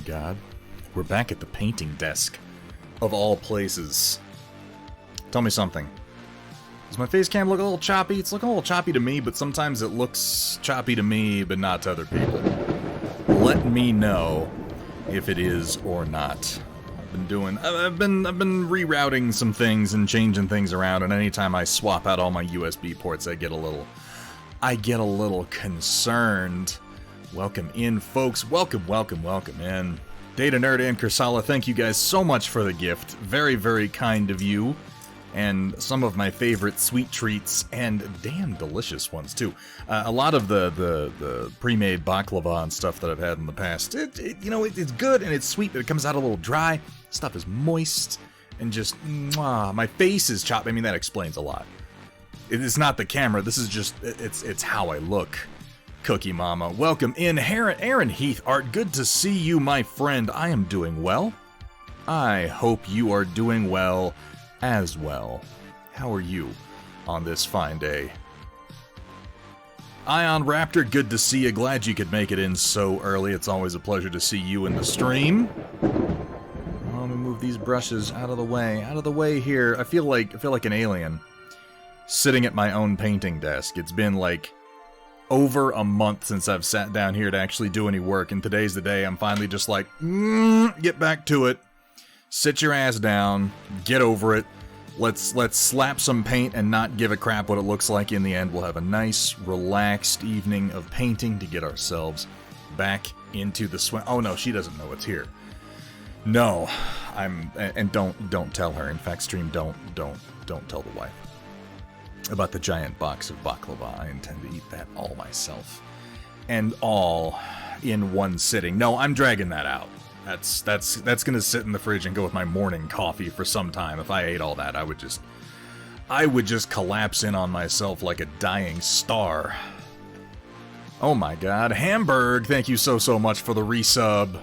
my god. We're back at the painting desk. Of all places. Tell me something. Does my face cam look a little choppy? It's looking a little choppy to me, but sometimes it looks choppy to me, but not to other people. Let me know if it is or not. I've been rerouting some things and changing things around, and anytime I swap out all my USB ports, I get a little concerned. Welcome in, folks. Welcome in. Data Nerd and Kursala, thank you guys so much for the gift. Very, very kind of you. And some of my favorite sweet treats, and damn delicious ones, too. A lot of the pre-made baklava and stuff that I've had in the past, it's good and it's sweet, but it comes out a little dry. Stuff is moist, and just, mwah. My face is chopped. I mean, that explains a lot. It's not the camera, this is just, it's how I look. Cookie Mama, welcome in. Aaron Heath Art, good to see you, my friend. I am doing well. I hope you are doing well as well. How are you on this fine day? Ion Raptor, good to see you. Glad you could make it in so early. It's always a pleasure to see you in the stream. Let me move these brushes out of the way. Out of the way here. I feel like an alien sitting at my own painting desk. It's been like over a month since I've sat down here to actually do any work, and today's the day I'm finally just like, get back to it. Sit your ass down, get over it. Let's slap some paint and not give a crap what it looks like in the end. We'll have a nice, relaxed evening of painting to get ourselves back into the swing. Oh no, she doesn't know it's here. No, and don't tell her. In fact, stream, don't tell the wife about the giant box of baklava. I intend to eat that all myself. And all in one sitting. No, I'm dragging that out. That's gonna sit in the fridge and go with my morning coffee for some time. If I ate all that, I would just collapse in on myself like a dying star. Oh my god. Hamburg, thank you so much for the resub.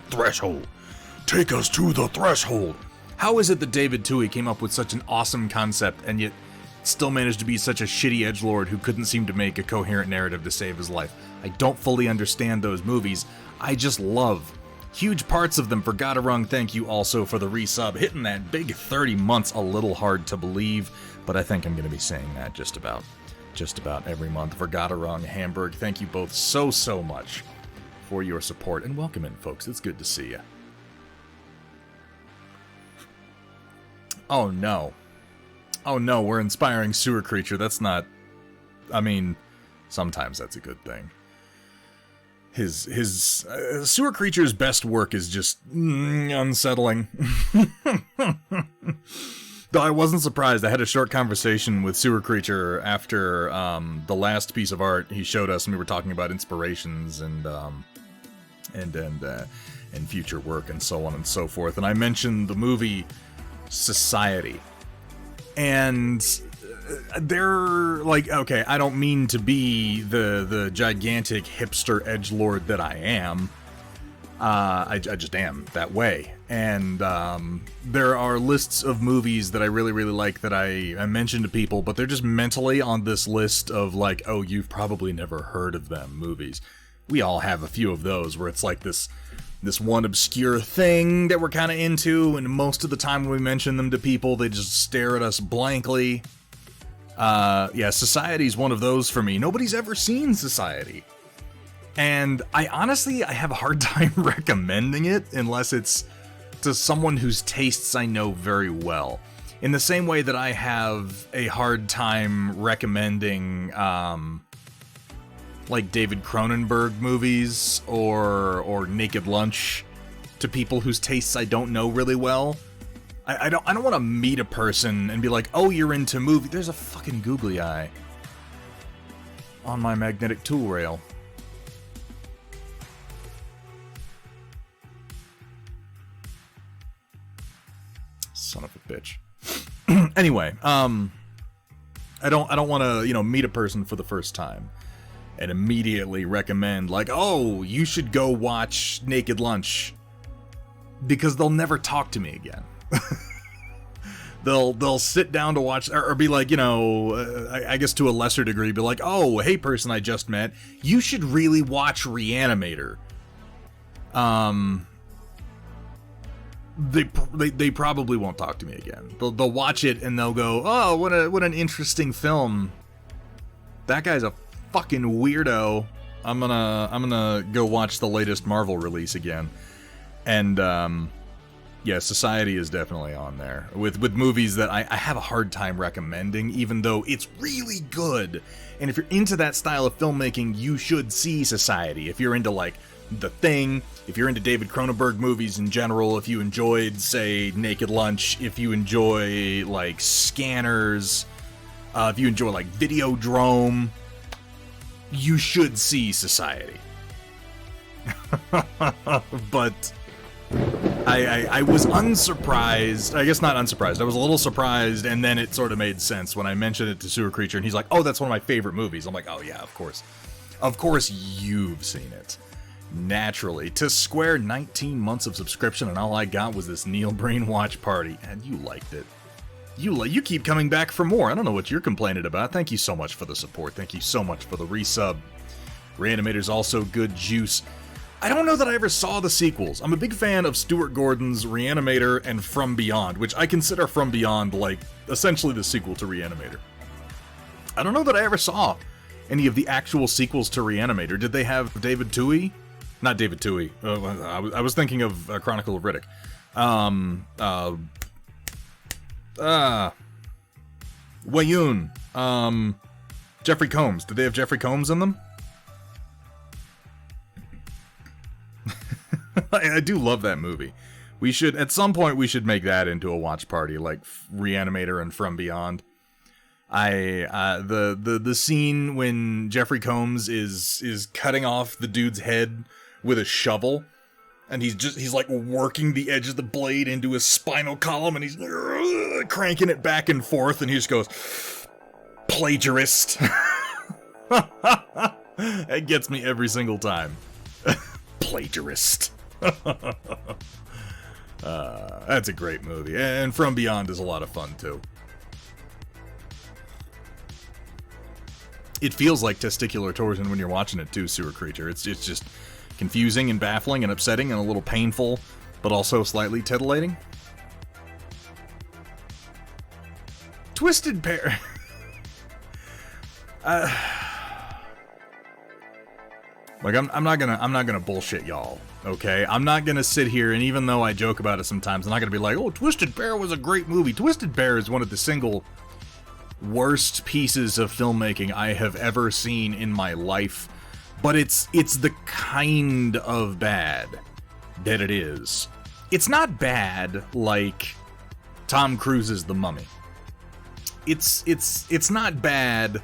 Threshold. Take us to the threshold. How is it that David Toohey came up with such an awesome concept and yet still managed to be such a shitty edgelord who couldn't seem to make a coherent narrative to save his life? I don't fully understand those movies. I just love huge parts of them. For Godarung, thank you also for the resub. Hitting that big 30 months, a little hard to believe, but I think I'm going to be saying that just about every month. For Godarung, Hamburg, thank you both so much for your support, and welcome in, folks. It's good to see you. Oh no, we're inspiring Sewer Creature. That's not, I mean, sometimes that's a good thing. His Sewer Creature's best work is just unsettling. Though I wasn't surprised. I had a short conversation with Sewer Creature after the last piece of art he showed us, and we were talking about inspirations and future work and so on and so forth. And I mentioned the movie Society, and they're like, okay, I don't mean to be the gigantic hipster edgelord that I am. I just am that way. And there are lists of movies that I really like that I mention to people, but they're just mentally on this list of like, oh, you've probably never heard of them movies. We all have a few of those where it's like this one obscure thing that we're kind of into, and most of the time when we mention them to people, they just stare at us blankly. Yeah, Society's one of those for me. Nobody's ever seen Society. And I have a hard time recommending it unless it's to someone whose tastes I know very well. In the same way that I have a hard time recommending, like David Cronenberg movies or Naked Lunch to people whose tastes I don't know really well. I don't want to meet a person and be like, oh, you're into movie. There's a fucking googly eye on my magnetic tool rail. Son of a bitch. Anyway, I don't want to, meet a person for the first time and immediately recommend, like, oh, you should go watch Naked Lunch, because they'll never talk to me again. They'll sit down to watch, or be like, I guess to a lesser degree, be like, oh, hey, person I just met, you should really watch Reanimator. They probably won't talk to me again. They'll watch it and they'll go, oh, what an interesting film. That guy's a fucking weirdo. I'm gonna go watch the latest Marvel release again. And yeah, Society is definitely on there with movies that I have a hard time recommending, even though it's really good. And if you're into that style of filmmaking, you should see Society. If you're into like The Thing, if you're into David Cronenberg movies in general, if you enjoyed, say, Naked Lunch, if you enjoy like Scanners, if you enjoy like Videodrome, you should see Society. But I was unsurprised. I guess not unsurprised. I was a little surprised, and then it sort of made sense when I mentioned it to Sewer Creature, and he's like, oh, that's one of my favorite movies. I'm like, oh yeah, of course. Of course you've seen it. Naturally. To Square, 19 months of subscription, and all I got was this Neil Breen watch party, and you liked it. You keep coming back for more. I don't know what you're complaining about. Thank you so much for the support. Thank you so much for the resub. Reanimator's also good juice. I don't know that I ever saw the sequels. I'm a big fan of Stuart Gordon's Reanimator and From Beyond, which I consider From Beyond like essentially the sequel to Reanimator. I don't know that I ever saw any of the actual sequels to Reanimator. Did they have David Toohey? Not David Toohey. I was thinking of Chronicle of Riddick. Wayun. Jeffrey Combs. Did they have Jeffrey Combs in them? I do love that movie. We should, at some point, we should make that into a watch party, like Reanimator and From Beyond. The scene when Jeffrey Combs is cutting off the dude's head with a shovel, and he's like working the edge of the blade into his spinal column, and he's cranking it back and forth, and he just goes, plagiarist. It gets me every single time. Plagiarist. That's a great movie, and From Beyond is a lot of fun too. It feels like testicular torsion when you're watching it too, Sewer Creature. It's just confusing and baffling and upsetting and a little painful, but also slightly titillating. Twisted Pair. Like, I'm not gonna bullshit y'all, okay? I'm not gonna sit here, and even though I joke about it sometimes, I'm not gonna be like, oh, Twisted Pair was a great movie. Twisted Pair is one of the single worst pieces of filmmaking I have ever seen in my life, but it's the kind of bad that it is. It's not bad like Tom Cruise's The Mummy. It's not bad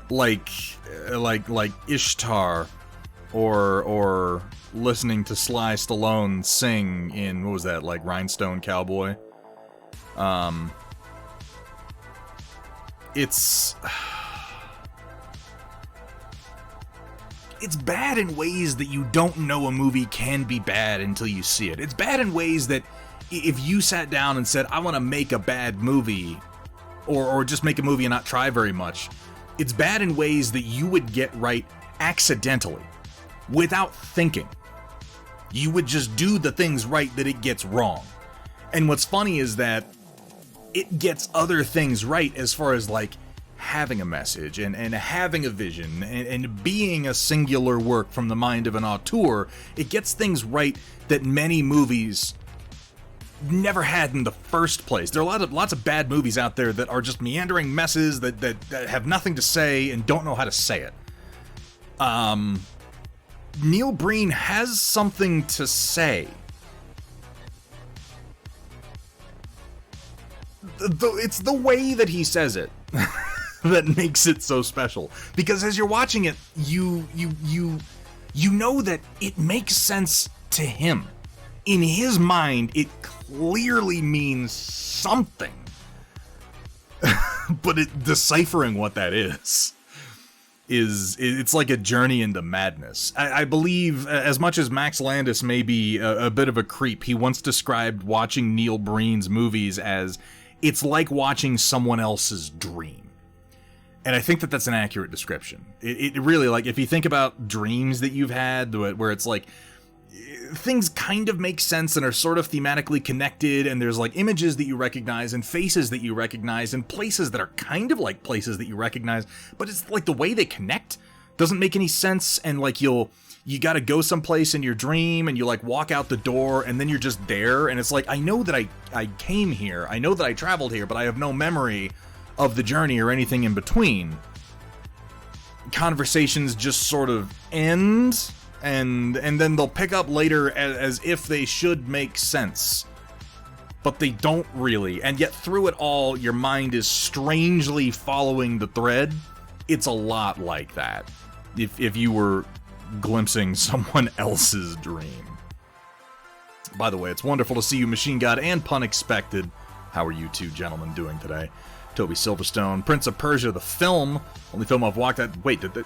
like Ishtar, or listening to Sly Stallone sing in, what was that, like Rhinestone Cowboy? It's bad in ways that you don't know a movie can be bad until you see it. It's bad in ways that if you sat down and said, I want to make a bad movie, or just make a movie and not try very much, it's bad in ways that you would get right accidentally, without thinking. You would just do the things right that it gets wrong. And what's funny is that it gets other things right as far as like having a message and having a vision and being a singular work from the mind of an auteur. It gets things right that many movies never had in the first place. There are lots of bad movies out there that are just meandering messes that have nothing to say and don't know how to say it. Neil Breen has something to say. It's the way that he says it that makes it so special. Because as you're watching it, you know that it makes sense to him. In his mind, it clearly means something. But deciphering what that is it's like a journey into madness. I believe, as much as Max Landis may be a bit of a creep, he once described watching Neil Breen's movies as, it's like watching someone else's dream. And I think that that's an accurate description. It really, like, if you think about dreams that you've had, where it's like, things kind of make sense and are sort of thematically connected, and there's like images that you recognize and faces that you recognize and places that are kind of like places that you recognize, but it's like the way they connect doesn't make any sense, and like you gotta go someplace in your dream and you like walk out the door and then you're just there, and it's like, I know that I came here, I know that I traveled here, but I have no memory of the journey or anything in between. Conversations just sort of end, and then they'll pick up later as if they should make sense. But they don't really, and yet through it all, your mind is strangely following the thread. It's a lot like that, if you were glimpsing someone else's dream. By the way, it's wonderful to see you, Machine God and Pun Expected. How are you two gentlemen doing today? Toby Silverstone, Prince of Persia, the film. Only film I've walked at. Wait, did that...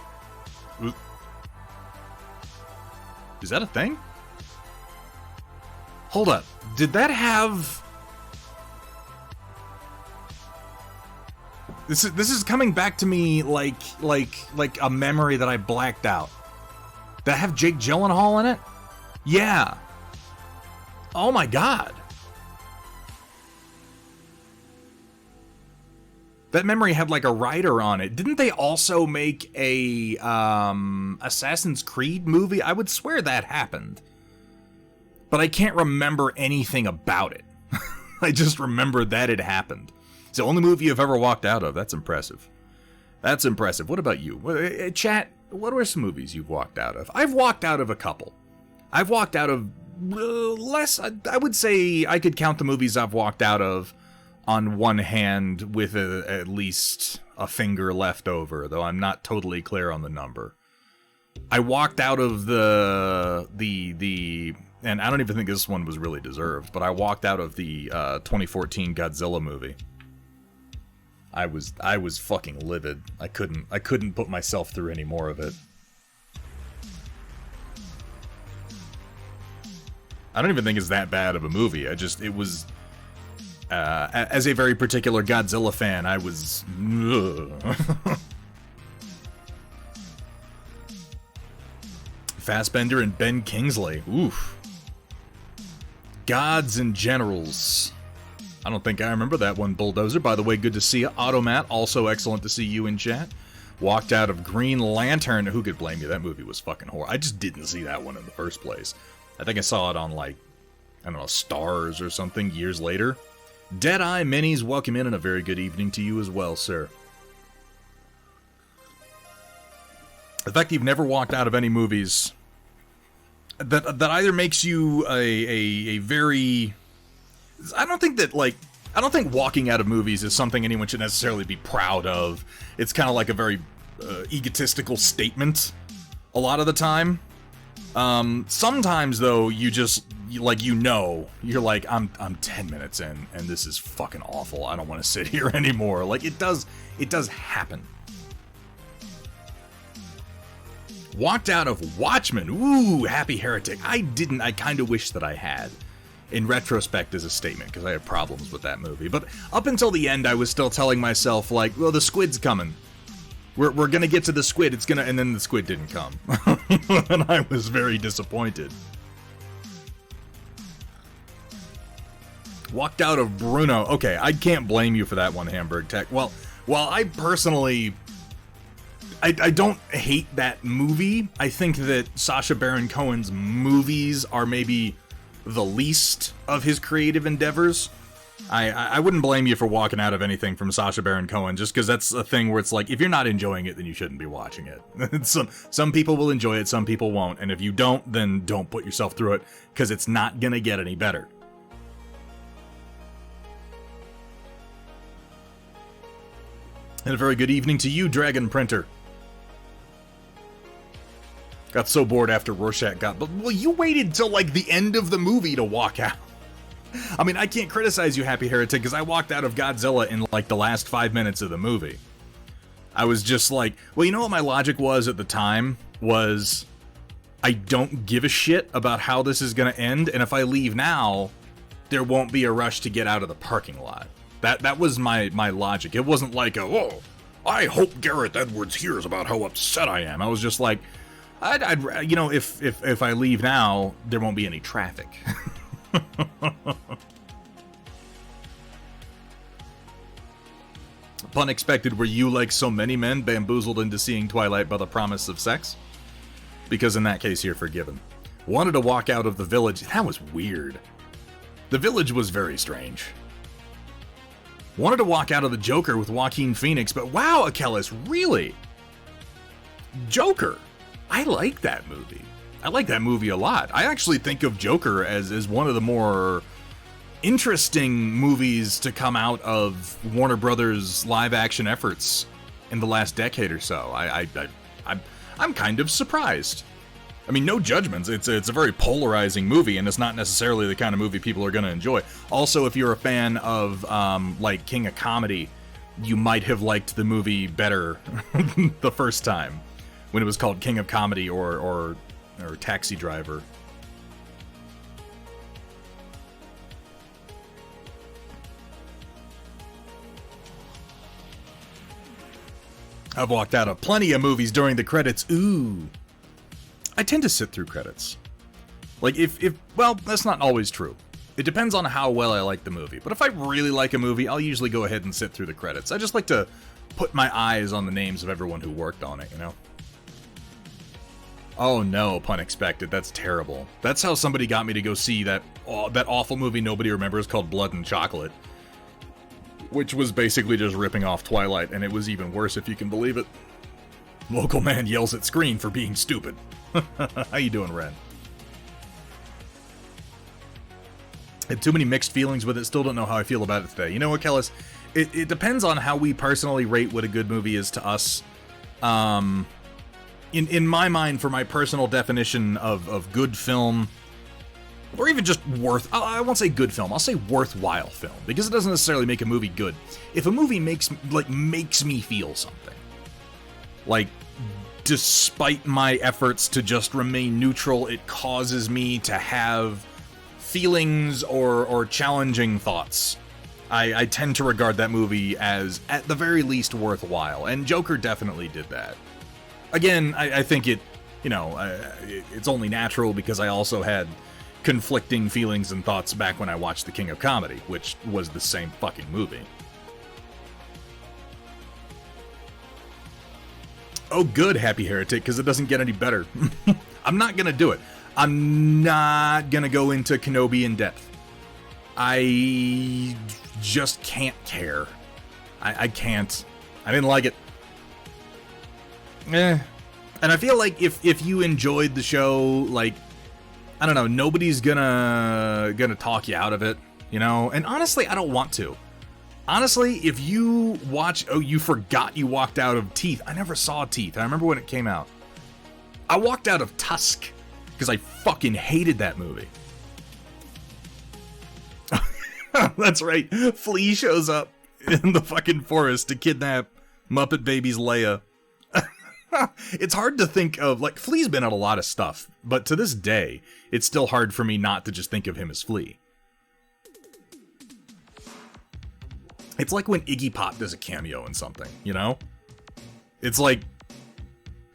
Is that a thing? Hold up. Did that have... This is coming back to me like a memory that I blacked out. Did that have Jake Gyllenhaal in it? Yeah. Oh my god. That memory had like a rider on it. Didn't they also make a Assassin's Creed movie? I would swear that happened. But I can't remember anything about it. I just remember that it happened. It's the only movie you've ever walked out of. That's impressive. That's impressive. What about you? Chat, what are some movies you've walked out of? I've walked out of a couple. I've walked out of less. I would say I could count the movies I've walked out of on one hand with at least a finger left over, though I'm not totally clear on the number. I walked out of the and I don't even think this one was really deserved, but I walked out of the 2014 Godzilla movie. I was fucking livid. I couldn't put myself through any more of it. I don't even think it's that bad of a movie. It was as a very particular Godzilla fan, I was Fassbender and Ben Kingsley. Oof. Gods and Generals. I don't think I remember that one, Bulldozer. By the way, good to see you. Automat, also excellent to see you in chat. Walked out of Green Lantern. Who could blame you? That movie was fucking horrible. I just didn't see that one in the first place. I think I saw it on, like, I don't know, Stars or something years later. Deadeye Minis, welcome in, and a very good evening to you as well, sir. The fact that you've never walked out of any movies that either makes you a very... I don't think walking out of movies is something anyone should necessarily be proud of. It's kind of like a very egotistical statement a lot of the time. Sometimes, though, you're like, I'm 10 minutes in, and this is fucking awful. I don't want to sit here anymore. Like, it does happen. Walked out of Watchmen. Ooh, Happy Heretic. I kind of wish that I had. In retrospect is a statement, because I have problems with that movie. But up until the end, I was still telling myself, like, well, the squid's coming. We're gonna get to the squid, and then the squid didn't come. And I was very disappointed. Walked out of Bruno. Okay, I can't blame you for that one, Hamburg Tech. Well, while I personally... I don't hate that movie. I think that Sacha Baron Cohen's movies are maybe the least of his creative endeavors. I wouldn't blame you for walking out of anything from Sacha Baron Cohen, just because that's a thing where it's like, if you're not enjoying it, then you shouldn't be watching it. Some people will enjoy it, some people won't, and if you don't, then don't put yourself through it, because it's not gonna get any better. And a very good evening to you, Dragon Printer. Got so bored after Rorschach got... But, well, you waited till, like, the end of the movie to walk out. I mean, I can't criticize you, Happy Heretic, because I walked out of Godzilla in, like, the last 5 minutes of the movie. I was just like... Well, you know what my logic was at the time? Was... I don't give a shit about how this is going to end, and if I leave now, there won't be a rush to get out of the parking lot. That was my logic. It wasn't like, oh, I hope Gareth Edwards hears about how upset I am. I was just like... you know, if I leave now, there won't be any traffic. Pun expected, were you, like so many men, bamboozled into seeing Twilight by the promise of sex? Because in that case, you're forgiven. Wanted to walk out of the village. That was weird. The village was very strange. Wanted to walk out of the Joker with Joaquin Phoenix, but wow, Achilles, really? Joker. I like that movie. I like that movie a lot. I actually think of Joker as one of the more interesting movies to come out of Warner Brothers live-action efforts in the last decade or so. I'm kind of surprised. I mean, no judgments. It's a very polarizing movie, and it's not necessarily the kind of movie people are going to enjoy. Also, if you're a fan of like King of Comedy, you might have liked the movie better the first time when it was called King of Comedy or Taxi Driver. I've walked out of plenty of movies during the credits. Ooh. I tend to sit through credits. Like, well, that's not always true. It depends on how well I like the movie. But if I really like a movie, I'll usually go ahead and sit through the credits. I just like to put my eyes on the names of everyone who worked on it, you know? Oh no, pun expected. That's terrible. That's how somebody got me to go see that awful movie nobody remembers called Blood and Chocolate, which was basically just ripping off Twilight, and it was even worse if you can believe it. Local man yells at screen for being stupid. How you doing, Ren? Had too many mixed feelings with it, still don't know how I feel about it today. You know what, Kellis? It depends on how we personally rate what a good movie is to us. In my mind, for my personal definition of good film, or even just I won't say good film, I'll say worthwhile film, because it doesn't necessarily make a movie good. If a movie makes me feel something, like, despite my efforts to just remain neutral, it causes me to have feelings or challenging thoughts, I tend to regard that movie as, at the very least, worthwhile, and Joker definitely did that. Again, I think it's only natural because I also had conflicting feelings and thoughts back when I watched The King of Comedy, which was the same fucking movie. Oh good, Happy Heretic, because it doesn't get any better. I'm not gonna do it. I'm not gonna go into Kenobi in depth. I just can't care. I can't. I didn't like it. And I feel like if you enjoyed the show, like, I don't know, nobody's gonna talk you out of it, you know? And honestly, I don't want to. Honestly, if you watch... Oh, you forgot you walked out of Teeth. I never saw Teeth. I remember when it came out. I walked out of Tusk because I fucking hated that movie. That's right. Flea shows up in the fucking forest to kidnap Muppet Baby's Leia. It's hard to think of... Like, Flea's been on a lot of stuff, but to this day, it's still hard for me not to just think of him as Flea. It's like when Iggy Pop does a cameo in something, you know? It's like...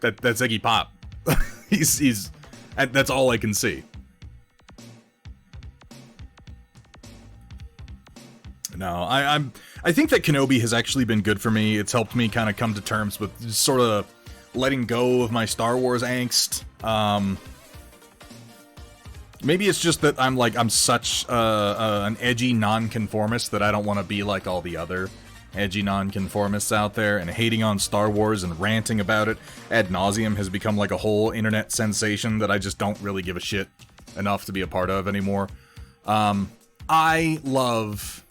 That's Iggy Pop. He's... That's all I can see. No, I think that Kenobi has actually been good for me. It's helped me kind of come to terms with sort of letting go of my Star Wars angst. Maybe it's just that I'm such an edgy nonconformist that I don't want to be like all the other edgy nonconformists out there, and hating on Star Wars and ranting about it ad nauseum has become like a whole internet sensation that I just don't really give a shit enough to be a part of anymore. I love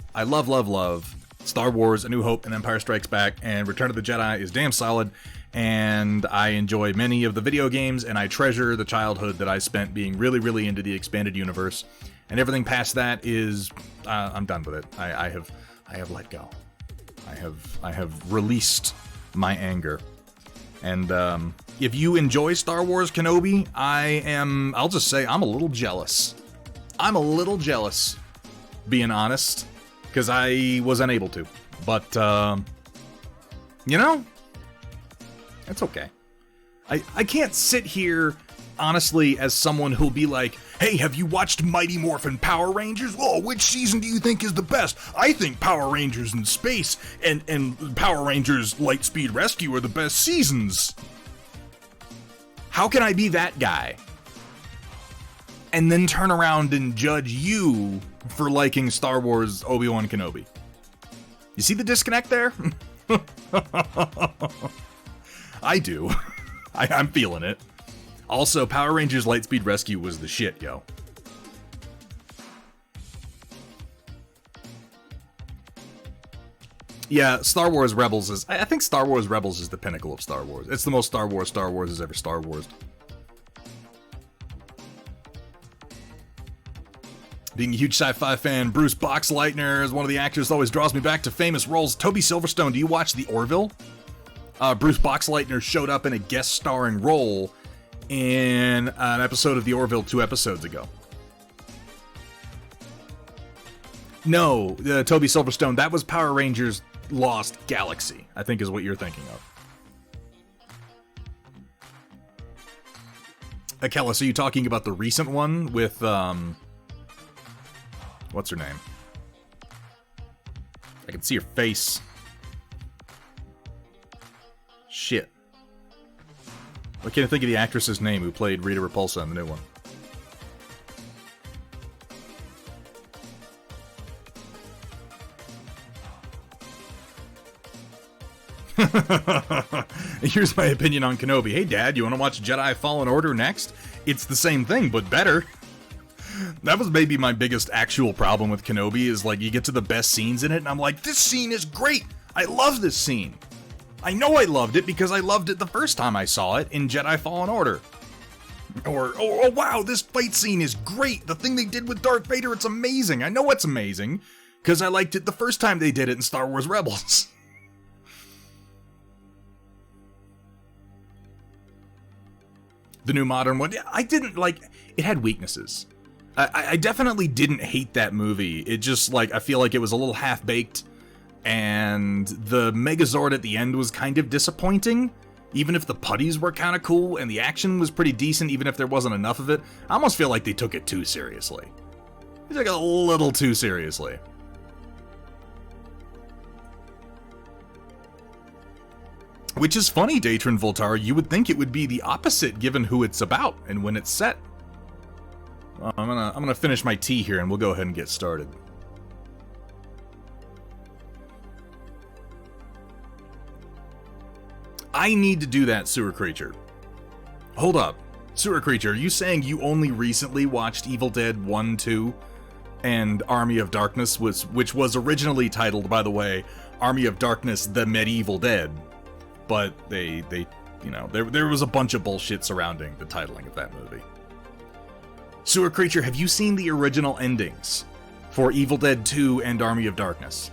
Star Wars, A New Hope, and Empire Strikes Back, and Return of the Jedi is damn solid, and I enjoy many of the video games, and I treasure the childhood that I spent being really, really into the expanded universe, and everything past that is, I'm done with it. I have let go. I have released my anger. And if you enjoy Star Wars Kenobi, I'll just say I'm a little jealous. I'm a little jealous, being honest, because I was unable to. But, you know, it's okay. I can't sit here, honestly, as someone who'll be like, hey, have you watched Mighty Morphin Power Rangers? Oh, which season do you think is the best? I think Power Rangers in Space and Power Rangers Lightspeed Rescue are the best seasons. How can I be that guy? And then turn around and judge you for liking Star Wars Obi-Wan Kenobi. You see the disconnect there? I do. I'm feeling it. Also, Power Rangers Lightspeed Rescue was the shit, yo. Yeah, Star Wars Rebels is... I think Star Wars Rebels is the pinnacle of Star Wars. It's the most Star Wars has ever Star Warsed. Being a huge sci-fi fan, Bruce Boxleitner is one of the actors that always draws me back to famous roles. Toby Silverstone, do you watch The Orville? Bruce Boxleitner showed up in a guest starring role in an episode of The Orville 2 episodes ago. No, Toby Silverstone, that was Power Rangers Lost Galaxy, I think is what you're thinking of. Kellis, are you talking about the recent one with, what's her name? I can see her face. Shit. I can't think of the actress's name who played Rita Repulsa in the new one. Here's my opinion on Kenobi. Hey, Dad, you want to watch Jedi Fallen Order next? It's the same thing, but better. That was maybe my biggest actual problem with Kenobi, is like you get to the best scenes in it, and I'm like, this scene is great! I love this scene! I know I loved it because I loved it the first time I saw it in Jedi Fallen Order. Or, oh wow, this fight scene is great! The thing they did with Darth Vader, it's amazing! I know it's amazing, because I liked it the first time they did it in Star Wars Rebels. The new modern one, I didn't like... It had weaknesses. I definitely didn't hate that movie. It just, like, I feel like it was a little half-baked, and the Megazord at the end was kind of disappointing, even if the putties were kind of cool, and the action was pretty decent, even if there wasn't enough of it. I almost feel like they took it too seriously. They took it a little too seriously. Which is funny, Datron Voltar. You would think it would be the opposite, given who it's about and when it's set. I'm gonna finish my tea here, and we'll go ahead and get started. I need to do that, Sewer Creature. Hold up. Sewer Creature, are you saying you only recently watched Evil Dead 1, 2, and Army of Darkness, which was originally titled, by the way, Army of Darkness: The Medieval Dead? But they you know, there was a bunch of bullshit surrounding the titling of that movie. Sewer Creature, have you seen the original endings for Evil Dead 2 and Army of Darkness?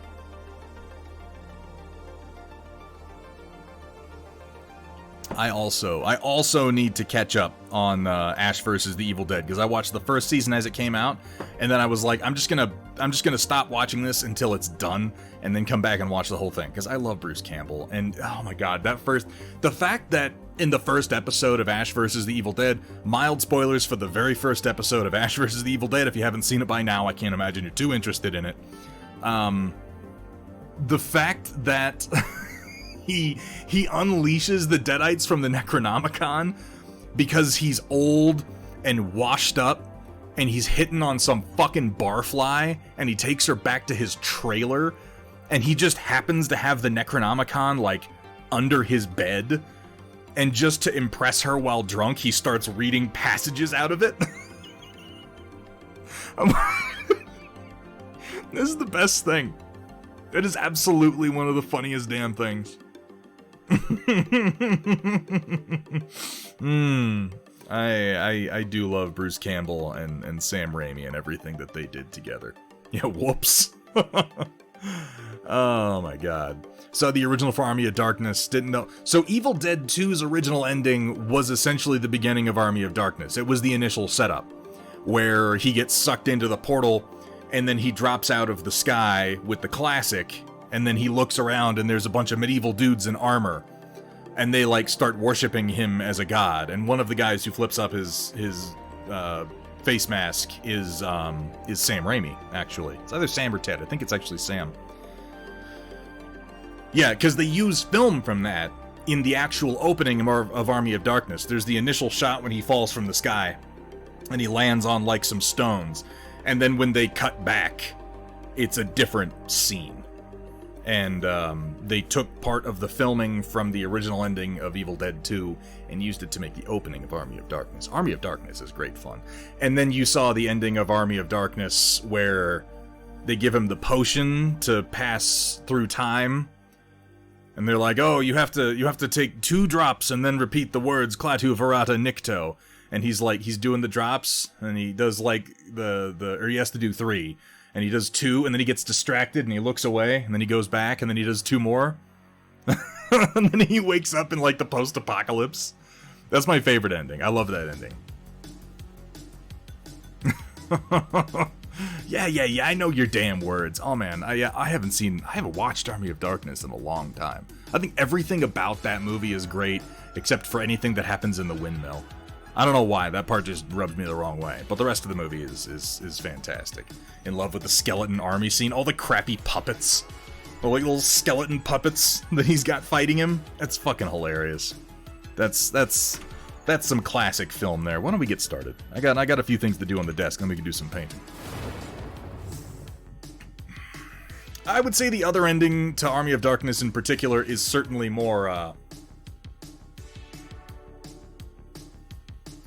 I also need to catch up on Ash vs. the Evil Dead, because I watched the first season as it came out, and then I was like, I'm just gonna stop watching this until it's done, and then come back and watch the whole thing, because I love Bruce Campbell, and oh my god, the fact that in the first episode of Ash vs. the Evil Dead, mild spoilers for the very first episode of Ash vs. the Evil Dead, if you haven't seen it by now, I can't imagine you're too interested in it. The fact that he unleashes the Deadites from the Necronomicon because he's old and washed up, and he's hitting on some fucking barfly, and he takes her back to his trailer, and he just happens to have the Necronomicon, like, under his bed, and just to impress her while drunk, he starts reading passages out of it. This is the best thing. It is absolutely one of the funniest damn things. I do love Bruce Campbell and Sam Raimi and everything that they did together. Yeah, whoops. Oh my god. So the original for Army of Darkness, didn't know. So Evil Dead 2's original ending was essentially the beginning of Army of Darkness. It was the initial setup, where he gets sucked into the portal, and then he drops out of the sky with the classic, and then he looks around and there's a bunch of medieval dudes in armor. and they like start worshiping him as a god. And one of the guys who flips up his face mask is Sam Raimi, actually. It's either Sam or Ted. I think it's actually Sam. Yeah, because they use film from that in the actual opening of Army of Darkness. There's the initial shot when he falls from the sky, and he lands on like some stones. And then when they cut back, it's a different scene. And they took part of the filming from the original ending of Evil Dead 2 and used it to make the opening of Army of Darkness. Army of Darkness is great fun. And then you saw the ending of Army of Darkness where they give him the potion to pass through time. And they're like, oh, you have to take 2 drops and then repeat the words Klaatu Verata Nikto. And he's doing the drops, and he does like or he has to do 3. And he does 2, and then he gets distracted, and he looks away, and then he goes back, and then he does 2 more. And then he wakes up in, like, the post-apocalypse. That's my favorite ending. I love that ending. Yeah, I know your damn words. Oh, man, I haven't watched Army of Darkness in a long time. I think everything about that movie is great, except for anything that happens in the windmill. I don't know why, that part just rubs me the wrong way, but the rest of the movie is fantastic. In love with the skeleton army scene, all the crappy puppets, the like little skeleton puppets that he's got fighting him. That's fucking hilarious. That's some classic film there. Why don't we get started? I got a few things to do on the desk, then we can do some painting. I would say the other ending to Army of Darkness in particular is certainly more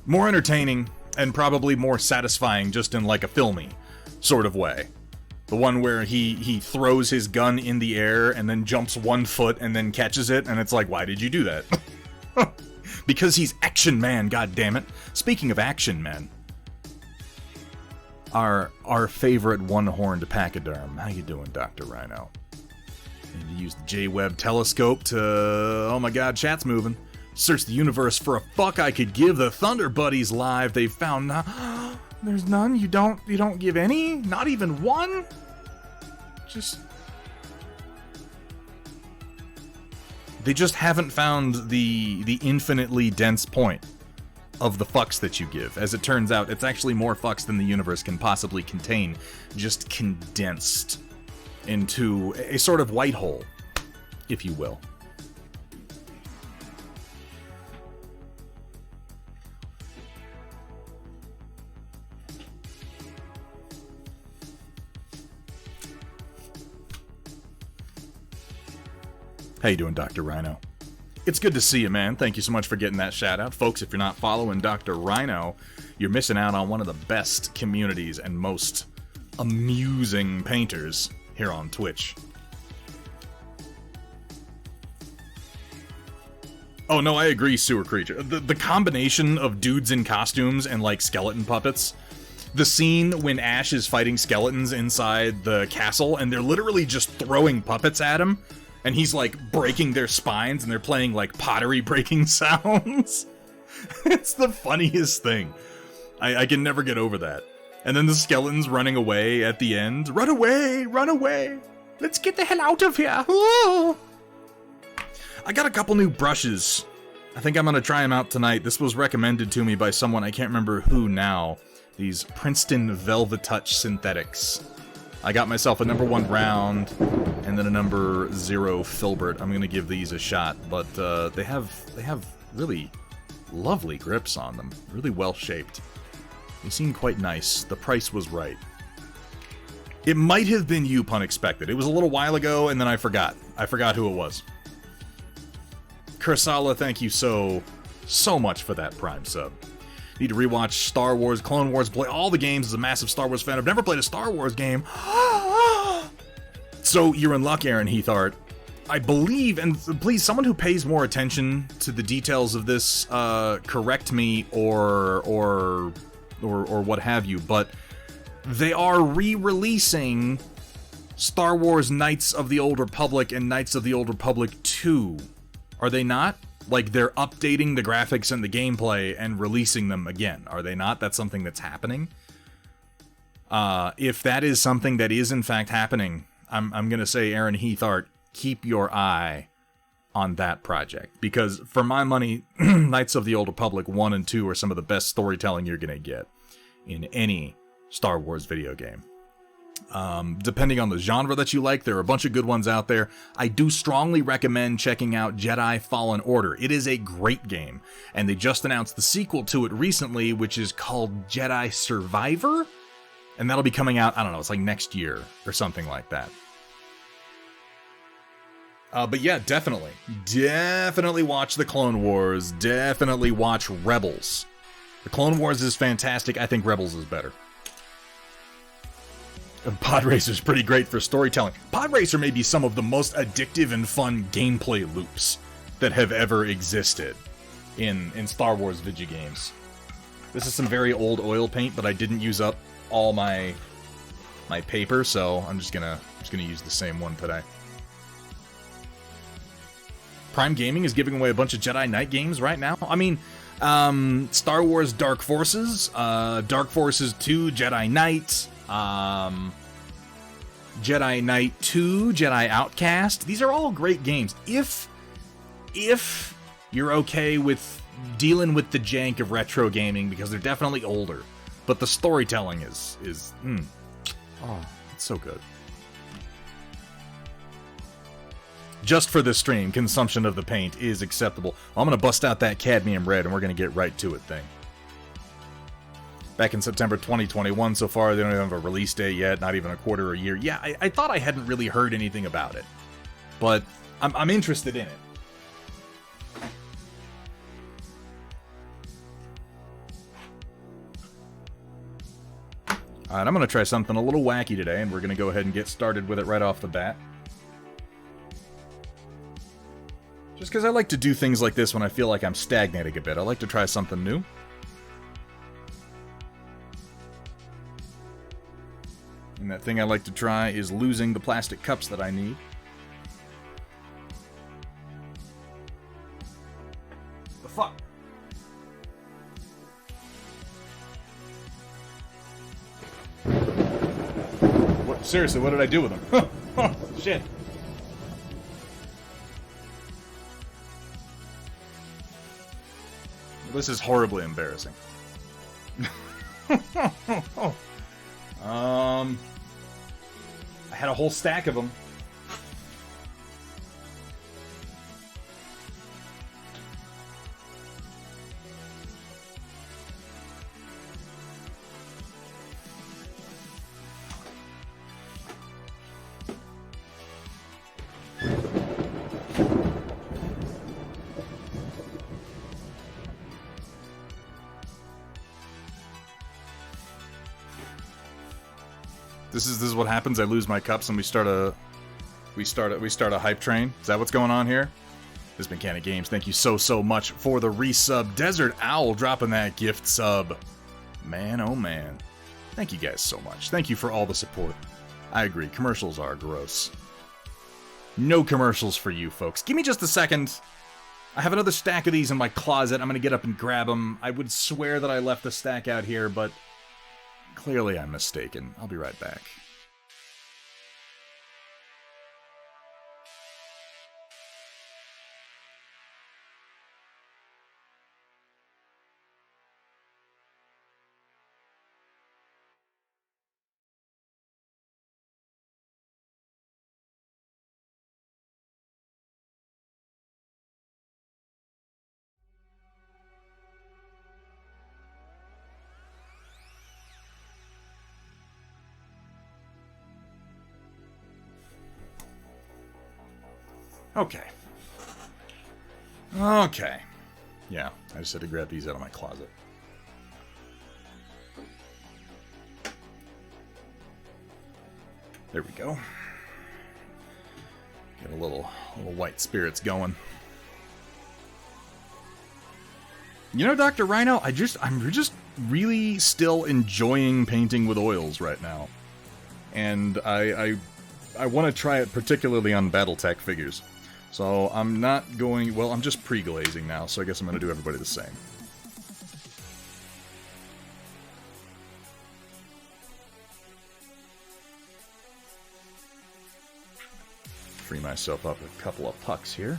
entertaining and probably more satisfying just in like a filmy sort of way. The one where he throws his gun in the air and then jumps 1 foot and then catches it, and it's like, why did you do that? Because he's Action Man, goddammit. Speaking of Action Man, our favorite one-horned pachyderm. How you doing, Dr. Rhino? And you use the J-Web telescope to... Oh my god, chat's moving. Search the universe for a fuck I could give. The Thunder Buddies live. They found there's none. You don't give any? Not even one? They just haven't found the infinitely dense point of the fucks that you give. As it turns out, it's actually more fucks than the universe can possibly contain, just condensed into a sort of white hole, if you will. How you doing, Dr. Rhino? It's good to see you, man. Thank you so much for getting that shout out. Folks, if you're not following Dr. Rhino, you're missing out on one of the best communities and most amusing painters here on Twitch. Oh, no, I agree, Sewer Creature. The combination of dudes in costumes and, like, skeleton puppets. The scene when Ash is fighting skeletons inside the castle, and they're literally just throwing puppets at him. And he's, like, breaking their spines, and they're playing, like, pottery-breaking sounds. It's the funniest thing. I can never get over that. And then the skeletons running away at the end. Run away! Run away! Let's get the hell out of here! Ooh. I got a couple new brushes. I think I'm gonna try them out tonight. This was recommended to me by someone, I can't remember who now. These Princeton Velvet Touch Synthetics. I got myself a number 1 round, and then a number 0 filbert. I'm gonna give these a shot, but they have really lovely grips on them. Really well shaped. They seem quite nice. The price was right. It might have been you, Punexpected. It was a little while ago, and then I forgot. I forgot who it was. Kursala, thank you so much for that Prime sub. Need to rewatch Star Wars, Clone Wars, play all the games as a massive Star Wars fan. I've never played a Star Wars game. So you're in luck, Aaron Heathart. I believe, and please, someone who pays more attention to the details of this, correct me or what have you, but they are re-releasing Star Wars Knights of the Old Republic and Knights of the Old Republic 2. Are they not? Like, they're updating the graphics and the gameplay and releasing them again. Are they not? That's something that's happening. If that is something that is in fact happening, I'm gonna say, Aaron Heathart, keep your eye on that project. Because, for my money, Knights of the Old Republic 1 and 2 are some of the best storytelling you're going to get in any Star Wars video game. Depending on the genre that you like, there are a bunch of good ones out there. I do strongly recommend checking out Jedi Fallen Order. It is a great game, and they just announced the sequel to it recently, which is called Jedi Survivor, and that'll be coming out, I don't know, it's like next year or something like that. But yeah, definitely watch the Clone Wars, definitely watch Rebels. The Clone Wars is fantastic, I think Rebels is better. Pod Racer's pretty great for storytelling. Pod Racer may be some of the most addictive and fun gameplay loops that have ever existed in Star Wars video games. This is some very old oil paint, but I didn't use up all my paper, so I'm just gonna use the same one today. Prime Gaming is giving away a bunch of Jedi Knight games right now. I mean, Star Wars Dark Forces, Dark Forces 2, Jedi Knight, Jedi Knight 2, Jedi Outcast. These are all great games. If you're okay with dealing with the jank of retro gaming, because they're definitely older, but the storytelling is it's so good. Just for this stream, consumption of the paint is acceptable. I'm going to bust out that cadmium red, and we're going to get right to it thing. Back in September 2021 so far, they don't even have a release date yet, not even a quarter or a year. Yeah, I thought I hadn't really heard anything about it, but I'm interested in it. Alright, I'm going to try something a little wacky today, and we're going to go ahead and get started with it right off the bat. Just because I like to do things like this when I feel like I'm stagnating a bit. I like to try something new. And that thing I like to try is losing the plastic cups that I need. The fuck? What? Seriously, what did I do with them? Oh, shit. This is horribly embarrassing. I had a whole stack of them. This is what happens. I lose my cups and we start a hype train. Is that what's going on here? This has been Mechanic Games. Thank you so much for the resub. Desert Owl dropping that gift sub. Man, oh man. Thank you guys so much. Thank you for all the support. I agree. Commercials are gross. No commercials for you folks. Give me just a second. I have another stack of these in my closet. I'm going to get up and grab them. I would swear that I left the stack out here, but clearly I'm mistaken. I'll be right back. Okay. Yeah, I just had to grab these out of my closet. There we go. Get a little white spirits going. You know, Dr. Rhino, I'm just really still enjoying painting with oils right now. And I want to try it particularly on Battletech figures. So I'm not going... Well, I'm just pre-glazing now, so I guess I'm going to do everybody the same. Free myself up a couple of pucks here.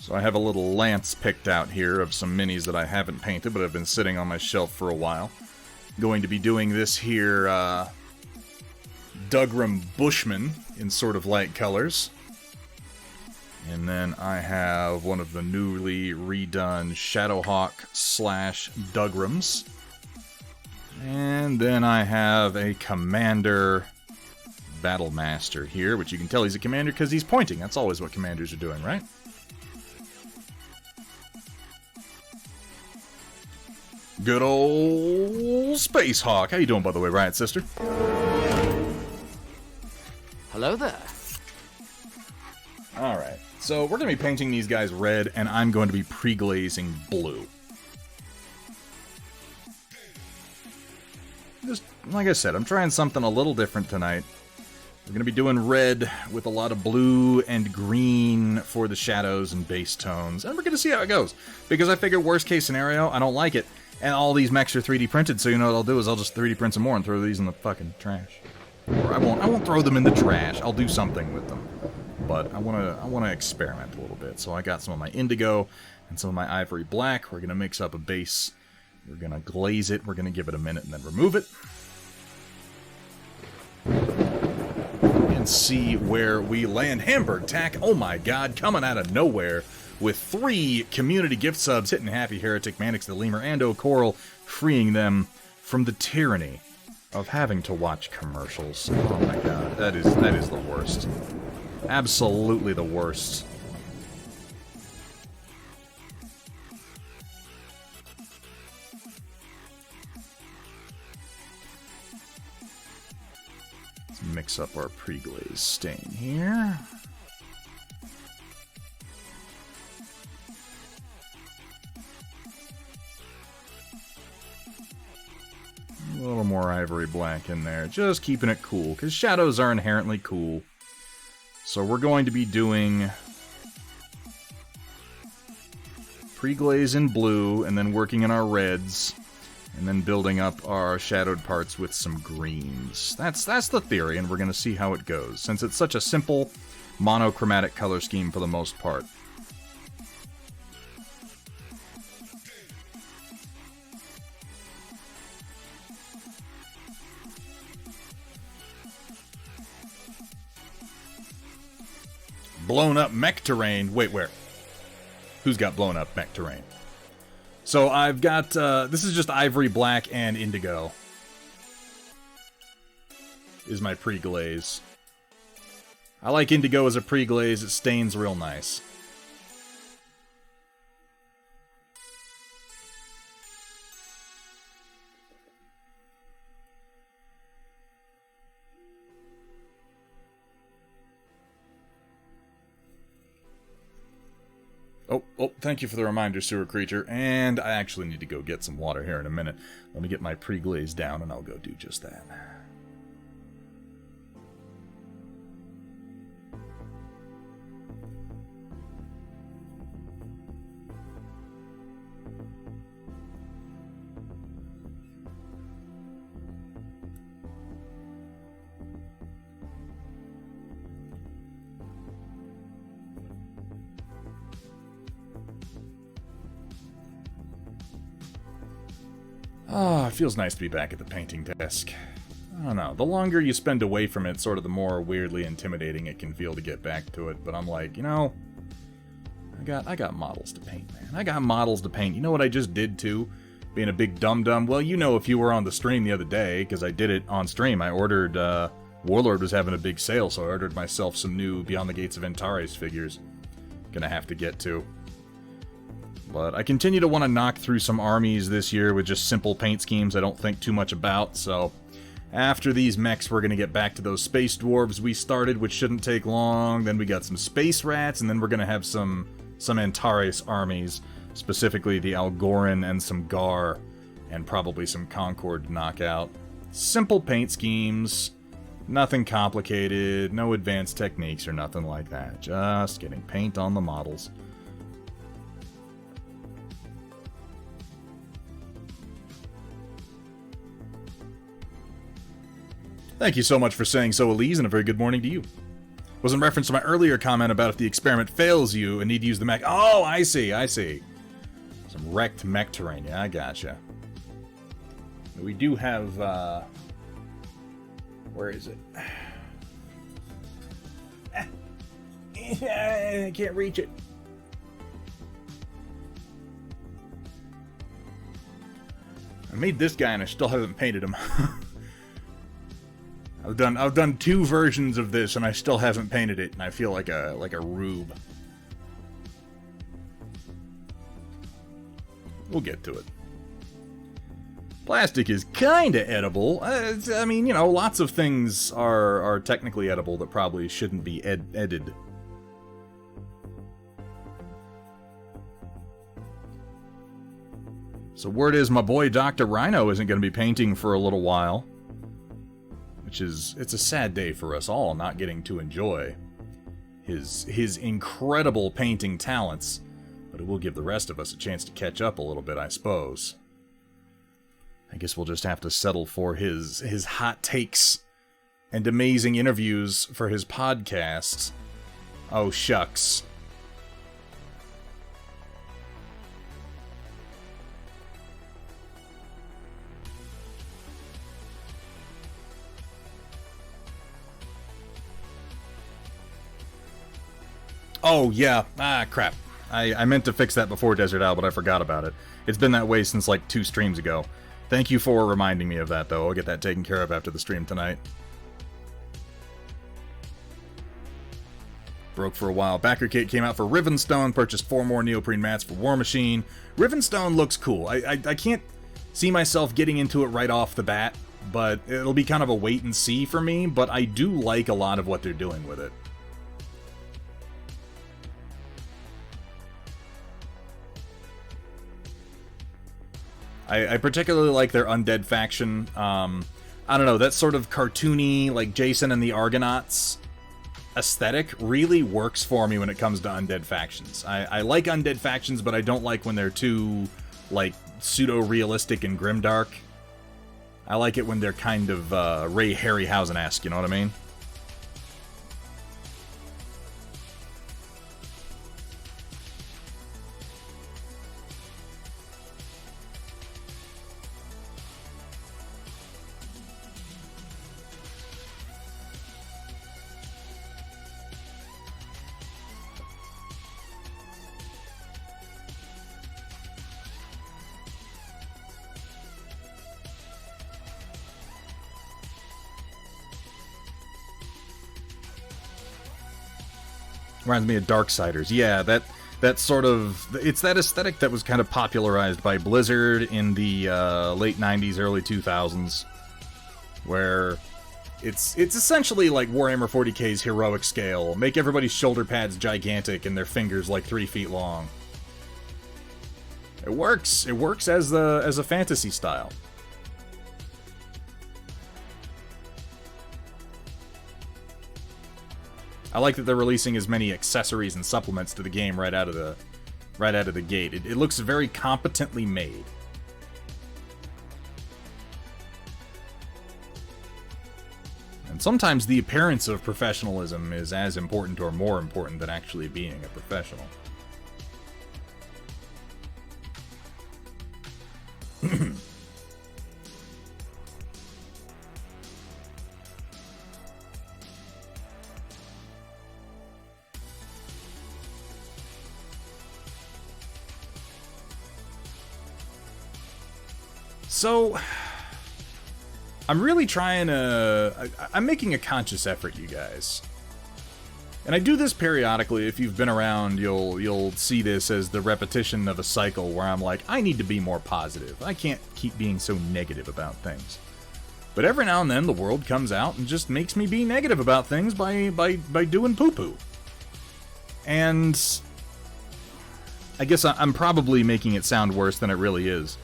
So I have a little lance picked out here of some minis that I haven't painted, but have been sitting on my shelf for a while. Going to be doing this here, Dougram Bushman in sort of light colors. And then I have one of the newly redone Shadowhawk / Dougrams. And then I have a Commander Battlemaster here, which you can tell he's a commander because he's pointing. That's always what commanders are doing, right? Good old Space Hawk. How you doing, by the way, Riot Sister? Hello there. Alright, so we're going to be painting these guys red, and I'm going to be pre-glazing blue. Just, like I said, I'm trying something a little different tonight. We're going to be doing red with a lot of blue and green for the shadows and base tones, and we're going to see how it goes. Because I figure worst case scenario, I don't like it. And all these mechs are 3D printed, so you know what I'll do is I'll just 3D print some more and throw these in the fucking trash. Or I won't throw them in the trash. I'll do something with them. But I wanna experiment a little bit. So I got some of my indigo and some of my ivory black. We're gonna mix up a base. We're gonna glaze it. We're gonna give it a minute and then remove it. And see where we land. Hamburg Tack, oh my god, coming out of nowhere. With 3 community gift subs hitting Happy Heretic, Manix the Lemur, and O'Coral, freeing them from the tyranny of having to watch commercials. Oh my god, that is the worst. Absolutely the worst. Let's mix up our pre-glaze stain here. A little more ivory black in there, just keeping it cool, because shadows are inherently cool. So we're going to be doing pre-glaze in blue, and then working in our reds, and then building up our shadowed parts with some greens. That's the theory, and we're going to see how it goes, since it's such a simple, monochromatic color scheme for the most part. Blown up mech terrain. Wait, where? Who's got blown up mech terrain? So I've got, this is just ivory black and indigo. Is my pre-glaze. I like indigo as a pre-glaze. It stains real nice. Oh, thank you for the reminder, Sewer Creature. And I actually need to go get some water here in a minute. Let me get my pre-glaze down, and I'll go do just that. Ah, it feels nice to be back at the painting desk. I don't know, the longer you spend away from it, sort of the more weirdly intimidating it can feel to get back to it, but I'm like, you know, I got models to paint, man. I got models to paint. You know what I just did, too? Being a big dum-dum? Well, you know if you were on the stream the other day, because I did it on stream, I ordered, Warlord was having a big sale, so I ordered myself some new Beyond the Gates of Antares figures. Gonna have to get to. But I continue to want to knock through some armies this year with just simple paint schemes I don't think too much about, so after these mechs we're going to get back to those space dwarves we started, which shouldn't take long. Then we got some space rats, and then we're going to have some Antares armies, specifically the Algoran and some Gar, and probably some Concord to knock out. Simple paint schemes, nothing complicated, no advanced techniques or nothing like that, just getting paint on the models. Thank you so much for saying so, Elise, and a very good morning to you. Was in reference to my earlier comment about if the experiment fails you and need to use the mech. Oh, I see. Some wrecked mech terrain. Yeah, I gotcha. We do have, where is it? I can't reach it. I made this guy and I still haven't painted him. I've done 2 versions of this and I still haven't painted it, and I feel like a rube. We'll get to it. Plastic is kinda edible. I mean, you know, lots of things are technically edible that probably shouldn't be edited. So word is my boy Dr. Rhino isn't going to be painting for a little while. It's a sad day for us all, not getting to enjoy his incredible painting talents, but it will give the rest of us a chance to catch up a little bit, I suppose. I guess we'll just have to settle for his hot takes and amazing interviews for his podcasts. Oh, shucks. Oh, yeah. Ah, crap. I meant to fix that before Desert Owl, but I forgot about it. It's been that way since, like, 2 streams ago. Thank you for reminding me of that, though. I'll get that taken care of after the stream tonight. Broke for a while. Backer Kit came out for Rivenstone, purchased 4 more neoprene mats for War Machine. Rivenstone looks cool. I can't see myself getting into it right off the bat, but it'll be kind of a wait and see for me, but I do like a lot of what they're doing with it. I particularly like their undead faction. I don't know, that sort of cartoony, like Jason and the Argonauts aesthetic really works for me when it comes to undead factions. I like undead factions, but I don't like when they're too, like, pseudo-realistic and grimdark. I like it when they're kind of Ray Harryhausen-esque, you know what I mean? Reminds me of Darksiders. Yeah, that sort of... It's that aesthetic that was kind of popularized by Blizzard in the late 90s, early 2000s. Where it's essentially like Warhammer 40k's heroic scale. Make everybody's shoulder pads gigantic and their fingers like 3 feet long. It works. It works as a fantasy style. I like that they're releasing as many accessories and supplements to the game right out of the gate. It looks very competently made. And sometimes the appearance of professionalism is as important or more important than actually being a professional. So, I'm really trying to... I'm making a conscious effort, you guys. And I do this periodically. If you've been around, you'll see this as the repetition of a cycle where I'm like, I need to be more positive. I can't keep being so negative about things. But every now and then, the world comes out and just makes me be negative about things by doing poo-poo. And I guess I'm probably making it sound worse than it really is.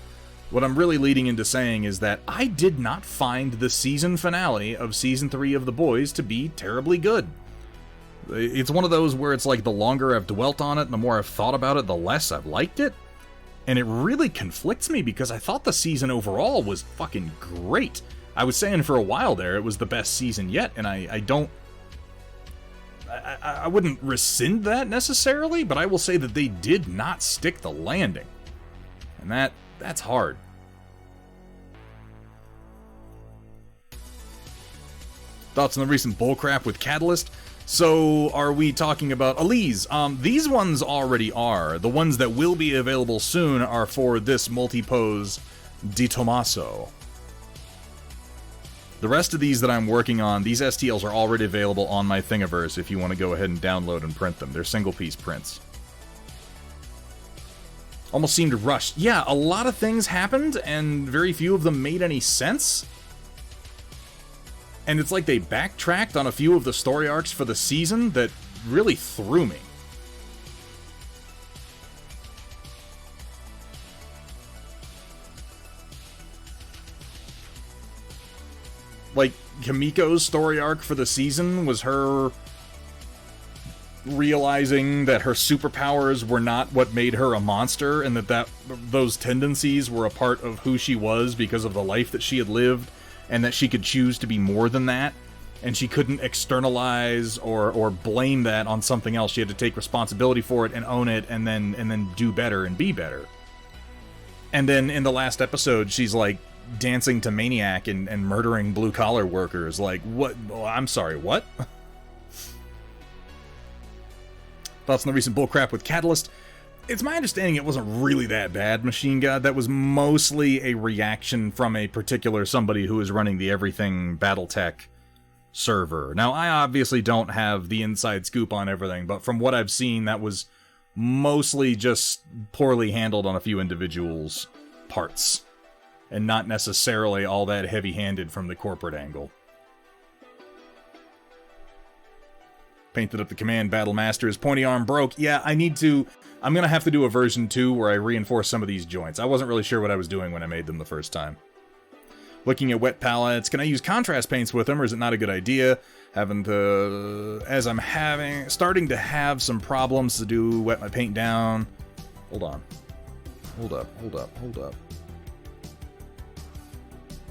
What I'm really leading into saying is that I did not find the season finale of Season 3 of The Boys to be terribly good. It's one of those where it's like the longer I've dwelt on it and the more I've thought about it, the less I've liked it. And it really conflicts me because I thought the season overall was fucking great. I was saying for a while there it was the best season yet, and I don't... I wouldn't rescind that necessarily, but I will say that they did not stick the landing. And that's hard. Thoughts on the recent bullcrap with Catalyst? So, are we talking about Elise? These ones already are. The ones that will be available soon are for this multi-pose Di Tommaso. The rest of these that I'm working on, these STLs are already available on my Thingiverse if you want to go ahead and download and print them. They're single-piece prints. Almost seemed rushed. Yeah, a lot of things happened, and very few of them made any sense. And it's like they backtracked on a few of the story arcs for the season that really threw me. Like, Kamiko's story arc for the season was her realizing that her superpowers were not what made her a monster, and that those tendencies were a part of who she was because of the life that she had lived, and that she could choose to be more than that, and she couldn't externalize or blame that on something else. She had to take responsibility for it and own it, and then do better and be better. And then in the last episode, she's like dancing to Maniac and murdering blue-collar workers. Like, what? Oh, I'm sorry, what? Thoughts on the recent bullcrap with Catalyst? It's my understanding it wasn't really that bad, Machine God. That was mostly a reaction from a particular somebody who is running the Everything Battletech server. Now, I obviously don't have the inside scoop on everything, but from what I've seen, that was mostly just poorly handled on a few individuals' parts, and not necessarily all that heavy-handed from the corporate angle. Painted up the Command Battle Masters. Pointy arm broke. Yeah, I'm gonna have to do a version 2 where I reinforce some of these joints. I wasn't really sure what I was doing when I made them the first time. Looking at wet palettes. Can I use contrast paints with them, or is it not a good idea? As I'm starting to have some problems to do wet my paint down. Hold on. Hold up.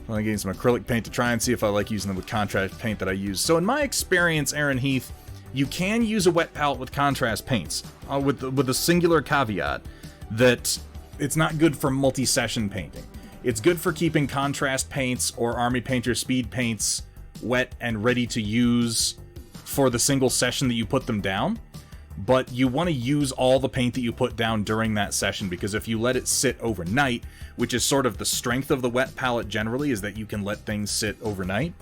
I'm getting some acrylic paint to try and see if I like using them with contrast paint that I use. So in my experience, Aaron Heath, you can use a wet palette with contrast paints, with a singular caveat that it's not good for multi-session painting. It's good for keeping contrast paints or Army Painter speed paints wet and ready to use for the single session that you put them down, but you want to use all the paint that you put down during that session, because if you let it sit overnight, which is sort of the strength of the wet palette generally, is that you can let things sit overnight.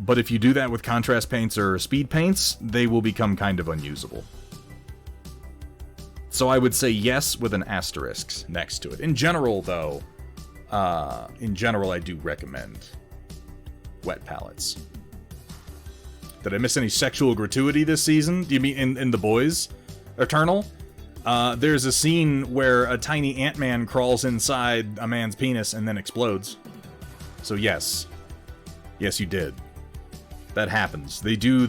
But if you do that with contrast paints or speed paints, they will become kind of unusable. So I would say yes with an asterisk next to it. In general, though, I do recommend wet palettes. Did I miss any sexual gratuity this season? Do you mean in The Boys? Eternal? There's a scene where a tiny Ant-Man crawls inside a man's penis and then explodes. So yes. Yes, you did. That happens. They do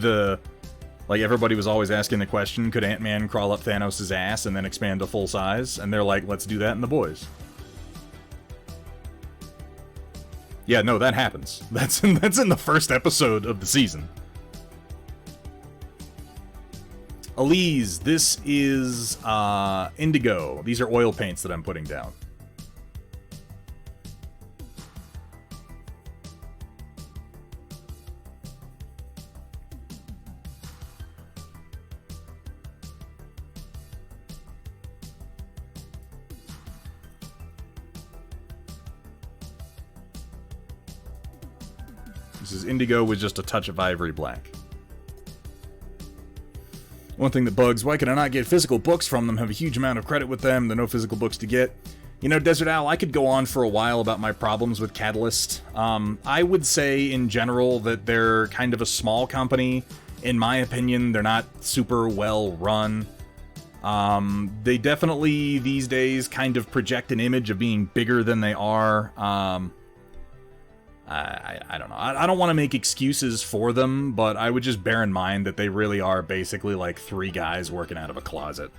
like, everybody was always asking the question, could Ant-Man crawl up Thanos' ass and then expand to full size? And they're like, let's do that in The Boys. Yeah, no, that happens. That's in the first episode of the season. Elise, this is indigo. These are oil paints that I'm putting down. This is indigo with just a touch of ivory black. One thing that bugs, why can I not get physical books from them? Have a huge amount of credit with them, there are no physical books to get. You know, Desert Owl, I could go on for a while about my problems with Catalyst. I would say, in general, that they're kind of a small company. In my opinion, they're not super well run. They definitely, these days, kind of project an image of being bigger than they are. I don't know. I don't want to make excuses for them, but I would just bear in mind that they really are basically like 3 guys working out of a closet.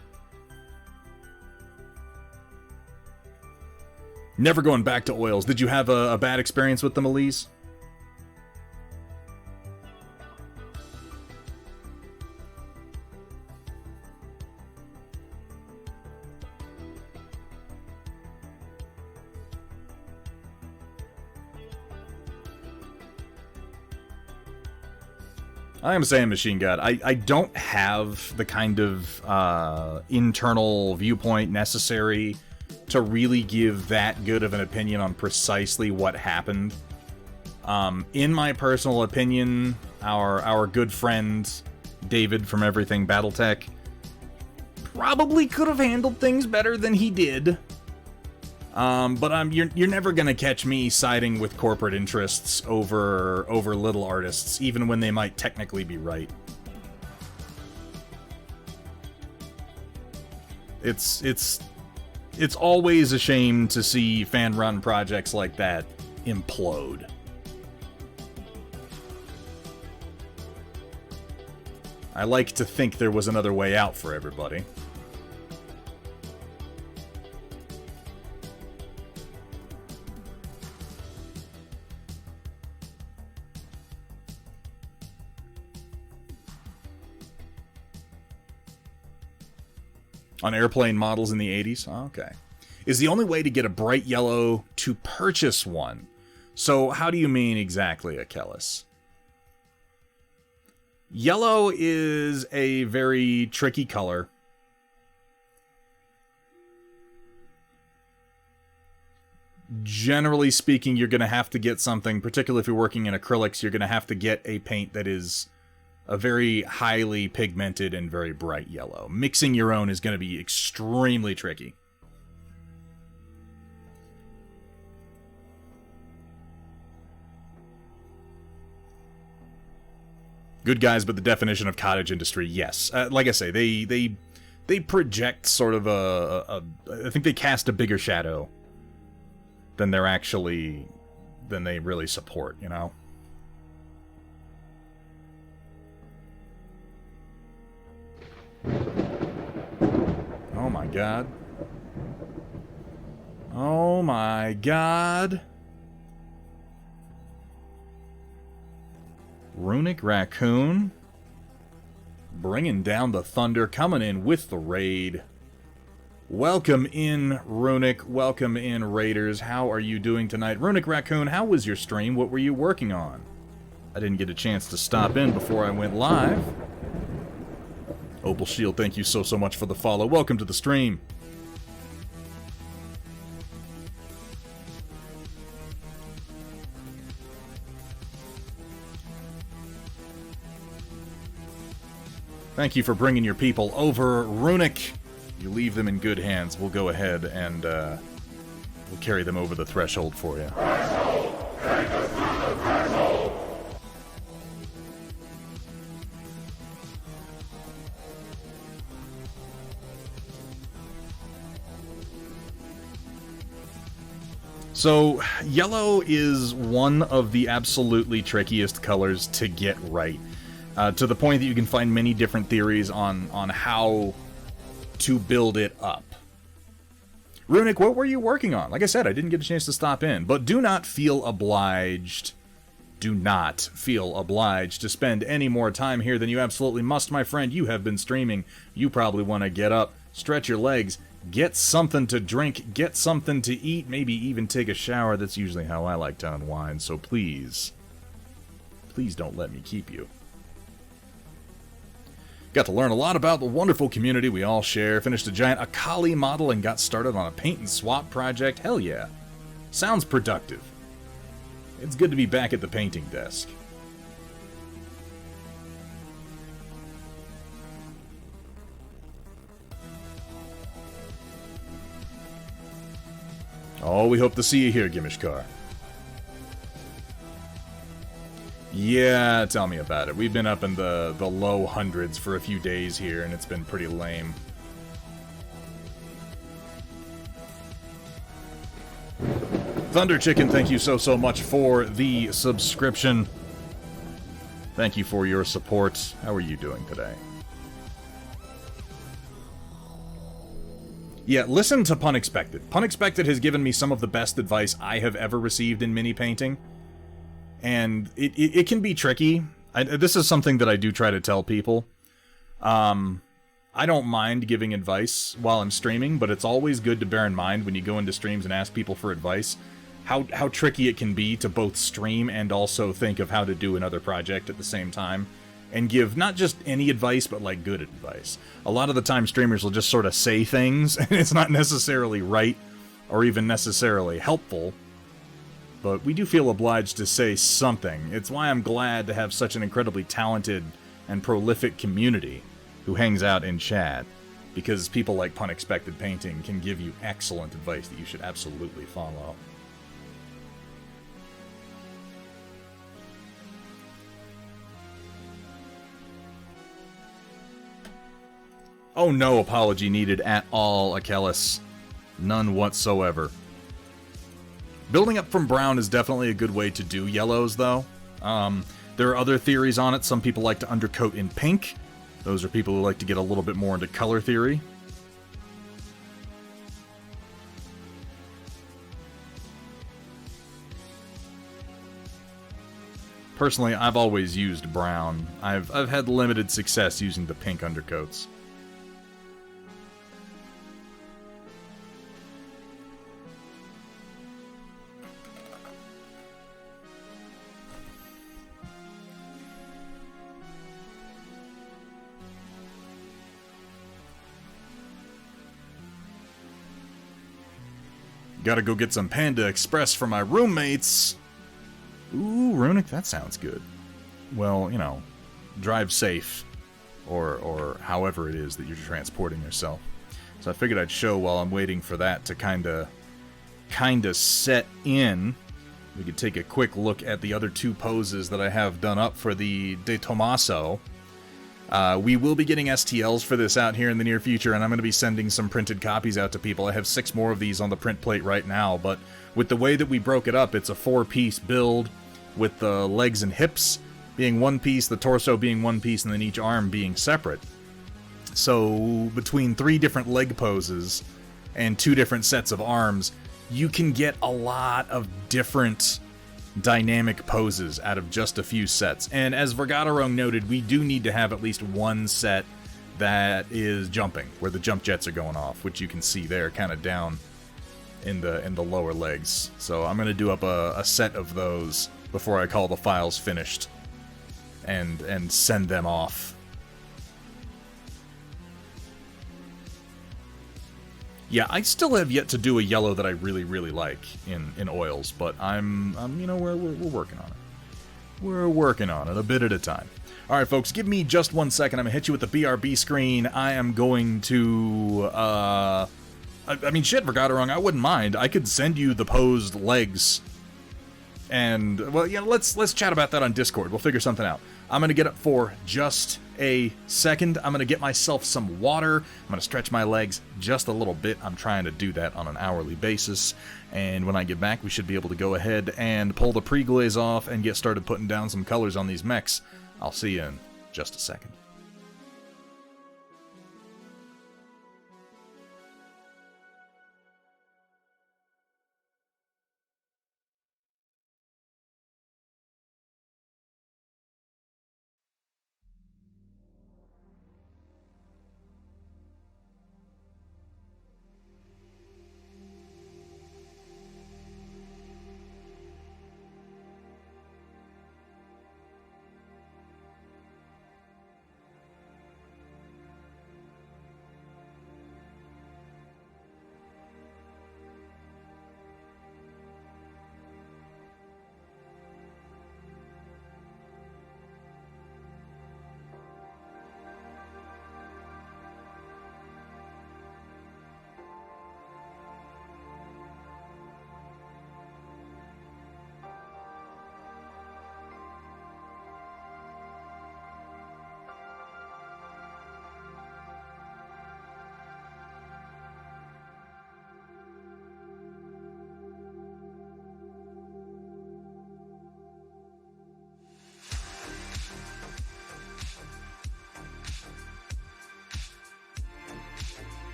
Never going back to oils. Did you have a bad experience with them, Elise? I am saying Machine God. I don't have the kind of internal viewpoint necessary to really give that good of an opinion on precisely what happened. In my personal opinion, our good friend David from Everything Battletech probably could have handled things better than he did. But you're never gonna catch me siding with corporate interests over little artists, even when they might technically be right. It's always a shame to see fan-run projects like that implode. I like to think there was another way out for everybody. On airplane models in the 80s? Oh, okay. Is the only way to get a bright yellow to purchase one. So how do you mean exactly, Achilles? Yellow is a very tricky color. Generally speaking, you're going to have to get something, particularly if you're working in acrylics, you're going to have to get a paint that is a very highly pigmented and very bright yellow. Mixing your own is going to be extremely tricky. Good guys, but the definition of cottage industry, yes. Like I say, they project sort of I think they cast a bigger shadow than they really support, you know? Oh my god. Oh my god. Runic Raccoon. Bringing down the thunder, coming in with the raid. Welcome in, Runic. Welcome in, Raiders. How are you doing tonight? Runic Raccoon, how was your stream? What were you working on? I didn't get a chance to stop in before I went live. Opal Shield, thank you so much for the follow. Welcome to the stream. Thank you for bringing your people over, Runic. You leave them in good hands. We'll go ahead and we'll carry them over the threshold for you. Threshold! Take us to the threshold! So, yellow is one of the absolutely trickiest colors to get right. To the point that you can find many different theories on how to build it up. Runic, what were you working on? Like I said, I didn't get a chance to stop in, but do not feel obliged. Do not feel obliged to spend any more time here than you absolutely must, my friend. You have been streaming. You probably want to get up, stretch your legs, get something to drink, get something to eat, maybe even take a shower. That's usually how I like to unwind, so please don't let me keep you. Got to learn a lot about the wonderful community we all share. Finished a giant Akali model and got started on a paint and swap project. Hell yeah. Sounds productive. It's good to be back at the painting desk. Oh, we hope to see you here, Gimishkar. Yeah, tell me about it. We've been up in the low hundreds for a few days here, and it's been pretty lame. Thunder Chicken, thank you so much for the subscription. Thank you for your support. How are you doing today? Yeah, listen to Punexpected. Punexpected has given me some of the best advice I have ever received in mini painting. And it can be tricky. This is something that I do try to tell people. I don't mind giving advice while I'm streaming, but it's always good to bear in mind when you go into streams and ask people for advice, how tricky it can be to both stream and also think of how to do another project at the same time. and give not just any advice, but like good advice. A lot of the time streamers will just sort of say things, and it's not necessarily right or even necessarily helpful, but we do feel obliged to say something. It's why I'm glad to have such an incredibly talented and prolific community who hangs out in chat, because people like Punexpected Painting can give you excellent advice that you should absolutely follow. Oh, no apology needed at all, Achilles. None whatsoever. Building up from brown is definitely a good way to do yellows, though. There are other theories on it. Some people like to undercoat in pink. Those are people who like to get a little bit more into color theory. Personally, I've always used brown. I've had limited success using the pink undercoats. Gotta go get some Panda Express for my roommates. Ooh, Runic, that sounds good. Well, you know, drive safe. Or however it is that you're transporting yourself. So I figured I'd show while I'm waiting for that to kinda set in. We could take a quick look at the other two poses that I have done up for the De Tomaso. We will be getting STLs for this out here in the near future, and I'm going to be sending some printed copies out to people. I have 6 more of these on the print plate right now, but with the way that we broke it up, it's a 4-piece build with the legs and hips being one piece, the torso being one piece, and then each arm being separate. So between 3 different leg poses and 2 different sets of arms, you can get a lot of different dynamic poses out of just a few sets. And as Vergaderung noted, we do need to have at least one set that is jumping, where the jump jets are going off, which you can see there kind of down in the lower legs. So I'm going to do up a set of those before I call the files finished and send them off. Yeah, I still have yet to do a yellow that I really, really like in oils, but I'm you know, we're working on it. We're working on it a bit at a time. All right, folks, give me just 1 second. I'm gonna hit you with the BRB screen. I am going to, I mean, shit, Vergaderung, I wouldn't mind. I could send you the posed legs. And, well, yeah, let's chat about that on Discord. We'll figure something out. I'm going to get up for just a second. I'm going to get myself some water. I'm going to stretch my legs just a little bit. I'm trying to do that on an hourly basis. And when I get back, we should be able to go ahead and pull the pre-glaze off and get started putting down some colors on these mechs. I'll see you in just a second.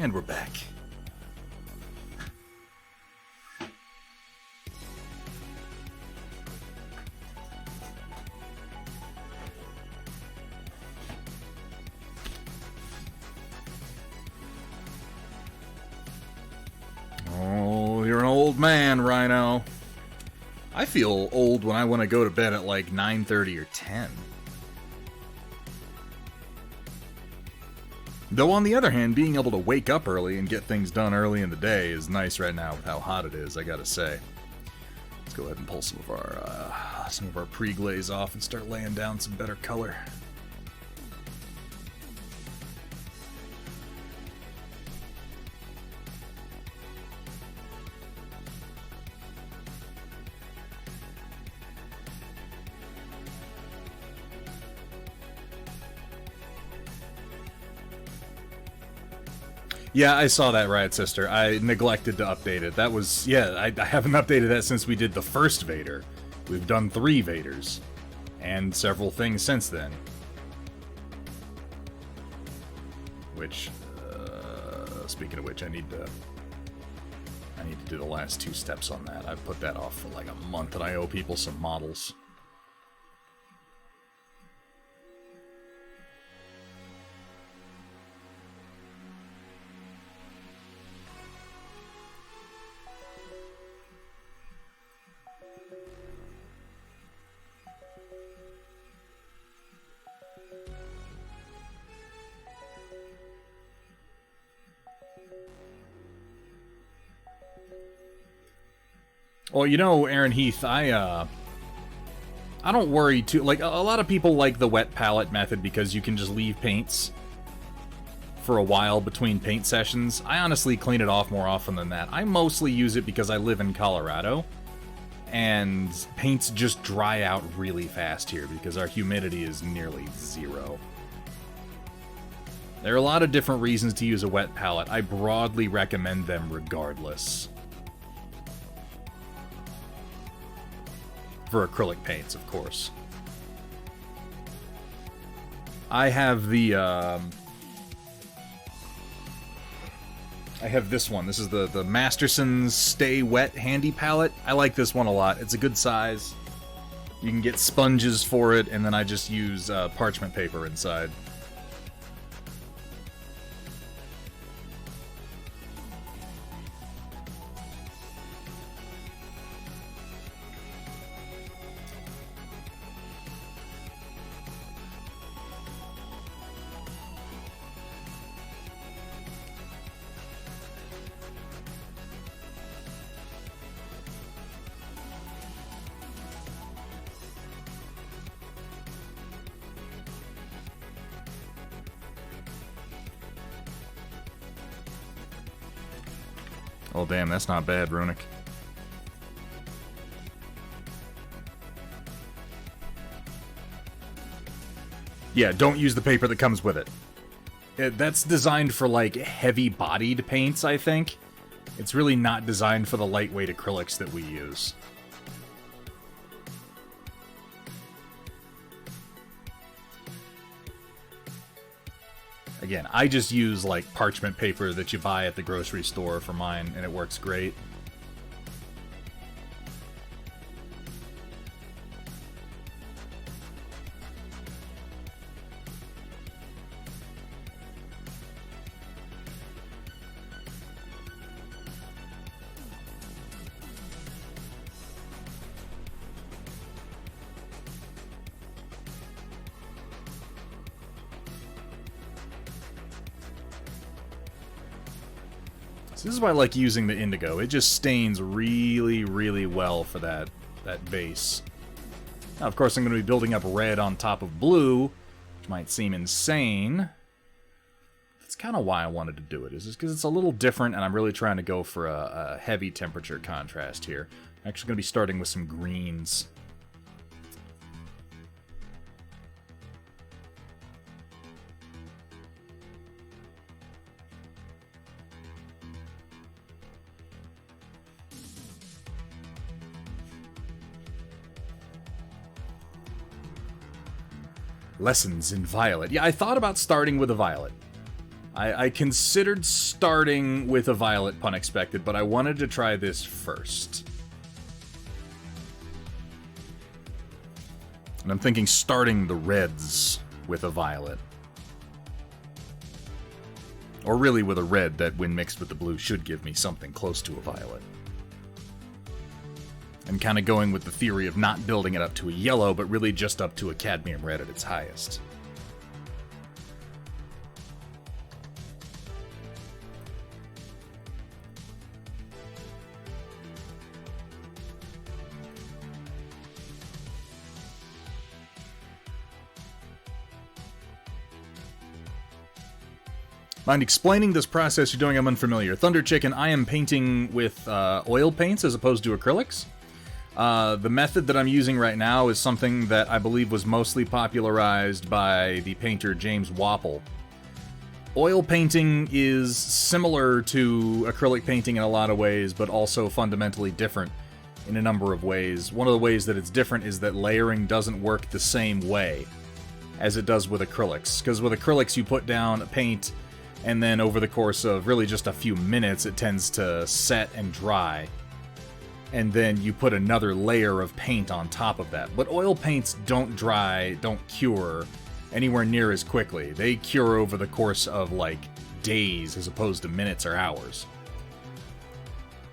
And we're back. Oh, you're an old man, Rhino. I feel old when I want to go to bed at like 9:30 or 10. Though on the other hand, being able to wake up early and get things done early in the day is nice right now with how hot it is, I gotta say. Let's go ahead and pull some of our pre-glaze off and start laying down some better color. Yeah, I saw that, Riot Sister. I neglected to update it. That was, yeah, I haven't updated that since we did the first Vader. We've done 3 Vaders. And several things since then. Which, speaking of which, I need to do the last 2 steps on that. I've put that off for like a month and I owe people some models. Well, you know, Aaron Heath, I don't worry too. Like, a lot of people like the wet palette method because you can just leave paints for a while between paint sessions. I honestly clean it off more often than that. I mostly use it because I live in Colorado, and paints just dry out really fast here because our humidity is nearly 0. There are a lot of different reasons to use a wet palette. I broadly recommend them regardless. For acrylic paints, of course. I have the, I have this one. This is the Masterson's Stay Wet Handy Palette. I like this one a lot. It's a good size. You can get sponges for it, and then I just use parchment paper inside. Oh damn, that's not bad, Runic. Yeah, don't use the paper that comes with it. That's designed for, like, heavy-bodied paints, I think. It's really not designed for the lightweight acrylics that we use. Again, I just use, like, parchment paper that you buy at the grocery store for mine, and it works great. So this is why I like using the indigo. It just stains really, really well for that base. Now, of course, I'm going to be building up red on top of blue, which might seem insane. That's kind of why I wanted to do it, is just because it's a little different, and I'm really trying to go for a heavy temperature contrast here. I'm actually going to be starting with some greens. Lessons in Violet. Yeah, I thought about starting with a Violet. I considered starting with a violet, pun expected, but I wanted to try this first. And I'm thinking starting the reds with a violet. Or really with a red that, when mixed with the blue, should give me something close to a violet. And kind of going with the theory of not building it up to a yellow, but really just up to a cadmium red at its highest. Mind explaining this process you're doing? I'm unfamiliar. Thunder Chicken, I am painting with oil paints as opposed to acrylics. The method that I'm using right now is something that I believe was mostly popularized by the painter James Wapple. Oil painting is similar to acrylic painting in a lot of ways, but also fundamentally different in a number of ways. One of the ways that it's different is that layering doesn't work the same way as it does with acrylics. Because with acrylics, you put down a paint, and then over the course of really just a few minutes, it tends to set and dry. And then you put another layer of paint on top of that. But oil paints don't dry, don't cure anywhere near as quickly. They cure over the course of, like, days as opposed to minutes or hours.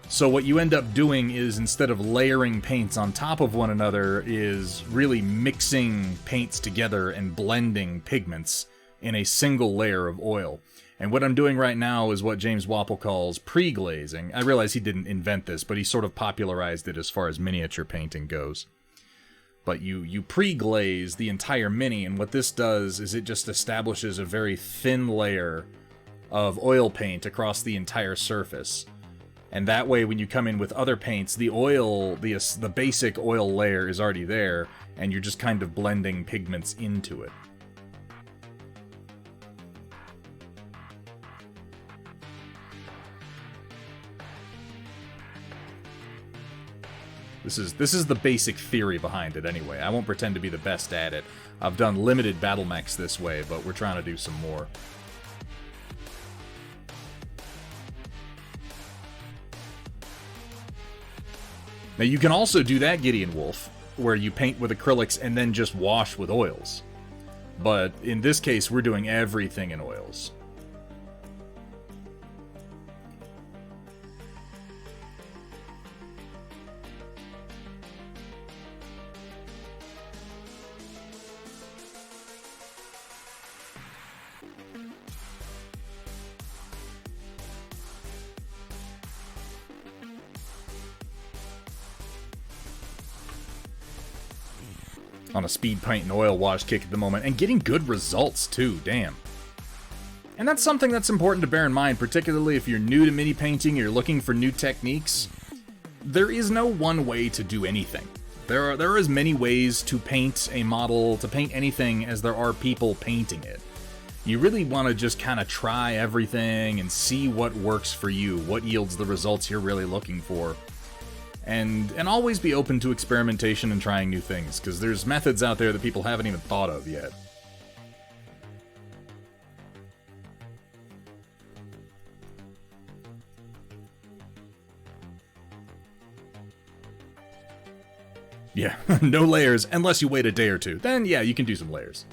So what you end up doing is, instead of layering paints on top of one another, is really mixing paints together and blending pigments in a single layer of oil. And what I'm doing right now is what James Wapple calls pre-glazing. I realize he didn't invent this, but he sort of popularized it as far as miniature painting goes. But you pre-glaze the entire mini, and what this does is it just establishes a very thin layer of oil paint across the entire surface. And that way, when you come in with other paints, the oil, the basic oil layer is already there, and you're just kind of blending pigments into it. This is the basic theory behind it anyway. I won't pretend to be the best at it. I've done limited battle mechs this way, but we're trying to do some more. Now you can also do that, Gideon Wolf, where you paint with acrylics and then just wash with oils. But in this case, we're doing everything in oils. On a speed paint and oil wash kick at the moment, and getting good results too, damn. And that's something that's important to bear in mind, particularly if you're new to mini painting, you're looking for new techniques. There is no one way to do anything. There are as many ways to paint a model, to paint anything, as there are people painting it. You really want to just kind of try everything and see what works for you, what yields the results you're really looking for. And always be open to experimentation and trying new things, because there's methods out there that people haven't even thought of yet. Yeah, no layers, unless you wait a day or two. Then, yeah, you can do some layers.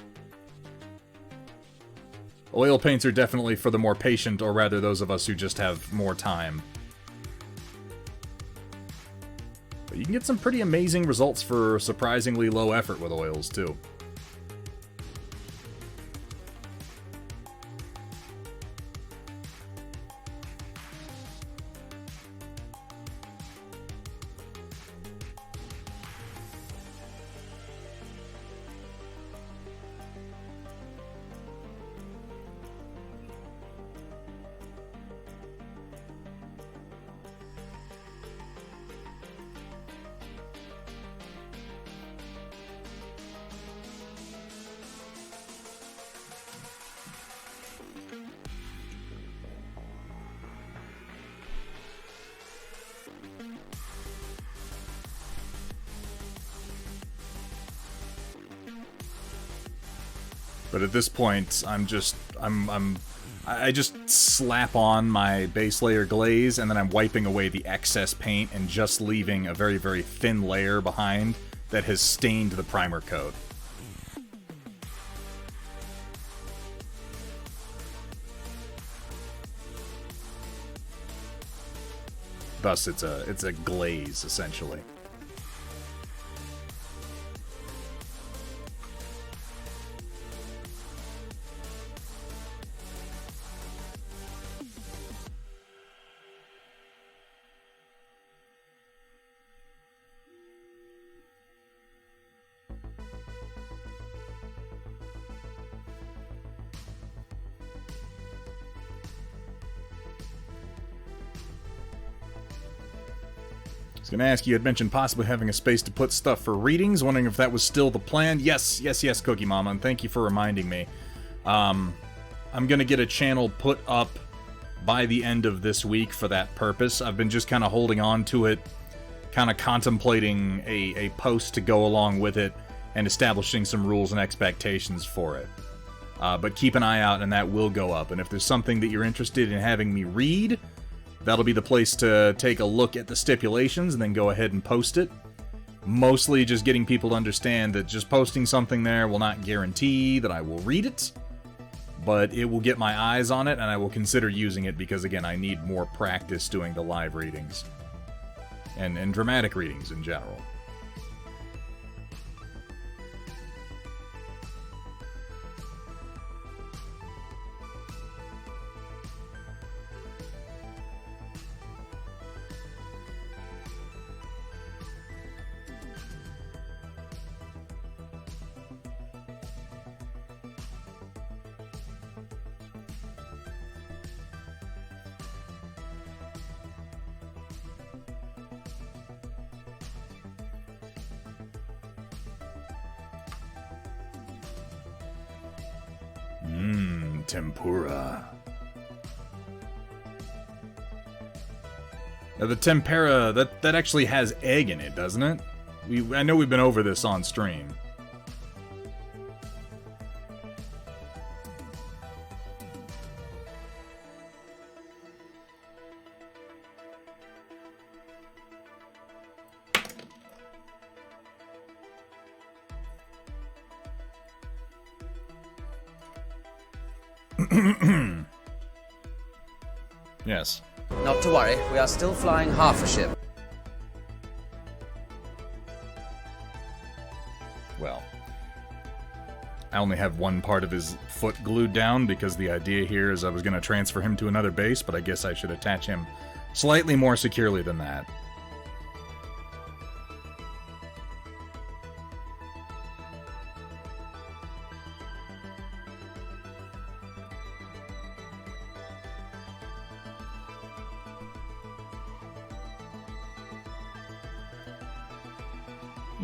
Oil paints are definitely for the more patient, or rather those of us who just have more time. But you can get some pretty amazing results for surprisingly low effort with oils, too. But at this point, I'm I just slap on my base layer glaze, and then I'm wiping away the excess paint and just leaving a very, very thin layer behind that has stained the primer coat. Thus, it's a glaze, essentially. I was going to ask, you had mentioned possibly having a space to put stuff for readings, wondering if that was still the plan. Yes, Cookie Mama, and thank you for reminding me. I'm going to get a channel put up by the end of this week for that purpose. I've been just kind of holding on to it, kind of contemplating a post to go along with it, and establishing some rules and expectations for it. But keep an eye out, and that will go up. And if there's something that you're interested in having me read, that'll be the place to take a look at the stipulations and then go ahead and post it. Mostly just getting people to understand that just posting something there will not guarantee that I will read it, but it will get my eyes on it, and I will consider using it because, again, I need more practice doing the live readings. And dramatic readings in general. Tempura. Now the tempura, that actually has egg in it, doesn't it? I know we've been over this on stream. Yes. Not to worry, we are still flying half a ship. Well, I only have one part of his foot glued down because the idea here is I was going to transfer him to another base, but I guess I should attach him slightly more securely than that.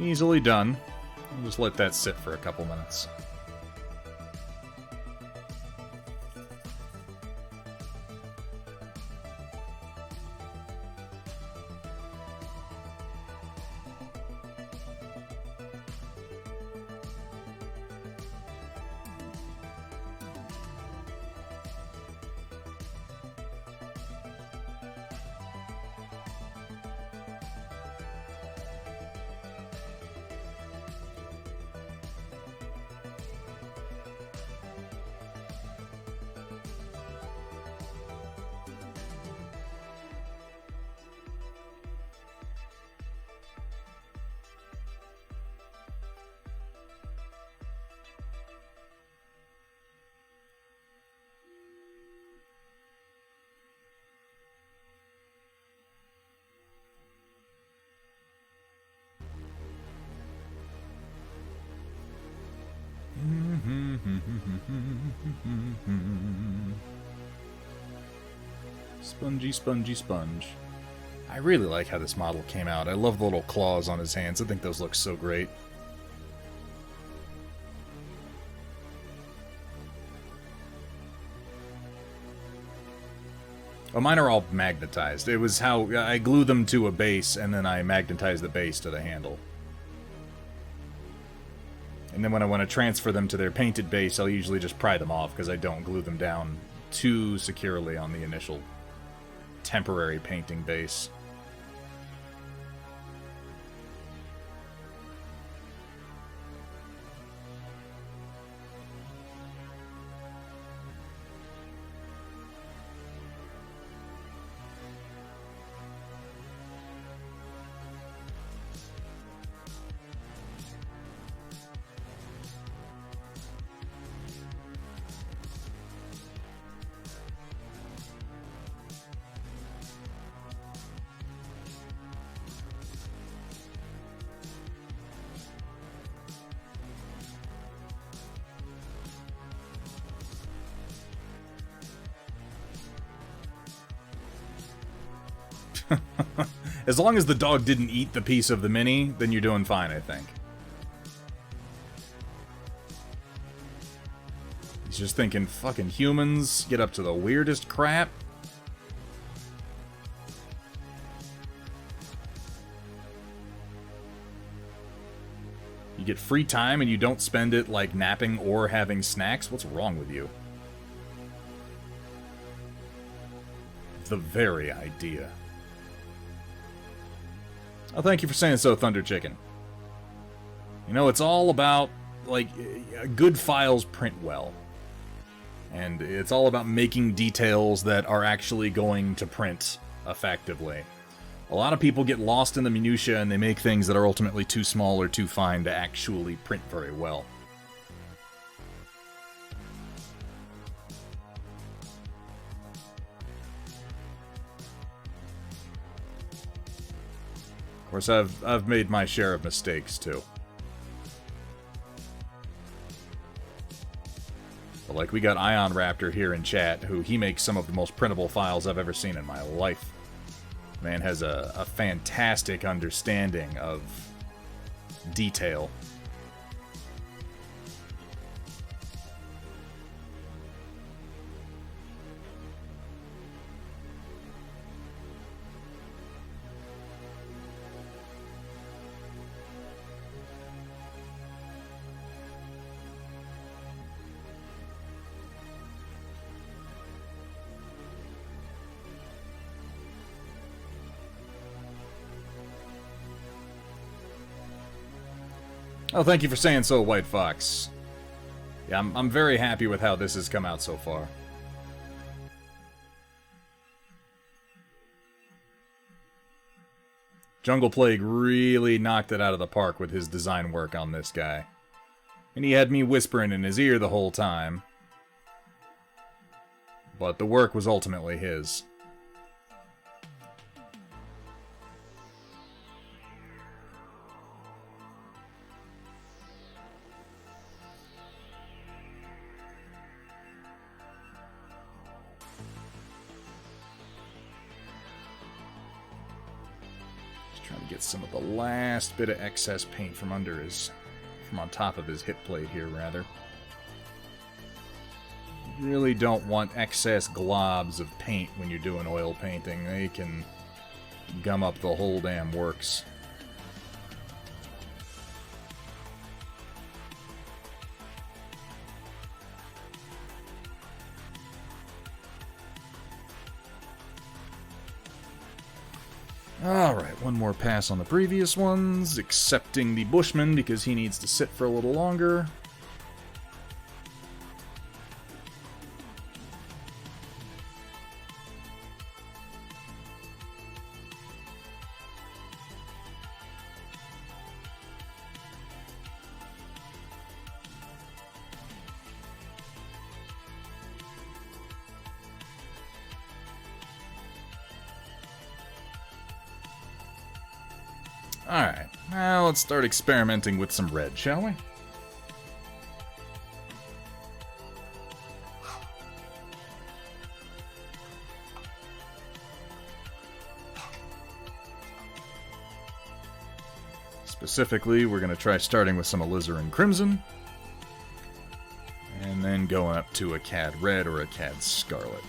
Easily done. I'll just let that sit for a couple minutes. Spongy, spongy, sponge. I really like how this model came out. I love the little claws on his hands. I think those look so great. Oh, mine are all magnetized. It was how I glue them to a base, and then I magnetize the base to the handle. And then when I want to transfer them to their painted base, I'll usually just pry them off, because I don't glue them down too securely on the initial temporary painting base. As long as the dog didn't eat the piece of the mini, then you're doing fine, I think. He's just thinking, fucking humans get up to the weirdest crap. You get free time and you don't spend it, like, napping or having snacks? What's wrong with you? The very idea. Oh, thank you for saying so, Thunder Chicken. You know, it's all about, like, good files print well. And it's all about making details that are actually going to print effectively. A lot of people get lost in the minutiae and they make things that are ultimately too small or too fine to actually print very well. Of course, I've made my share of mistakes, too. But, like, we got Ion Raptor here in chat, who he makes some of the most printable files I've ever seen in my life. Man has a fantastic understanding of detail. Oh, thank you for saying so, White Fox. Yeah, I'm very happy with how this has come out so far. Jungle Plague really knocked it out of the park with his design work on this guy. And he had me whispering in his ear the whole time. But the work was ultimately his. Trying to get some of the last bit of excess paint from under his... from on top of his hip plate here, rather. You really don't want excess globs of paint when you're doing oil painting. They can gum up the whole damn works. Alright, one more pass on the previous ones, excepting the Bushman because he needs to sit for a little longer. Alright, now let's start experimenting with some red, shall we? Specifically, we're going to try starting with some alizarin crimson, and then going up to a cad red or a cad scarlet.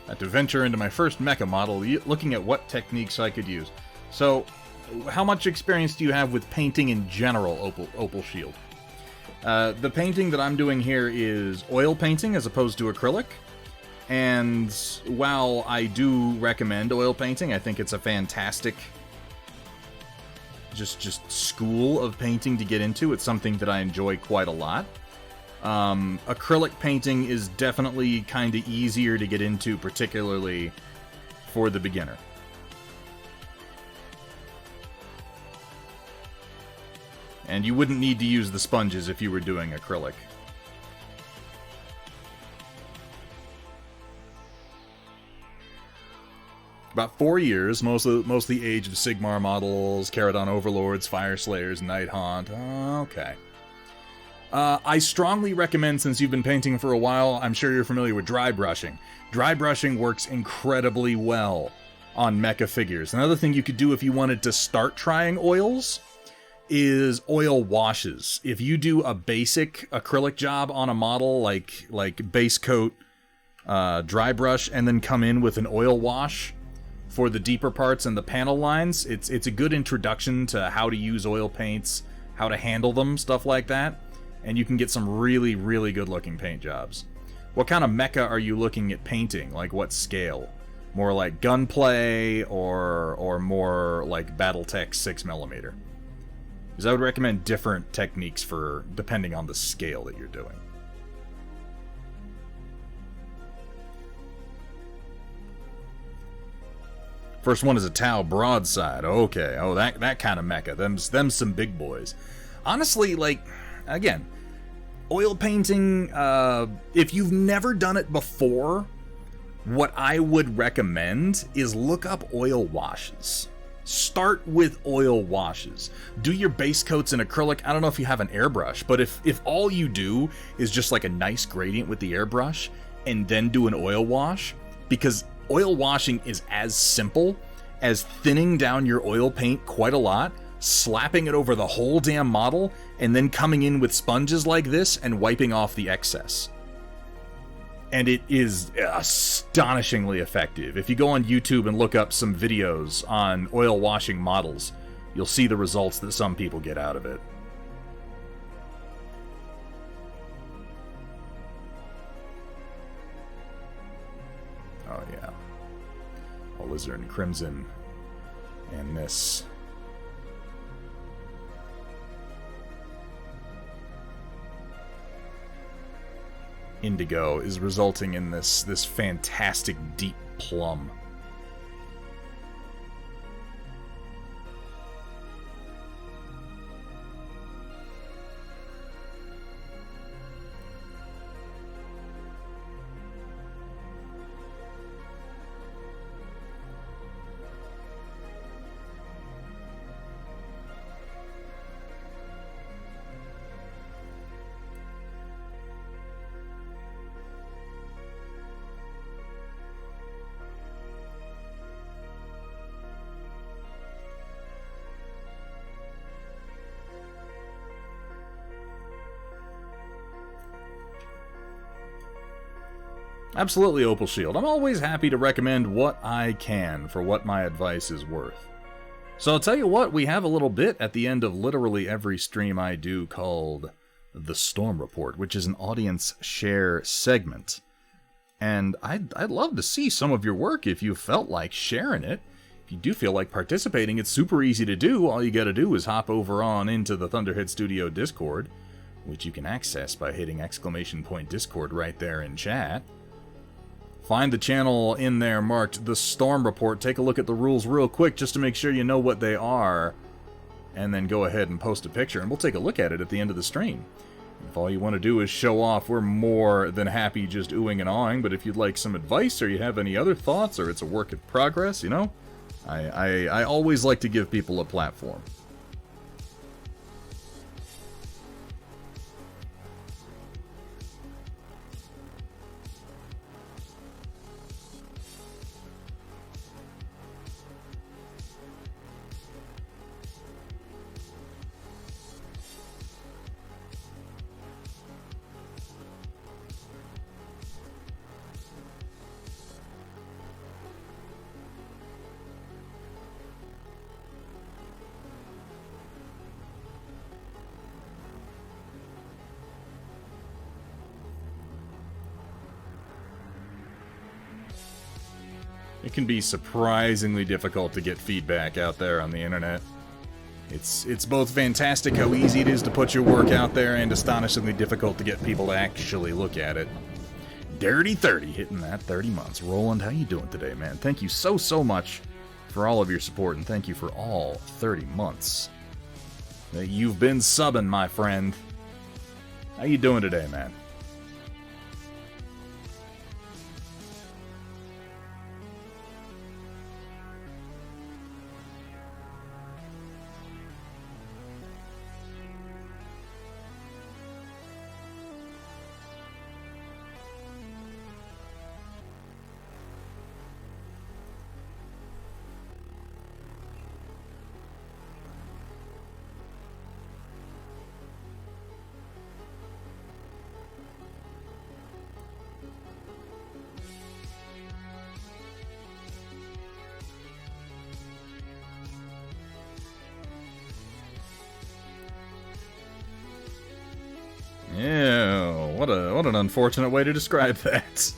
I had to venture into my first mecha model, looking at what techniques I could use. So, how much experience do you have with painting in general, Opal Shield? The painting that I'm doing here is oil painting as opposed to acrylic. And while I do recommend oil painting, I think it's a fantastic just school of painting to get into. It's something that I enjoy quite a lot. Acrylic painting is definitely kind of easier to get into, particularly for the beginner. And you wouldn't need to use the sponges if you were doing acrylic. About 4 years, most of the Age of Sigmar models, Caradon Overlords, Fire Slayers, Nighthaunt. Okay. I strongly recommend, since you've been painting for a while, I'm sure you're familiar with dry brushing. Dry brushing works incredibly well on mecha figures. Another thing you could do if you wanted to start trying oils is oil washes. If you do a basic acrylic job on a model, like base coat, dry brush, and then come in with an oil wash for the deeper parts and the panel lines, it's a good introduction to how to use oil paints, how to handle them, stuff like that, and you can get some really, really good looking paint jobs. What kind of mecha are you looking at painting? Like what scale? More like gunplay or more like Battletech 6mm? Because I would recommend different techniques for depending on the scale that you're doing. First one is a Tau broadside. Okay, oh that kind of mecha. Them's some big boys. Honestly, like, again, oil painting, if you've never done it before, what I would recommend is look up oil washes. Start with oil washes. Do your base coats in acrylic. I don't know if you have an airbrush, but if all you do is just like a nice gradient with the airbrush and then do an oil wash, because oil washing is as simple as thinning down your oil paint quite a lot, slapping it over the whole damn model, and then coming in with sponges like this and wiping off the excess. And it is astonishingly effective. If you go on YouTube and look up some videos on oil washing models, you'll see the results that some people get out of it. Oh yeah. Alizarin and Crimson. And this. Indigo is resulting in this fantastic deep plum. Absolutely, Opal Shield. I'm always happy to recommend what I can for what my advice is worth. So I'll tell you what, we have a little bit at the end of literally every stream I do called The Storm Report, which is an audience share segment. And I'd love to see some of your work if you felt like sharing it. If you do feel like participating, it's super easy to do. All you gotta do is hop over on into the Thunderhead Studio Discord, which you can access by hitting !Discord right there in chat. Find the channel in there marked The Storm Report. Take a look at the rules real quick just to make sure you know what they are. And then go ahead and post a picture, and we'll take a look at it at the end of the stream. If all you want to do is show off, we're more than happy just oohing and awing. But if you'd like some advice, or you have any other thoughts, or it's a work in progress, you know, I always like to give people a platform. It can be surprisingly difficult to get feedback out there on the internet. It's both fantastic how easy it is to put your work out there and astonishingly difficult to get people to actually look at it. Dirty 30, hitting that 30 months. Roland, how you doing today, man? Thank you so much for all of your support, and thank you for all 30 months that you've been subbing, my friend. How you doing today, man? Yeah, what an unfortunate way to describe that.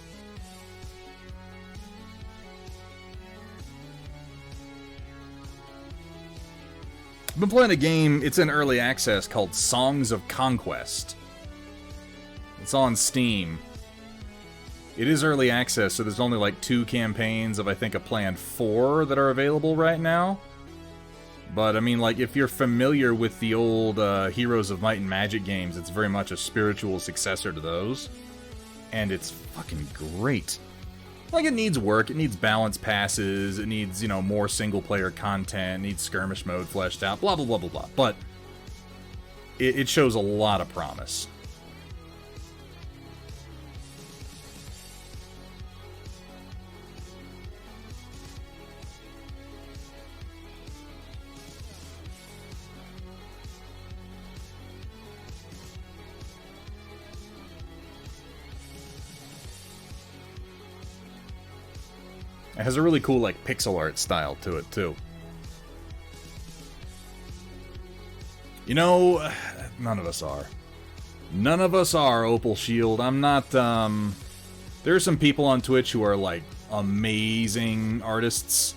I've been playing a game, it's in early access, called Songs of Conquest. It's on Steam. It is early access, so there's only like 2 campaigns of I think a planned 4 that are available right now. But, I mean, like, if you're familiar with the old Heroes of Might and Magic games, it's very much a spiritual successor to those. And it's fucking great. Like, it needs work, it needs balance passes, it needs, you know, more single-player content, it needs skirmish mode fleshed out, blah, blah, blah, blah, blah. But it shows a lot of promise. It has a really cool, like, pixel art style to it, too. You know, none of us are. None of us are, Opal Shield. I'm not, there are some people on Twitch who are, like, amazing artists.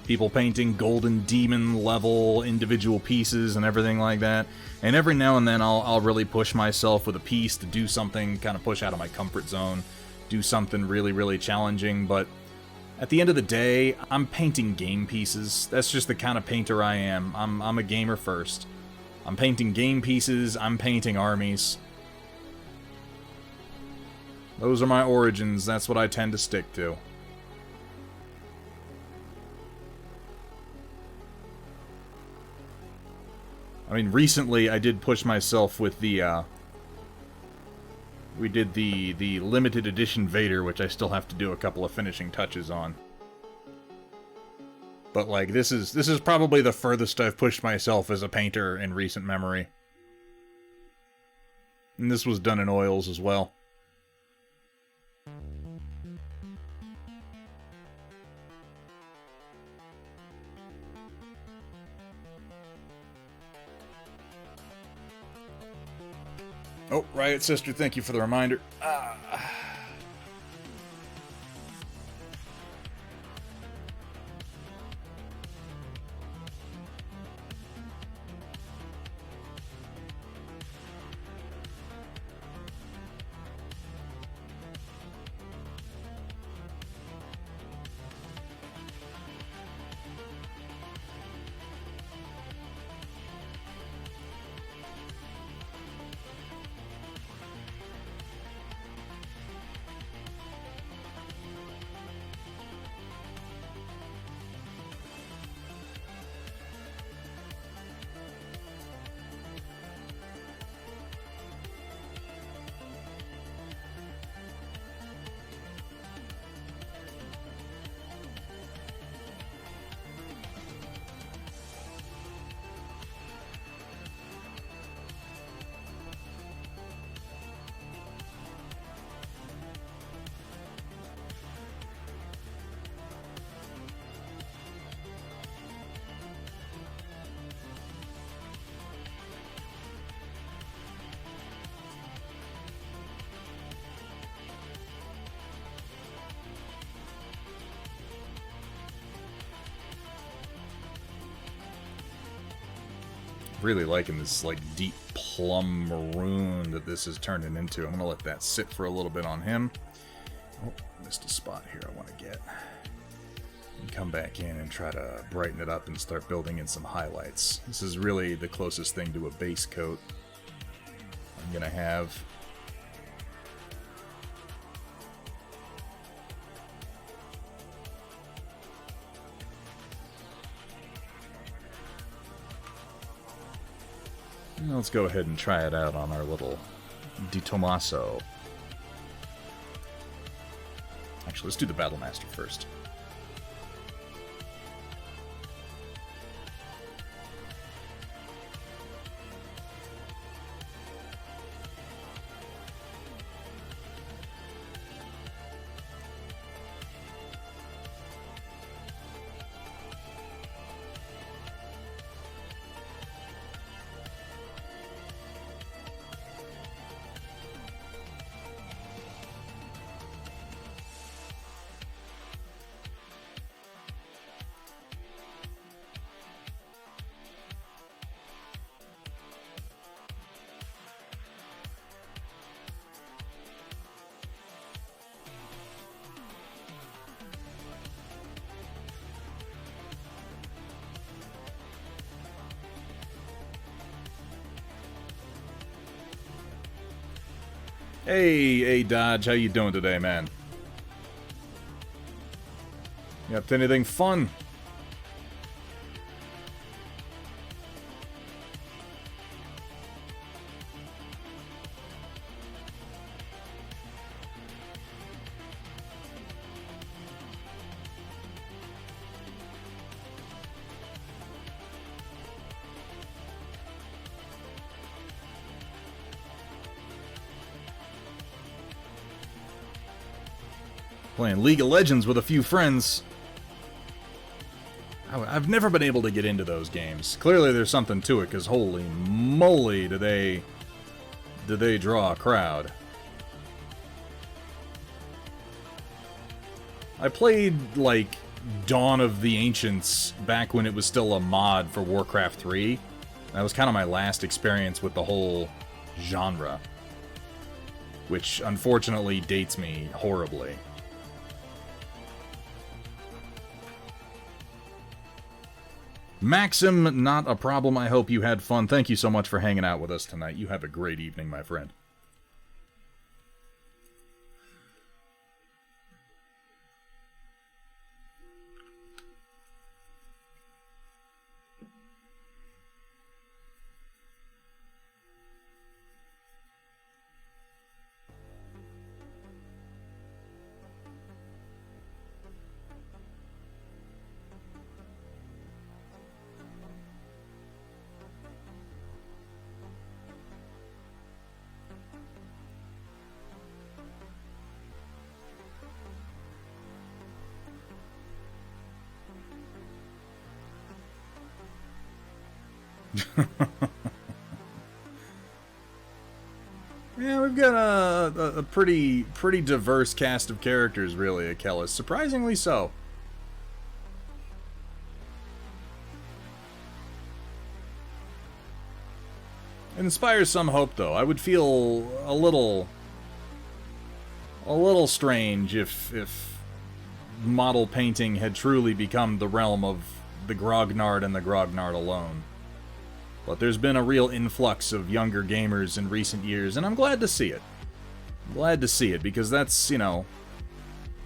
People painting Golden Demon level individual pieces and everything like that. And every now and then I'll really push myself with a piece to do something, kind of push out of my comfort zone, do something really, really challenging, but at the end of the day, I'm painting game pieces. That's just the kind of painter I am. I'm a gamer first. I'm painting game pieces, I'm painting armies. Those are my origins, that's what I tend to stick to. I mean, recently I did push myself with the, we did the limited edition Vader, which I still have to do a couple of finishing touches on. But, like, this is probably the furthest I've pushed myself as a painter in recent memory. And this was done in oils as well. Oh, Riot Sister, thank you for the reminder. Really liking this, like, deep plum maroon that this is turning into. I'm going to let that sit for a little bit on him. Oh, missed a spot here I want to get. And come back in and try to brighten it up and start building in some highlights. This is really the closest thing to a base coat I'm going to have. Let's go ahead and try it out on our little Di Tommaso. Actually, let's do the Battlemaster first. Hey, Dodge, how you doing today, man? You up to anything fun? Playing League of Legends with a few friends. I've never been able to get into those games. Clearly there's something to it, because holy moly do they draw a crowd. I played, like, Dawn of the Ancients back when it was still a mod for Warcraft 3. That was kind of my last experience with the whole genre, which unfortunately dates me horribly. Maxim, not a problem. I hope you had fun. Thank you so much for hanging out with us tonight. You have a great evening, my friend. Yeah, we've got a pretty diverse cast of characters, really, Achilles. Surprisingly so. It inspires some hope, though. I would feel a little strange if model painting had truly become the realm of the grognard and the grognard alone. But there's been a real influx of younger gamers in recent years, and I'm glad to see it. I'm glad to see it, because that's, you know,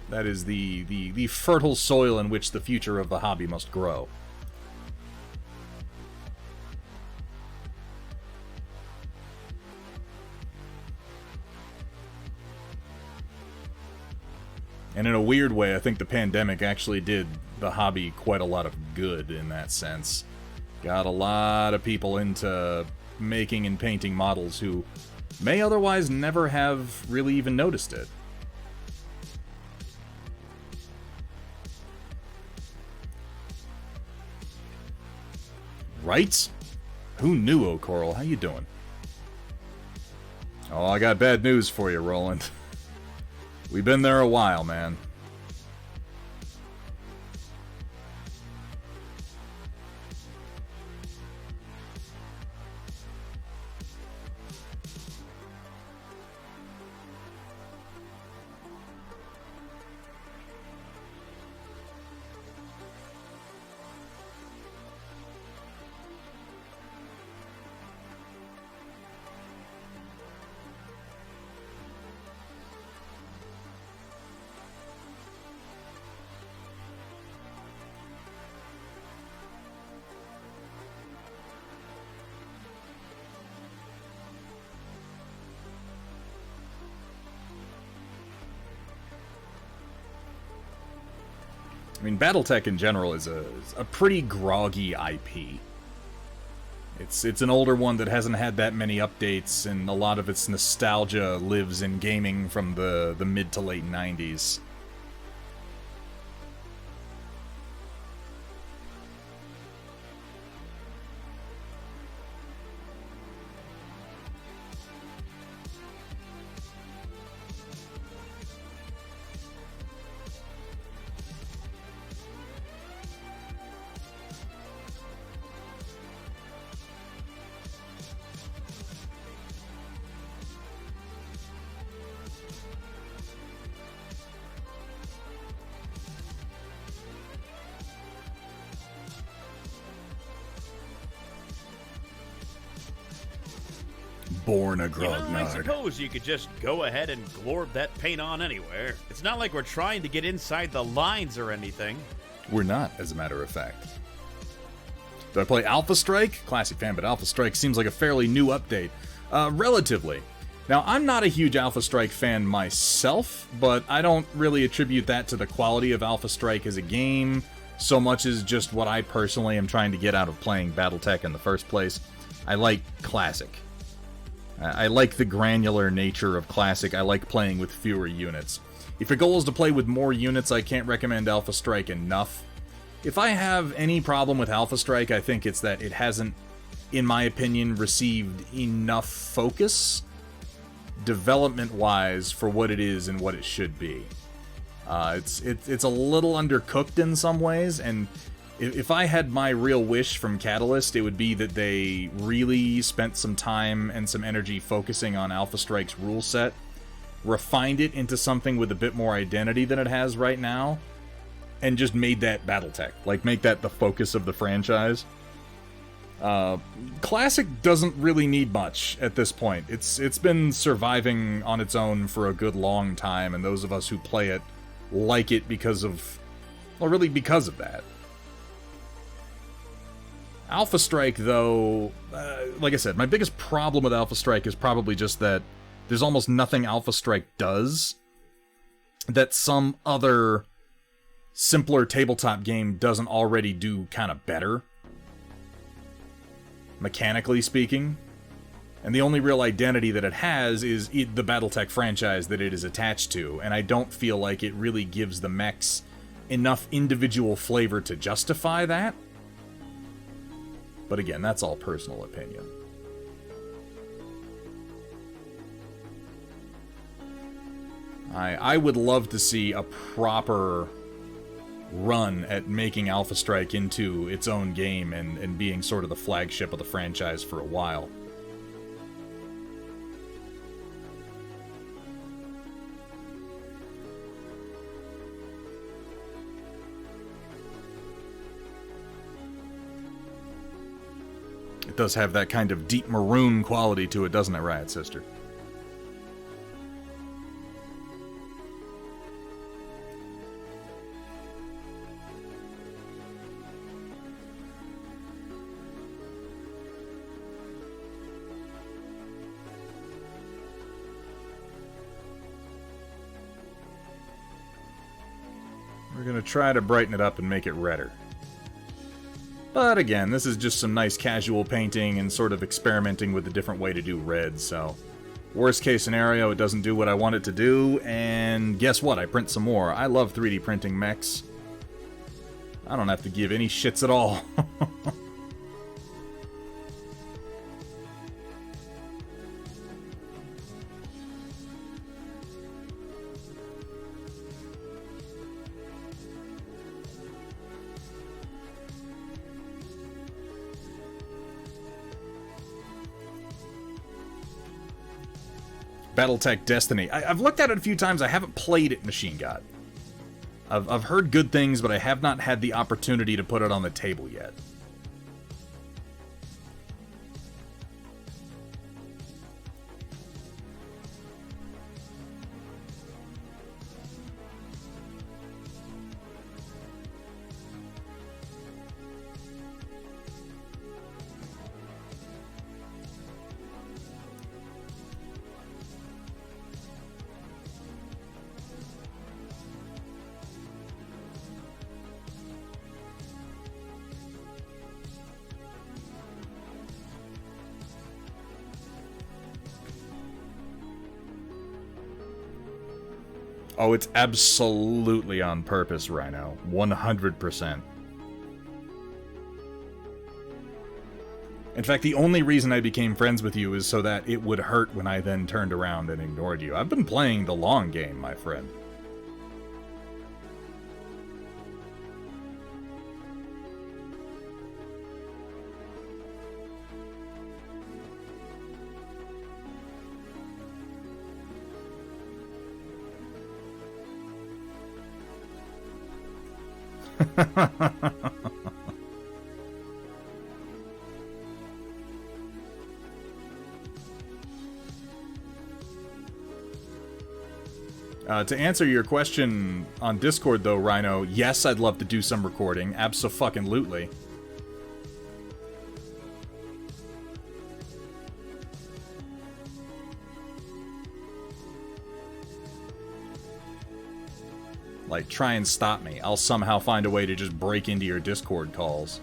that is the fertile soil in which the future of the hobby must grow. And in a weird way, I think the pandemic actually did the hobby quite a lot of good in that sense. Got a lot of people into making and painting models who may otherwise never have really even noticed it. Right? Who knew, O'Coral? How you doing? Oh, I got bad news for you, Roland. We've been there a while, man. I mean, Battletech in general is a pretty groggy IP. It's an older one that hasn't had that many updates, and a lot of its nostalgia lives in gaming from the mid to late 90s. Born a I grognard. suppose you could just go ahead and glorb that paint on anywhere. It's not like we're trying to get inside the lines or anything. We're not, as a matter of fact. Do I play Alpha Strike? Classic fan, but Alpha Strike seems like a fairly new update. Relatively. Now, I'm not a huge Alpha Strike fan myself, but I don't really attribute that to the quality of Alpha Strike as a game, so much as just what I personally am trying to get out of playing Battletech in the first place. I like Classic. I like the granular nature of Classic. I like playing with fewer units. If your goal is to play with more units, I can't recommend Alpha Strike enough. If I have any problem with Alpha Strike, I think it's that it hasn't, in my opinion, received enough focus, development-wise, for what it is and what it should be. It's a little undercooked in some ways, and if I had my real wish from Catalyst, it would be that they really spent some time and some energy focusing on Alpha Strike's rule set, refined it into something with a bit more identity than it has right now, and just made that Battletech. Like, make that the focus of the franchise. Classic doesn't really need much at this point. It's been surviving on its own for a good long time, and those of us who play it like it because of... well, really because of that. Alpha Strike, though, like I said, my biggest problem with Alpha Strike is probably just that there's almost nothing Alpha Strike does that some other simpler tabletop game doesn't already do kind of better, mechanically speaking. And the only real identity that it has is the Battletech franchise that it is attached to, and I don't feel like it really gives the mechs enough individual flavor to justify that. But again, that's all personal opinion. I would love to see a proper run at making Alpha Strike into its own game and being sort of the flagship of the franchise for a while. It does have that kind of deep maroon quality to it, doesn't it, Riot Sister? We're going to try to brighten it up and make it redder. But again, this is just some nice casual painting and sort of experimenting with a different way to do red, so... worst case scenario, it doesn't do what I want it to do, and guess what? I print some more. I love 3D printing mechs. I don't have to give any shits at all. Battletech Destiny. I've looked at it a few times. I haven't played it, Machine God. I've heard good things, but I have not had the opportunity to put it on the table yet. Oh, it's absolutely on purpose, Rhino. 100%. In fact, the only reason I became friends with you is so that it would hurt when I then turned around and ignored you. I've been playing the long game, my friend. To answer your question on Discord, though, Rhino, yes, I'd love to do some recording. Abso-fucking-lutely. Like, try and stop me. I'll somehow find a way to just break into your Discord calls.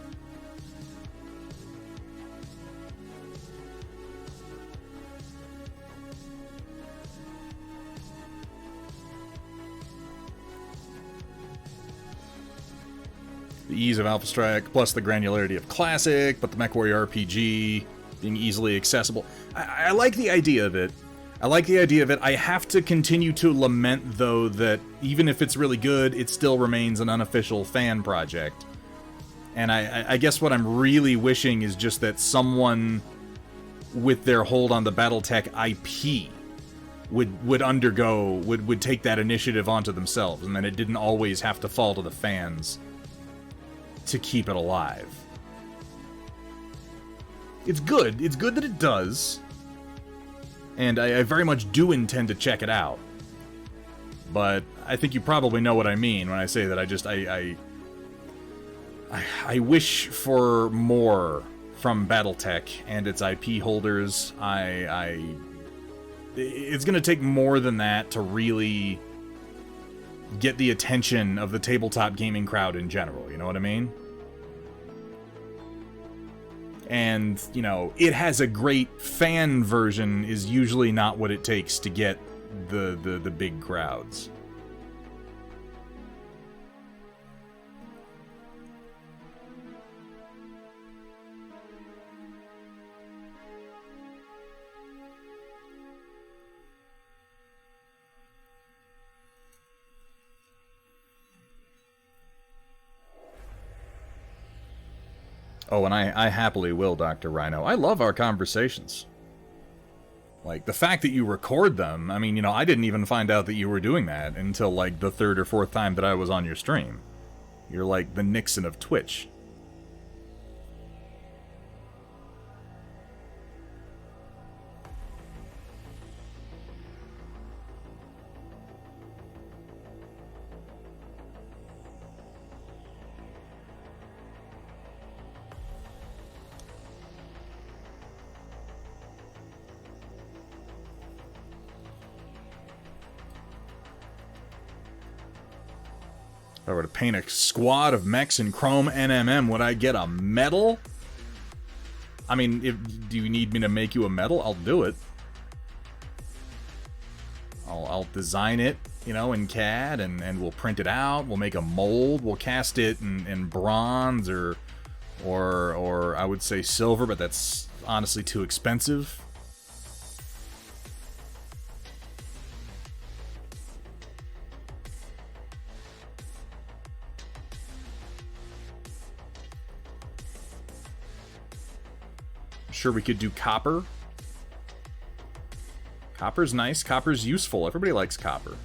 The ease of Alpha Strike, plus the granularity of Classic, but the MechWarrior RPG being easily accessible. I like the idea of it. I like the idea of it. I have to continue to lament, though, that even if it's really good, it still remains an unofficial fan project. And I guess what I'm really wishing is just that someone with their hold on the Battletech IP would take that initiative onto themselves, and then it didn't always have to fall to the fans to keep it alive. It's good. It's good that it does. And I very much do intend to check it out. But I think you probably know what I mean when I say that I wish for more from Battletech and its IP holders. It's going to take more than that to really get the attention of the tabletop gaming crowd in general, you know what I mean? And, you know, it has a great fan version is usually not what it takes to get the big crowds. Oh, and I happily will, Dr. Rhino. I love our conversations. Like, the fact that you record them, I mean, you know, I didn't even find out that you were doing that until, like, the third or fourth time that I was on your stream. You're like the Nixon of Twitch. If I were to paint a squad of mechs in chrome NMM, would I get a medal? I mean, do you need me to make you a medal? I'll do it. I'll design it, you know, in CAD, and we'll print it out. We'll make a mold. We'll cast it in bronze or I would say silver, but that's honestly too expensive. Sure, we could do copper. Copper's nice. Copper's useful. Everybody likes copper.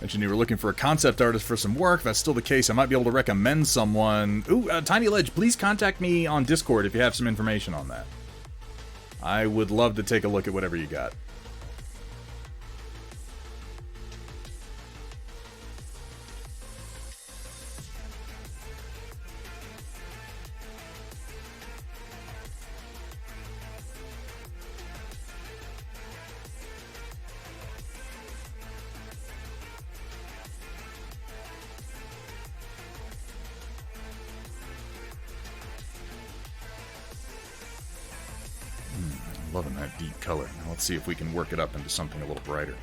Mentioned you were looking for a concept artist for some work. If that's still the case, I might be able to recommend someone. Ooh, Tiny Ledge, please contact me on Discord if you have some information on that. I would love to take a look at whatever you got. that deep color. Now let's see if we can work it up into something a little brighter.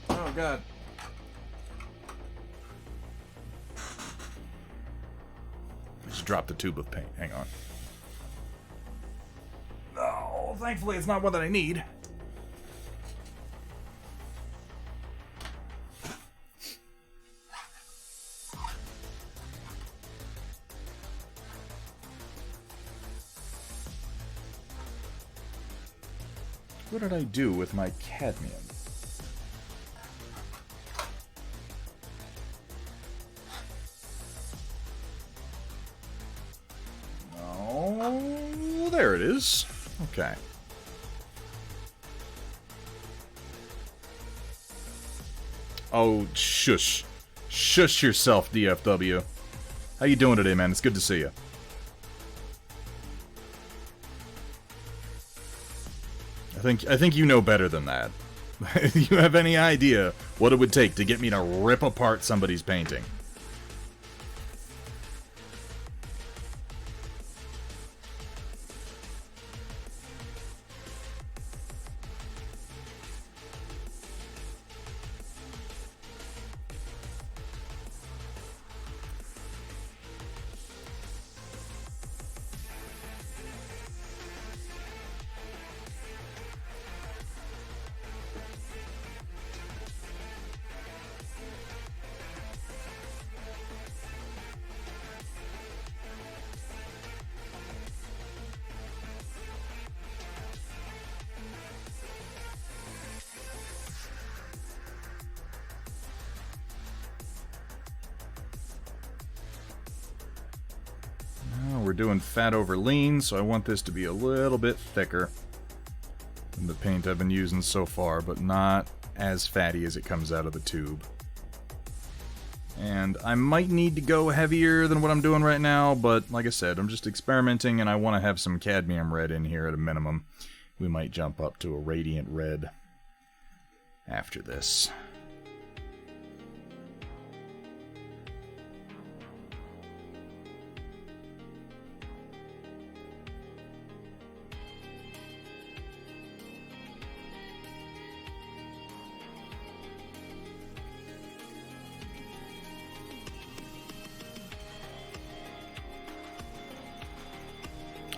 Oh, God. Just dropped the tube of paint. Hang on. Oh, thankfully it's not one that I need. What did I do with my cadmium? Oh, there it is. Okay. Oh, shush. Shush yourself, DFW. How you doing today, man? It's good to see you. I think you know better than that. Do you have any idea what it would take to get me to rip apart somebody's painting? We're doing fat over lean, so I want this to be a little bit thicker than the paint I've been using so far, but not as fatty as it comes out of the tube. And I might need to go heavier than what I'm doing right now, but like I said, I'm just experimenting and I want to have some cadmium red in here at a minimum. We might jump up to a radiant red after this.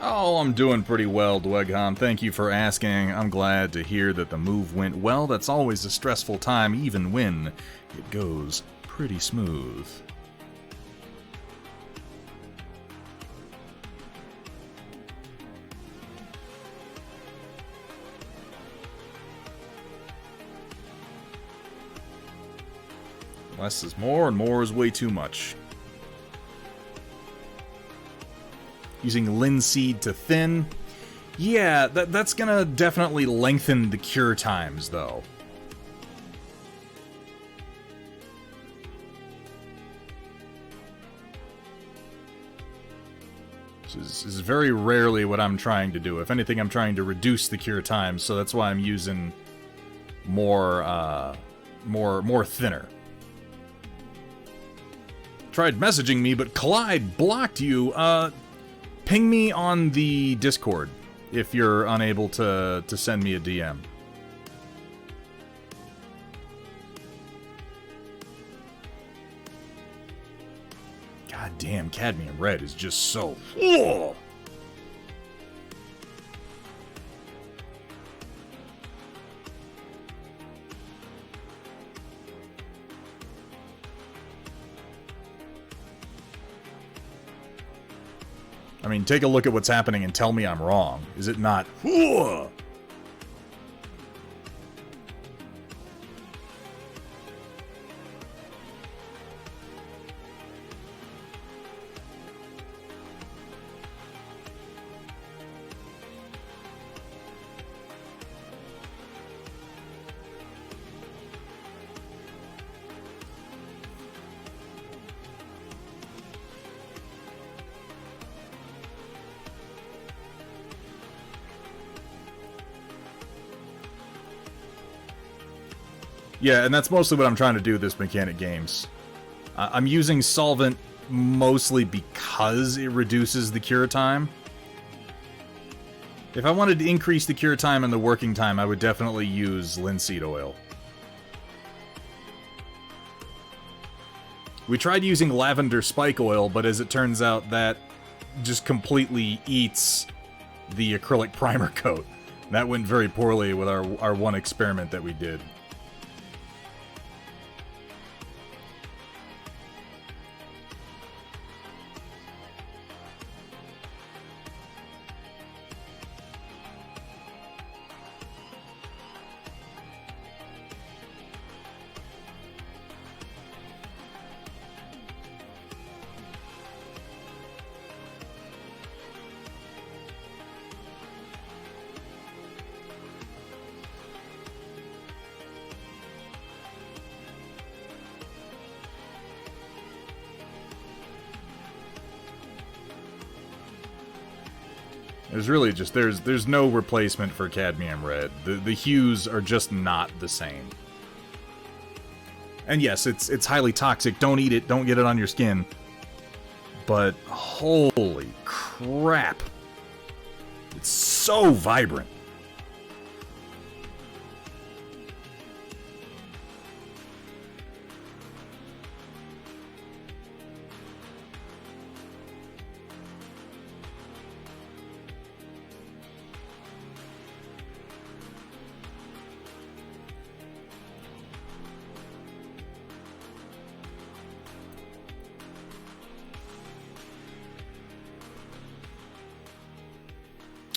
Oh, I'm doing pretty well, Dwegham. Thank you for asking. I'm glad to hear that the move went well. That's always a stressful time, even when it goes pretty smooth. Less is more, and more is way too much. Using linseed to thin. Yeah, that's gonna definitely lengthen the cure times, though. This is very rarely what I'm trying to do. If anything, I'm trying to reduce the cure times, so that's why I'm using more thinner. Tried messaging me, but Clyde blocked you. Ping me on the Discord if you're unable to send me a DM. God damn, cadmium red is just so... Whoa! I mean, take a look at what's happening and tell me I'm wrong. Is it not? Whoa! Yeah, and that's mostly what I'm trying to do with this mechanic games. I'm using solvent mostly because it reduces the cure time. If I wanted to increase the cure time and the working time, I would definitely use linseed oil. We tried using lavender spike oil, but as it turns out, that just completely eats the acrylic primer coat. That went very poorly with our one experiment that we did. There's really just, there's no replacement for cadmium red. The hues are just not the same. And yes, it's highly toxic. Don't eat it, don't get it on your skin. But holy crap. It's so vibrant.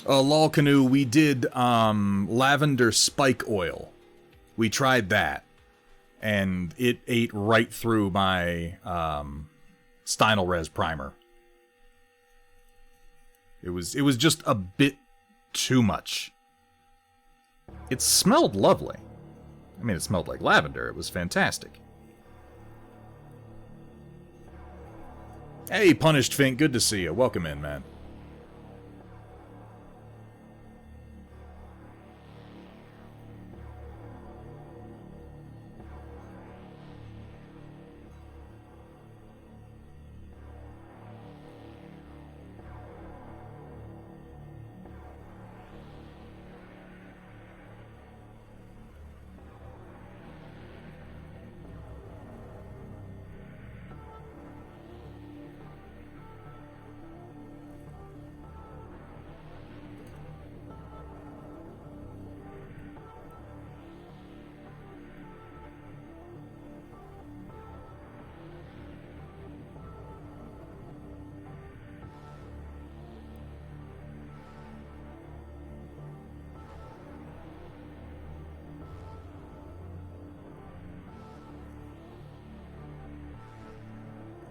Lol Canoe, we did lavender spike oil. We tried that, and it ate right through my Steinelres primer. It was just a bit too much. It smelled lovely. I mean, it smelled like lavender. It was fantastic. Hey, Punished Fink, good to see you. Welcome in, man.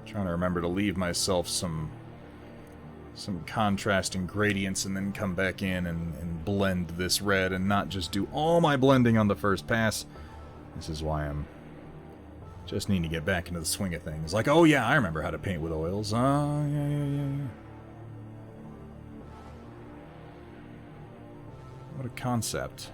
Trying to remember to leave myself some contrasting gradients and then come back in and blend this red and not just do all my blending on the first pass. This is why I'm just need to get back into the swing of things. Like, oh yeah, I remember how to paint with oils. Yeah. What a concept.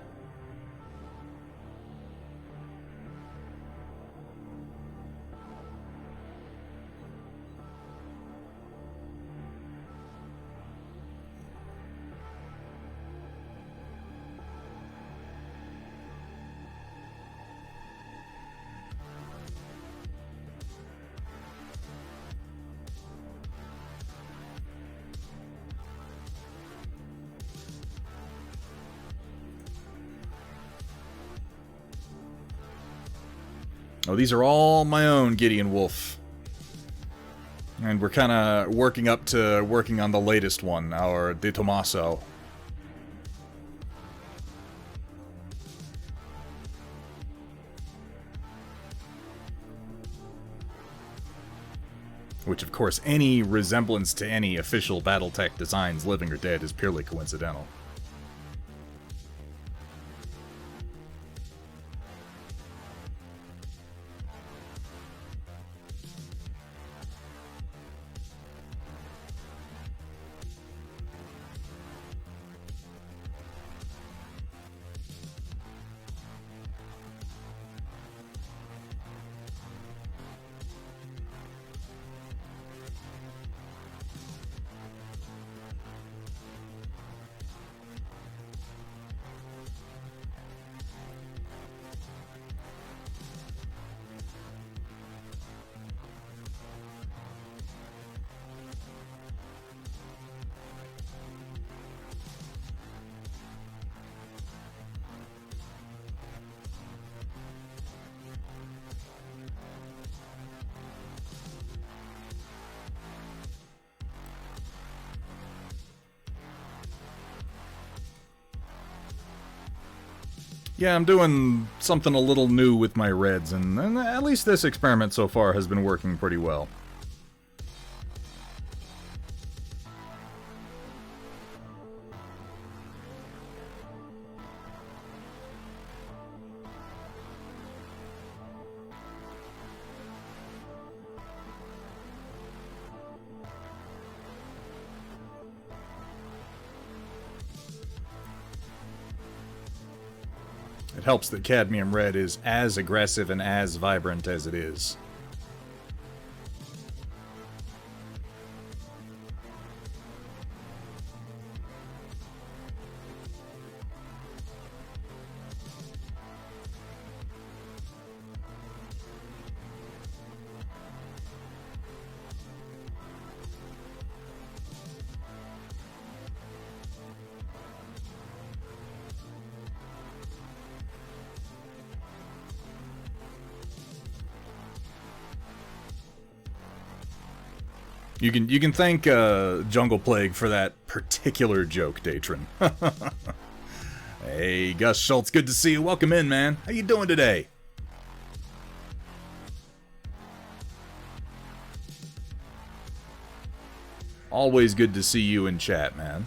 Oh, these are all my own, Gideon Wolf. And we're kind of working on the latest one, our De Tomaso. Which, of course, any resemblance to any official Battletech designs, living or dead, is purely coincidental. Yeah, I'm doing something a little new with my reds, and at least this experiment so far has been working pretty well. It helps that cadmium red is as aggressive and as vibrant as it is. You can thank Jungle Plague for that particular joke, Datron. Hey, Gus Schultz, good to see you. Welcome in, man. How you doing today? Always good to see you in chat, man.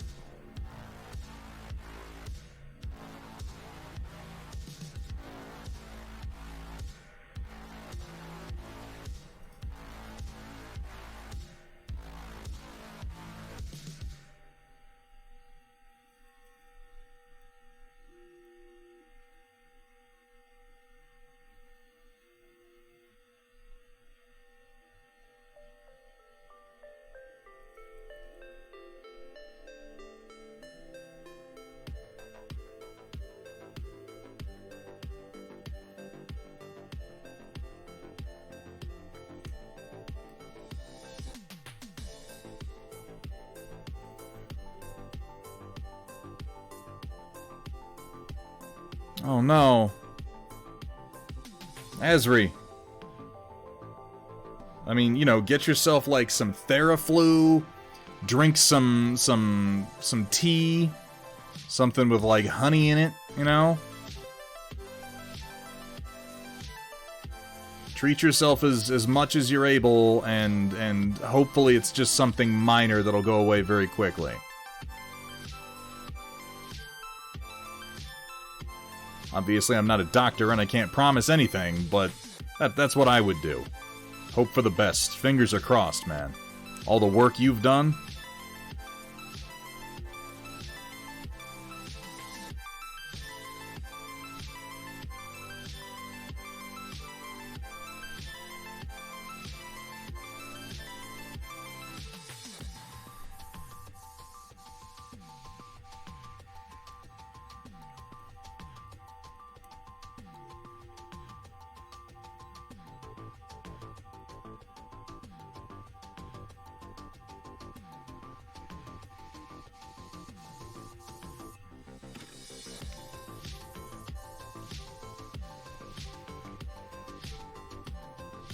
Oh no. Asri. I mean, you know, get yourself like some Theraflu, drink some tea, something with like honey in it, you know? Treat yourself as much as you're able, and hopefully it's just something minor that'll go away very quickly. Obviously, I'm not a doctor and I can't promise anything, but that's what I would do. Hope for the best. Fingers are crossed, man. All the work you've done.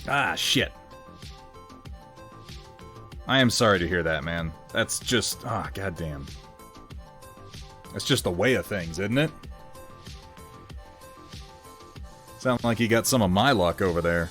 Ah, shit. I am sorry to hear that, man. That's just... ah, goddamn. That's just the way of things, isn't it? Sound like you got some of my luck over there.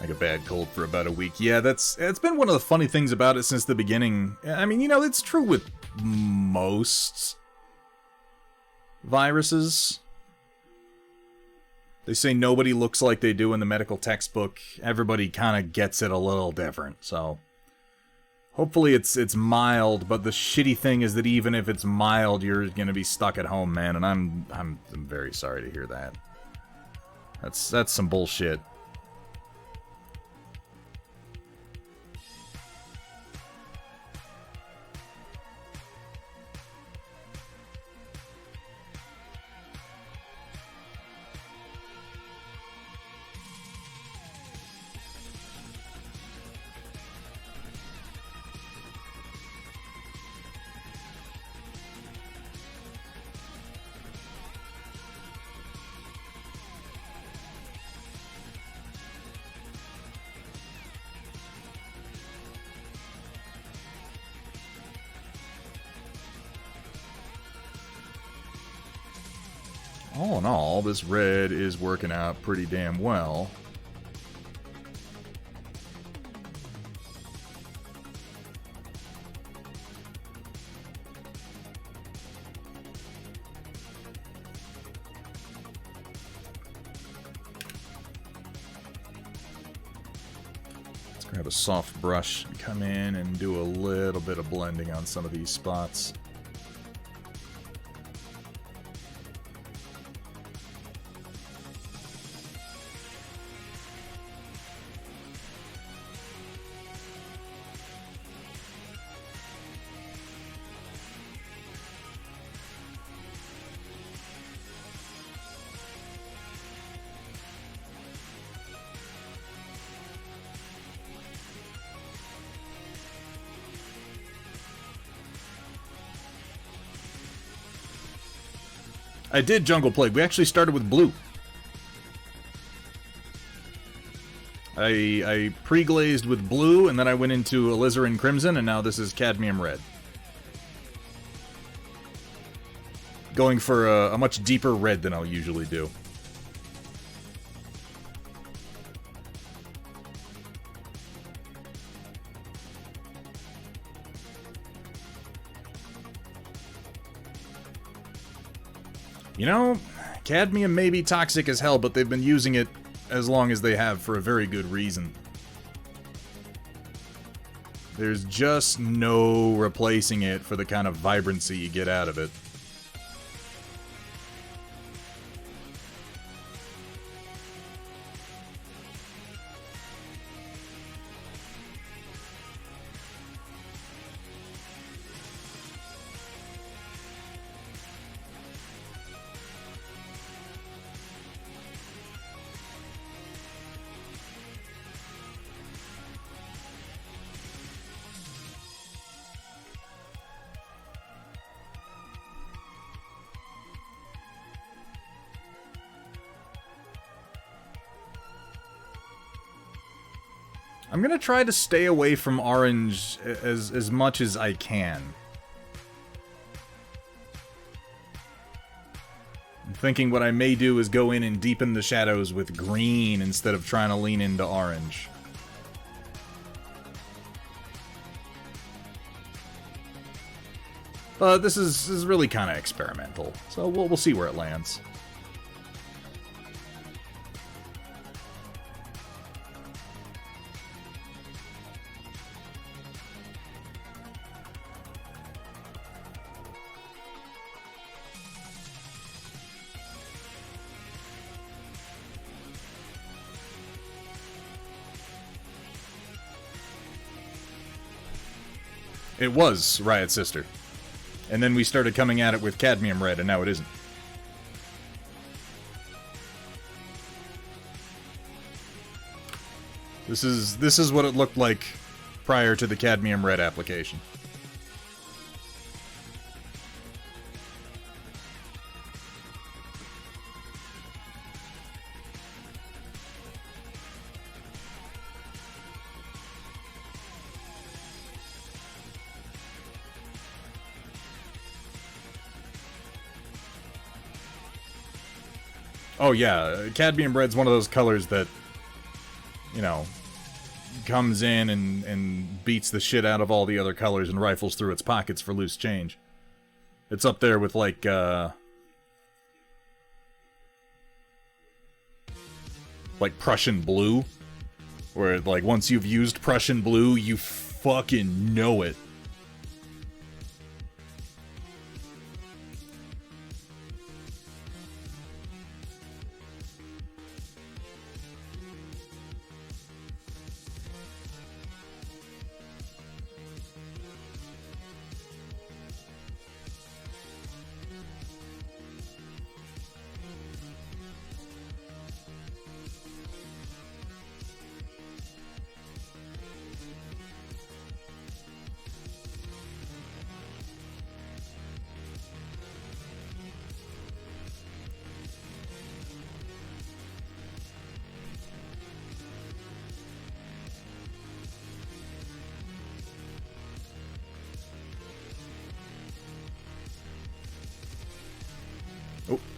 Like a bad cold for about a week. Yeah, it's been one of the funny things about it since the beginning. I mean, you know, it's true with most viruses. They say nobody looks like they do in the medical textbook. Everybody kind of gets it a little different, so hopefully it's mild, but the shitty thing is that even if it's mild, you're going to be stuck at home, man, and I'm very sorry to hear that. That's some bullshit. All in all, this red is working out pretty damn well. Let's grab a soft brush and come in and do a little bit of blending on some of these spots. I did Jungle Plague. We actually started with blue. I pre-glazed with blue, and then I went into alizarin crimson, and now this is cadmium red. Going for a much deeper red than I'll usually do. You know, cadmium may be toxic as hell, but they've been using it as long as they have for a very good reason. There's just no replacing it for the kind of vibrancy you get out of it. I'm gonna try to stay away from orange as much as I can. I'm thinking what I may do is go in and deepen the shadows with green instead of trying to lean into orange. But this is really kind of experimental, so we'll see where it lands. It was Riot's sister. And then we started coming at it with cadmium red, and now it isn't. This is what it looked like prior to the cadmium red application. Oh yeah, cadmium red's one of those colors that, you know, comes in and beats the shit out of all the other colors and rifles through its pockets for loose change. It's up there with, like Prussian blue, where, like, once you've used Prussian blue, you fucking know it.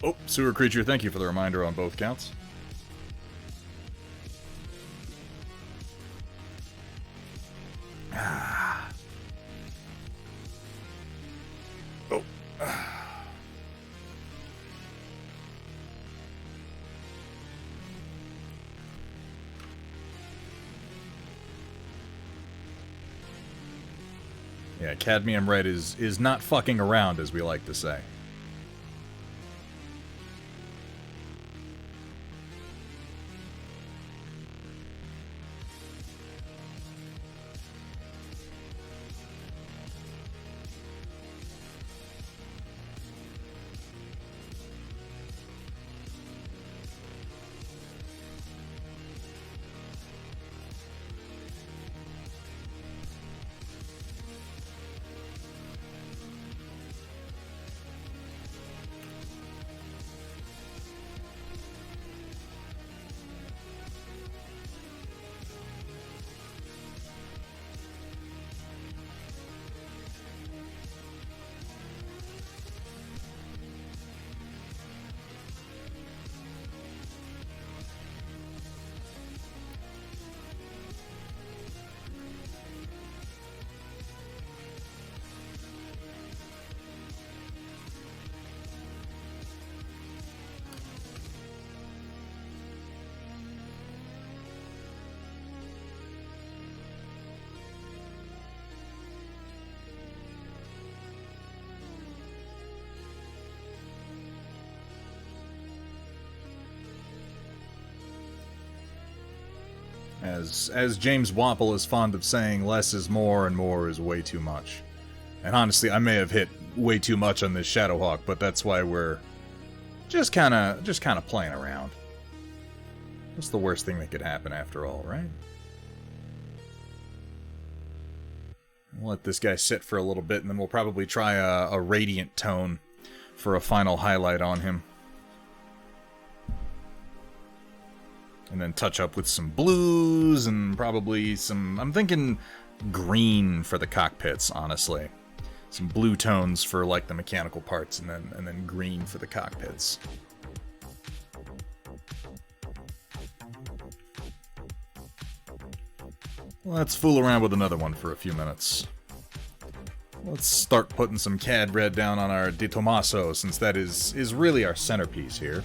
Oh, sewer creature, thank you for the reminder on both counts. Oh. Yeah, cadmium red is not fucking around, as we like to say. As James Wapple is fond of saying, less is more and more is way too much. And honestly, I may have hit way too much on this Shadowhawk, but that's why we're just kind of playing around. What's the worst thing that could happen after all, right? We'll let this guy sit for a little bit, and then we'll probably try a Radiant Tone for a final highlight on him. And then touch up with some blues and probably some... I'm thinking green for the cockpits, honestly. Some blue tones for, like, the mechanical parts, and then green for the cockpits. Let's fool around with another one for a few minutes. Let's start putting some CAD red down on our De Tomaso, since that is really our centerpiece here.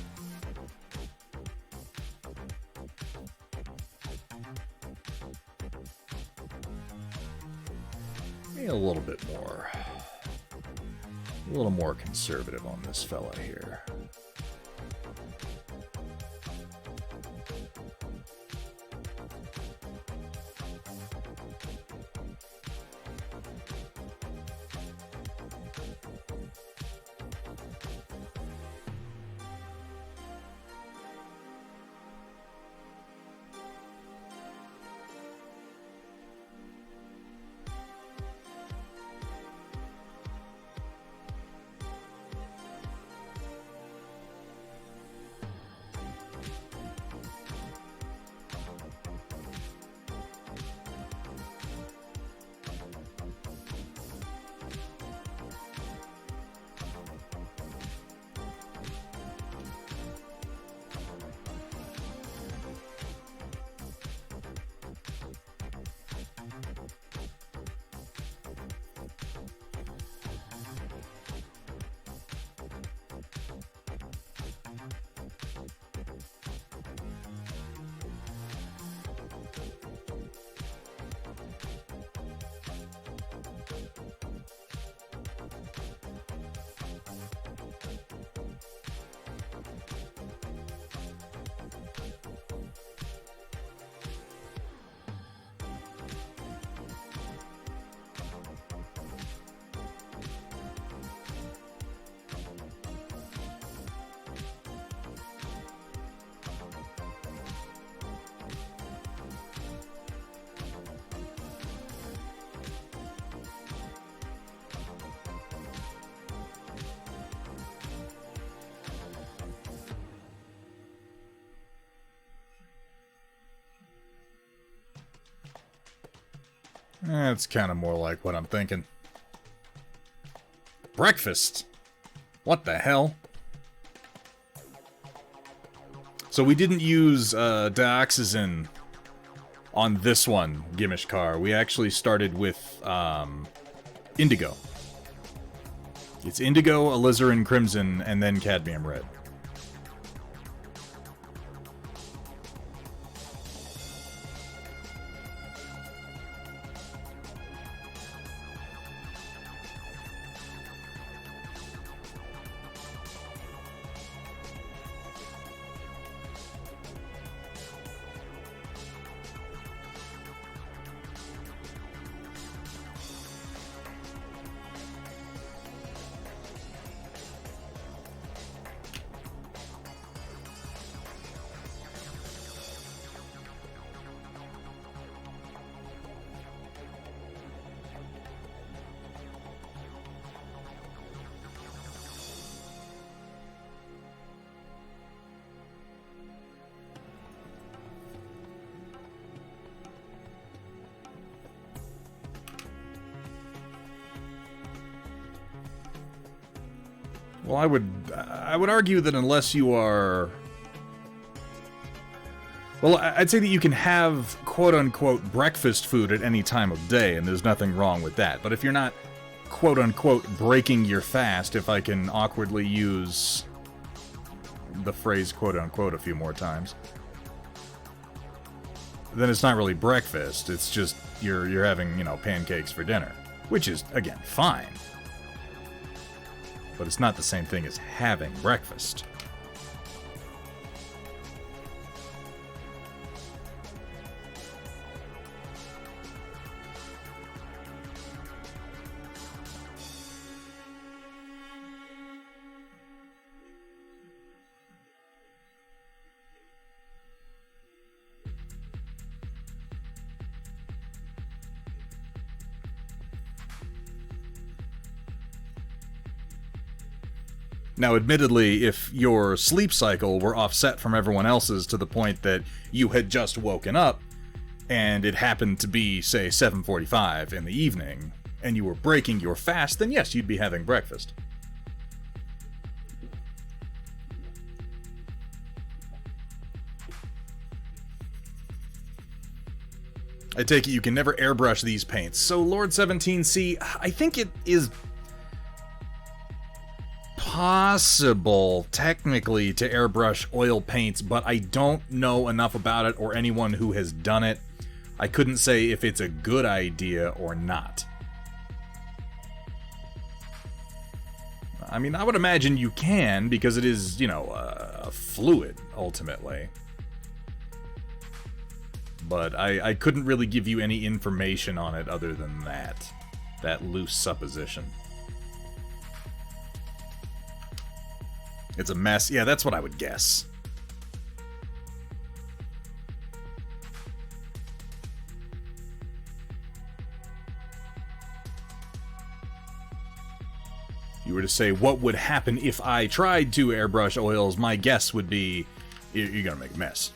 A little bit more. A little more conservative on this fella here. That's kind of more like what I'm thinking. Breakfast? What the hell? So we didn't use dioxazine on this one, Gimish Car. We actually started with indigo. It's indigo, alizarin crimson, and then cadmium red. Well, I would argue that unless you are... Well, I'd say that you can have quote-unquote breakfast food at any time of day, and there's nothing wrong with that. But if you're not quote-unquote breaking your fast, if I can awkwardly use the phrase quote-unquote a few more times, then it's not really breakfast. It's just you're having, you know, pancakes for dinner, which is, again, fine. But it's not the same thing as having breakfast. Now, admittedly, if your sleep cycle were offset from everyone else's to the point that you had just woken up, and it happened to be, say, 7:45 in the evening, and you were breaking your fast, then yes, you'd be having breakfast. I take it you can never airbrush these paints. So, Lord 17C, I think it is possible, technically, to airbrush oil paints, but I don't know enough about it or anyone who has done it. I couldn't say if it's a good idea or not. I mean, I would imagine you can, because it is, you know, a fluid, ultimately. But I couldn't really give you any information on it other than that loose supposition. It's a mess. Yeah, that's what I would guess. If you were to say, what would happen if I tried to airbrush oils, my guess would be, you're gonna make a mess.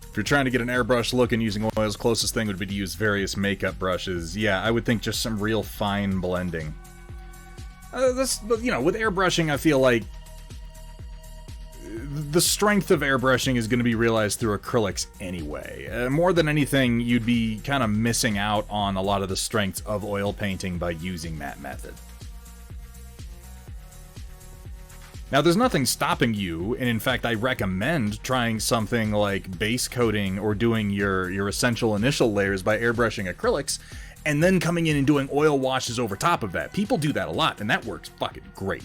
If you're trying to get an airbrush look and using oils, closest thing would be to use various makeup brushes. Yeah, I would think just some real fine blending. But you know, with airbrushing, I feel like the strength of airbrushing is going to be realized through acrylics anyway. More than anything, you'd be kind of missing out on a lot of the strengths of oil painting by using that method. Now, there's nothing stopping you, and in fact, I recommend trying something like base coating or doing your essential initial layers by airbrushing acrylics, and then coming in and doing oil washes over top of that. People do that a lot, and that works fucking great.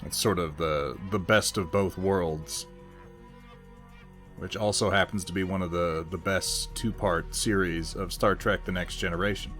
It's sort of the best of both worlds, which also happens to be one of the best two-part series of Star Trek: The Next Generation.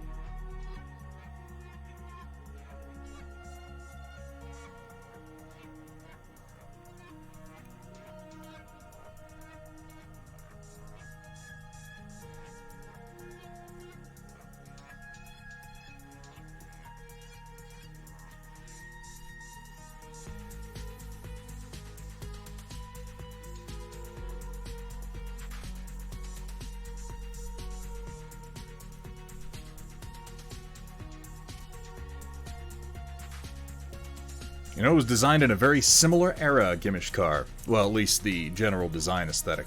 You know, it was designed in a very similar era, Gimishkar. Well, at least the general design aesthetic.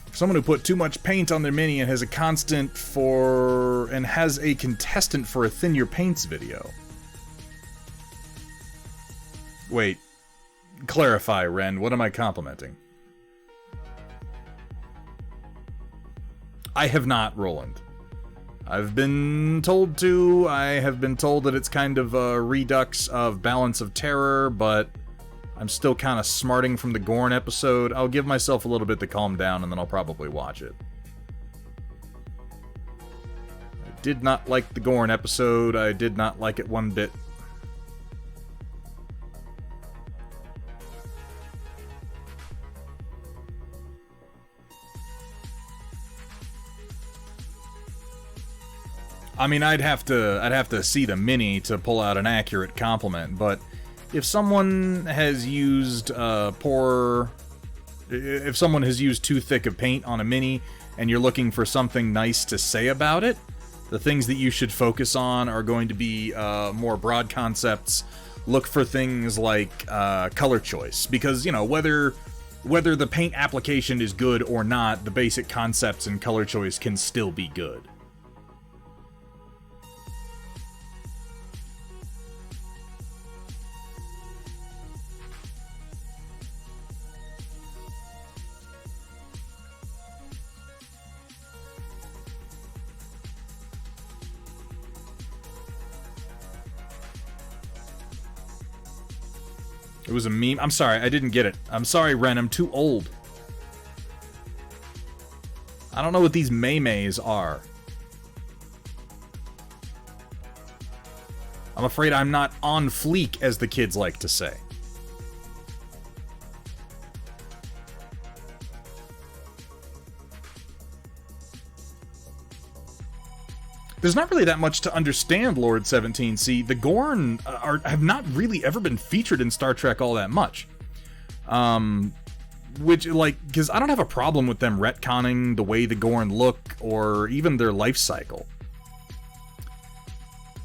For someone who put too much paint on their mini and has a contestant for a Thin Your Paints video. Wait. Clarify, Ren. What am I complimenting? I have not, Roland. I've been told to. I have been told that it's kind of a redux of Balance of Terror, but I'm still kind of smarting from the Gorn episode. I'll give myself a little bit to calm down, and then I'll probably watch it. I did not like the Gorn episode. I did not like it one bit. I mean, I'd have to see the mini to pull out an accurate compliment, but if someone has used if someone has used too thick of paint on a mini and you're looking for something nice to say about it, the things that you should focus on are going to be more broad concepts. Look for things like color choice, because, you know, whether the paint application is good or not, the basic concepts and color choice can still be good. It was a meme. I'm sorry, I didn't get it. I'm sorry, Ren, I'm too old. I don't know what these maymays are. I'm afraid I'm not on fleek, as the kids like to say. There's not really that much to understand, Lord 17. See, the Gorn have not really ever been featured in Star Trek all that much. Because I don't have a problem with them retconning the way the Gorn look, or even their life cycle.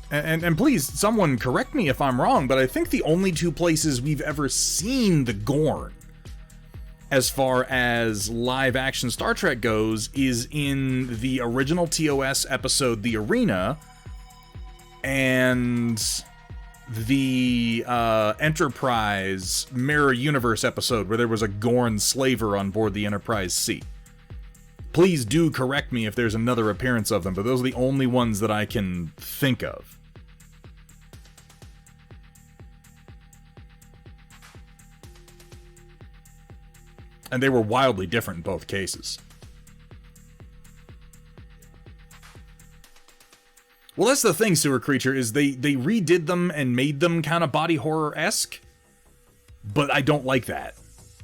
And please, someone correct me if I'm wrong, but I think the only two places we've ever seen the Gorn, as far as live-action Star Trek goes, is in the original TOS episode The Arena, and the Enterprise Mirror Universe episode where there was a Gorn slaver on board the Enterprise C. Please do correct me if there's another appearance of them, but those are the only ones that I can think of. And they were wildly different in both cases. Well, that's the thing, Sewer Creature, is they redid them and made them kind of body horror-esque, but I don't like that,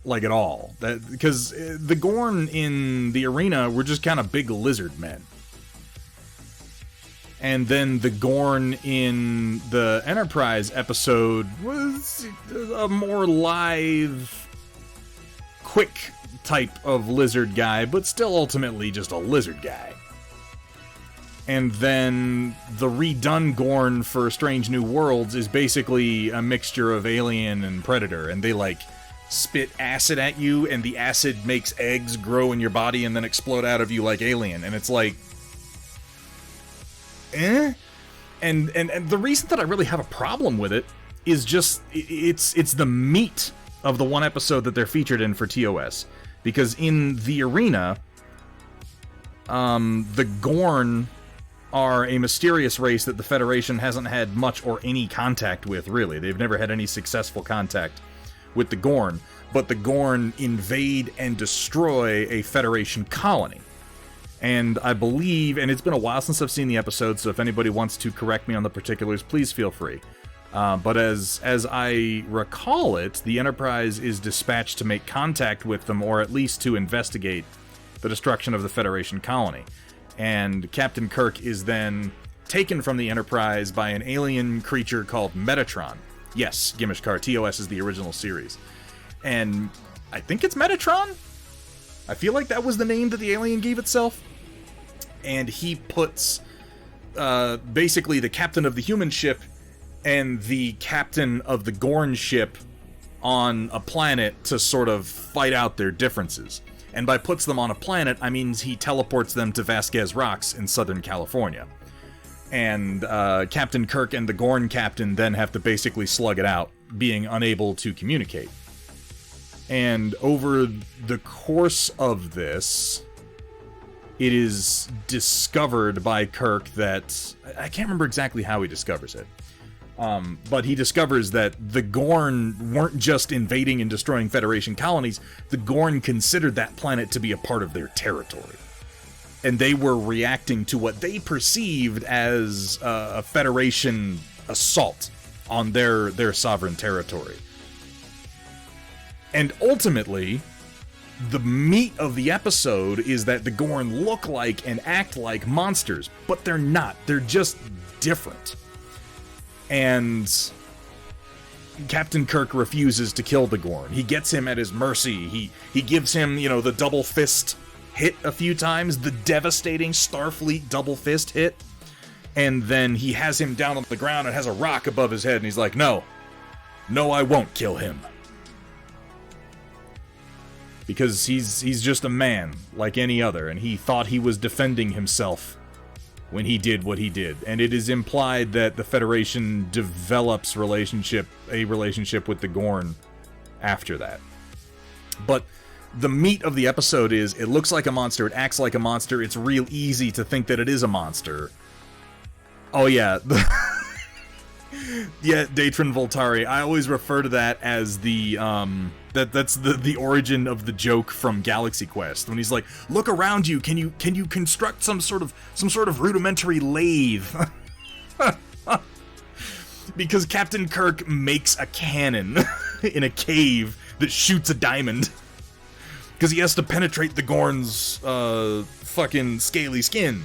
like, at all. Because the Gorn in the arena were just kind of big lizard men. And then the Gorn in the Enterprise episode was a more lithe, quick type of lizard guy, but still ultimately just a lizard guy. And then the redone Gorn for Strange New Worlds is basically a mixture of Alien and Predator, and they, like, spit acid at you, and the acid makes eggs grow in your body and then explode out of you like Alien, and it's like... And the reason that I really have a problem with it is just, it's the meat of the one episode that they're featured in for TOS. Because in the arena, the Gorn are a mysterious race that the Federation hasn't had much or any contact with, really. They've never had any successful contact with the Gorn. But the Gorn invade and destroy a Federation colony. And I believe, and it's been a while since I've seen the episode, so if anybody wants to correct me on the particulars, please feel free. But as I recall it, the Enterprise is dispatched to make contact with them, or at least to investigate the destruction of the Federation colony. And Captain Kirk is then taken from the Enterprise by an alien creature called Metatron. Yes, Gimishkar, TOS is the original series. And I think it's Metatron? I feel like that was the name that the alien gave itself. And he puts basically the captain of the human ship and the captain of the Gorn ship on a planet to sort of fight out their differences. And by puts them on a planet, I mean he teleports them to Vasquez Rocks in Southern California. And Captain Kirk and the Gorn captain then have to basically slug it out, being unable to communicate. And over the course of this, it is discovered by Kirk that... I can't remember exactly how he discovers it. But he discovers that the Gorn weren't just invading and destroying Federation colonies. The Gorn considered that planet to be a part of their territory. And they were reacting to what they perceived as a Federation assault on their sovereign territory. And ultimately, the meat of the episode is that the Gorn look like and act like monsters, but they're not. They're just different. And Captain Kirk refuses to kill the Gorn. He gets him at his mercy. He gives him, the double fist hit a few times, the devastating Starfleet double fist hit. And then he has him down on the ground and has a rock above his head, and he's like, no, I won't kill him. Because he's just a man, like any other, and he thought he was defending himself when he did what he did. And it is implied that the Federation develops a relationship with the Gorn after that. But the meat of the episode is, it looks like a monster, it acts like a monster, it's real easy to think that it is a monster. Oh yeah, yeah, Datron Voltari, I always refer to that as the, that's the origin of the joke from Galaxy Quest, when he's like, look around you, can you construct some sort of rudimentary lathe? Because Captain Kirk makes a cannon in a cave that shoots a diamond. Because he has to penetrate the Gorn's fucking scaly skin,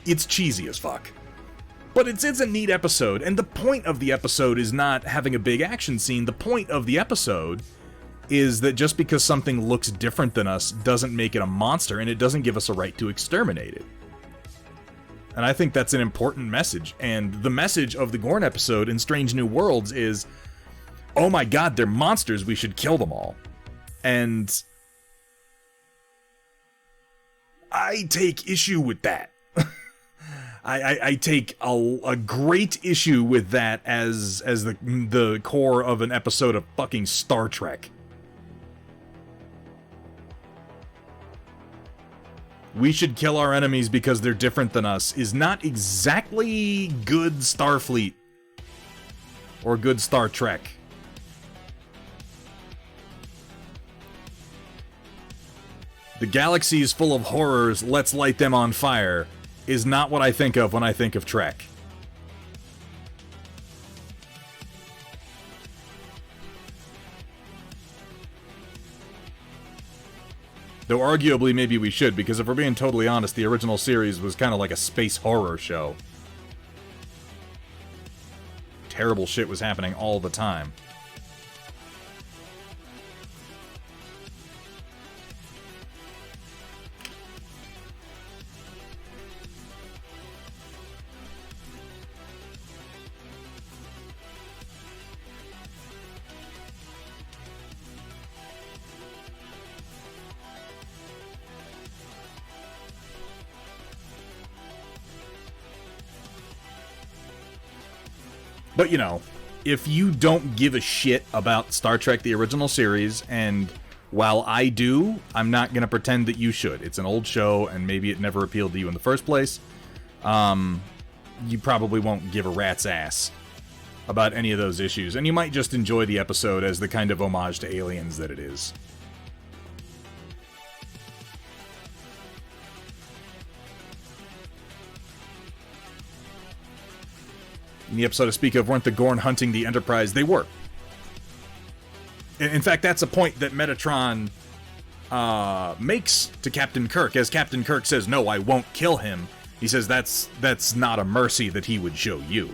It's cheesy as fuck. But it's a neat episode, and the point of the episode is not having a big action scene. The point of the episode is that just because something looks different than us doesn't make it a monster, and it doesn't give us a right to exterminate it. And I think that's an important message, and the message of the Gorn episode in Strange New Worlds is, oh my god, they're monsters, we should kill them all. And I take issue with that. I take a great issue with that as the core of an episode of fucking Star Trek. We should kill our enemies because they're different than us is not exactly good Starfleet or good Star Trek. The galaxy is full of horrors, let's light them on fire, is not what I think of when I think of Trek. Though arguably maybe we should, because if we're being totally honest, the original series was kind of like a space horror show. Terrible shit was happening all the time. But, you know, if you don't give a shit about Star Trek the original series, and while I do, I'm not going to pretend that you should. It's an old show, and maybe it never appealed to you in the first place. You probably won't give a rat's ass about any of those issues, and you might just enjoy the episode as the kind of homage to Aliens that it is. In the episode I speak of, weren't the Gorn hunting the Enterprise? They were. In fact, that's a point that Metatron makes to Captain Kirk, as Captain Kirk says, "No, I won't kill him." He says that's not a mercy that he would show you.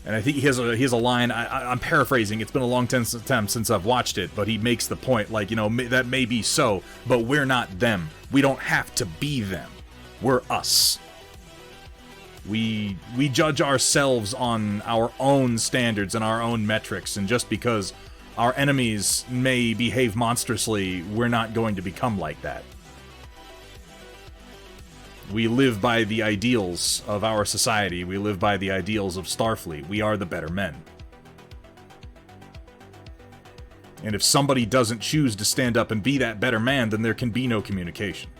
And I think he has a line, I'm paraphrasing, it's been a long time since I've watched it, but he makes the point, like, you know, that may be so, but we're not them. We don't have to be them. We're us. We judge ourselves on our own standards and our own metrics, and just because our enemies may behave monstrously, we're not going to become like that. We live by the ideals of our society. We live by the ideals of Starfleet. We are the better men. And if somebody doesn't choose to stand up and be that better man, then there can be no communication.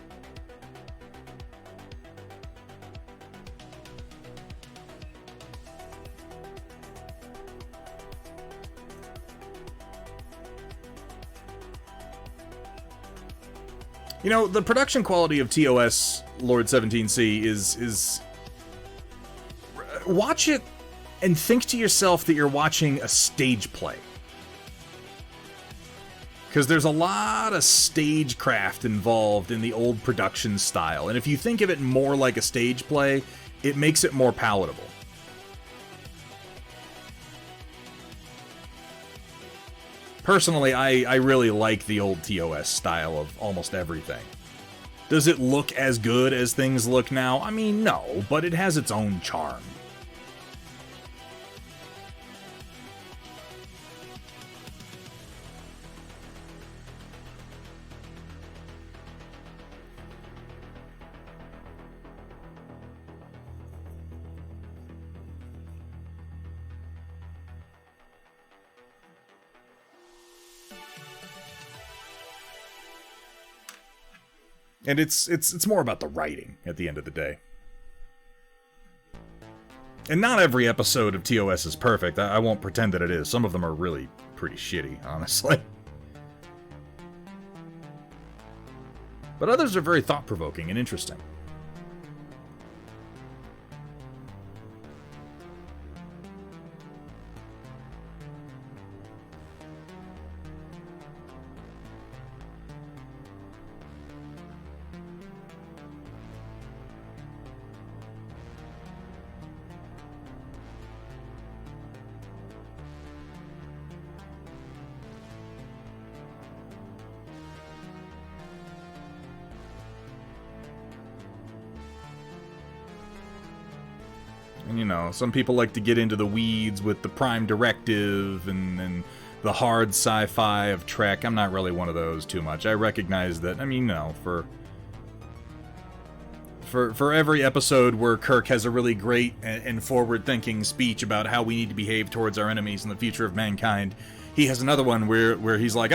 You know, the production quality of TOS Lord 17C is... Watch it and think to yourself that you're watching a stage play. Because there's a lot of stagecraft involved in the old production style. And if you think of it more like a stage play, it makes it more palatable. Personally, I really like the old TOS style of almost everything. Does it look as good as things look now? I mean, no, but it has its own charm. And it's more about the writing at the end of the day. And not every episode of TOS is perfect. I won't pretend that it is. Some of them are really pretty shitty, honestly. But others are very thought-provoking and interesting. And, you know, some people like to get into the weeds with the Prime Directive and the hard sci-fi of Trek. I'm not really one of those too much. I recognize that, I mean, no, for every episode where Kirk has a really great and forward-thinking speech about how we need to behave towards our enemies and the future of mankind, he has another one where he's like,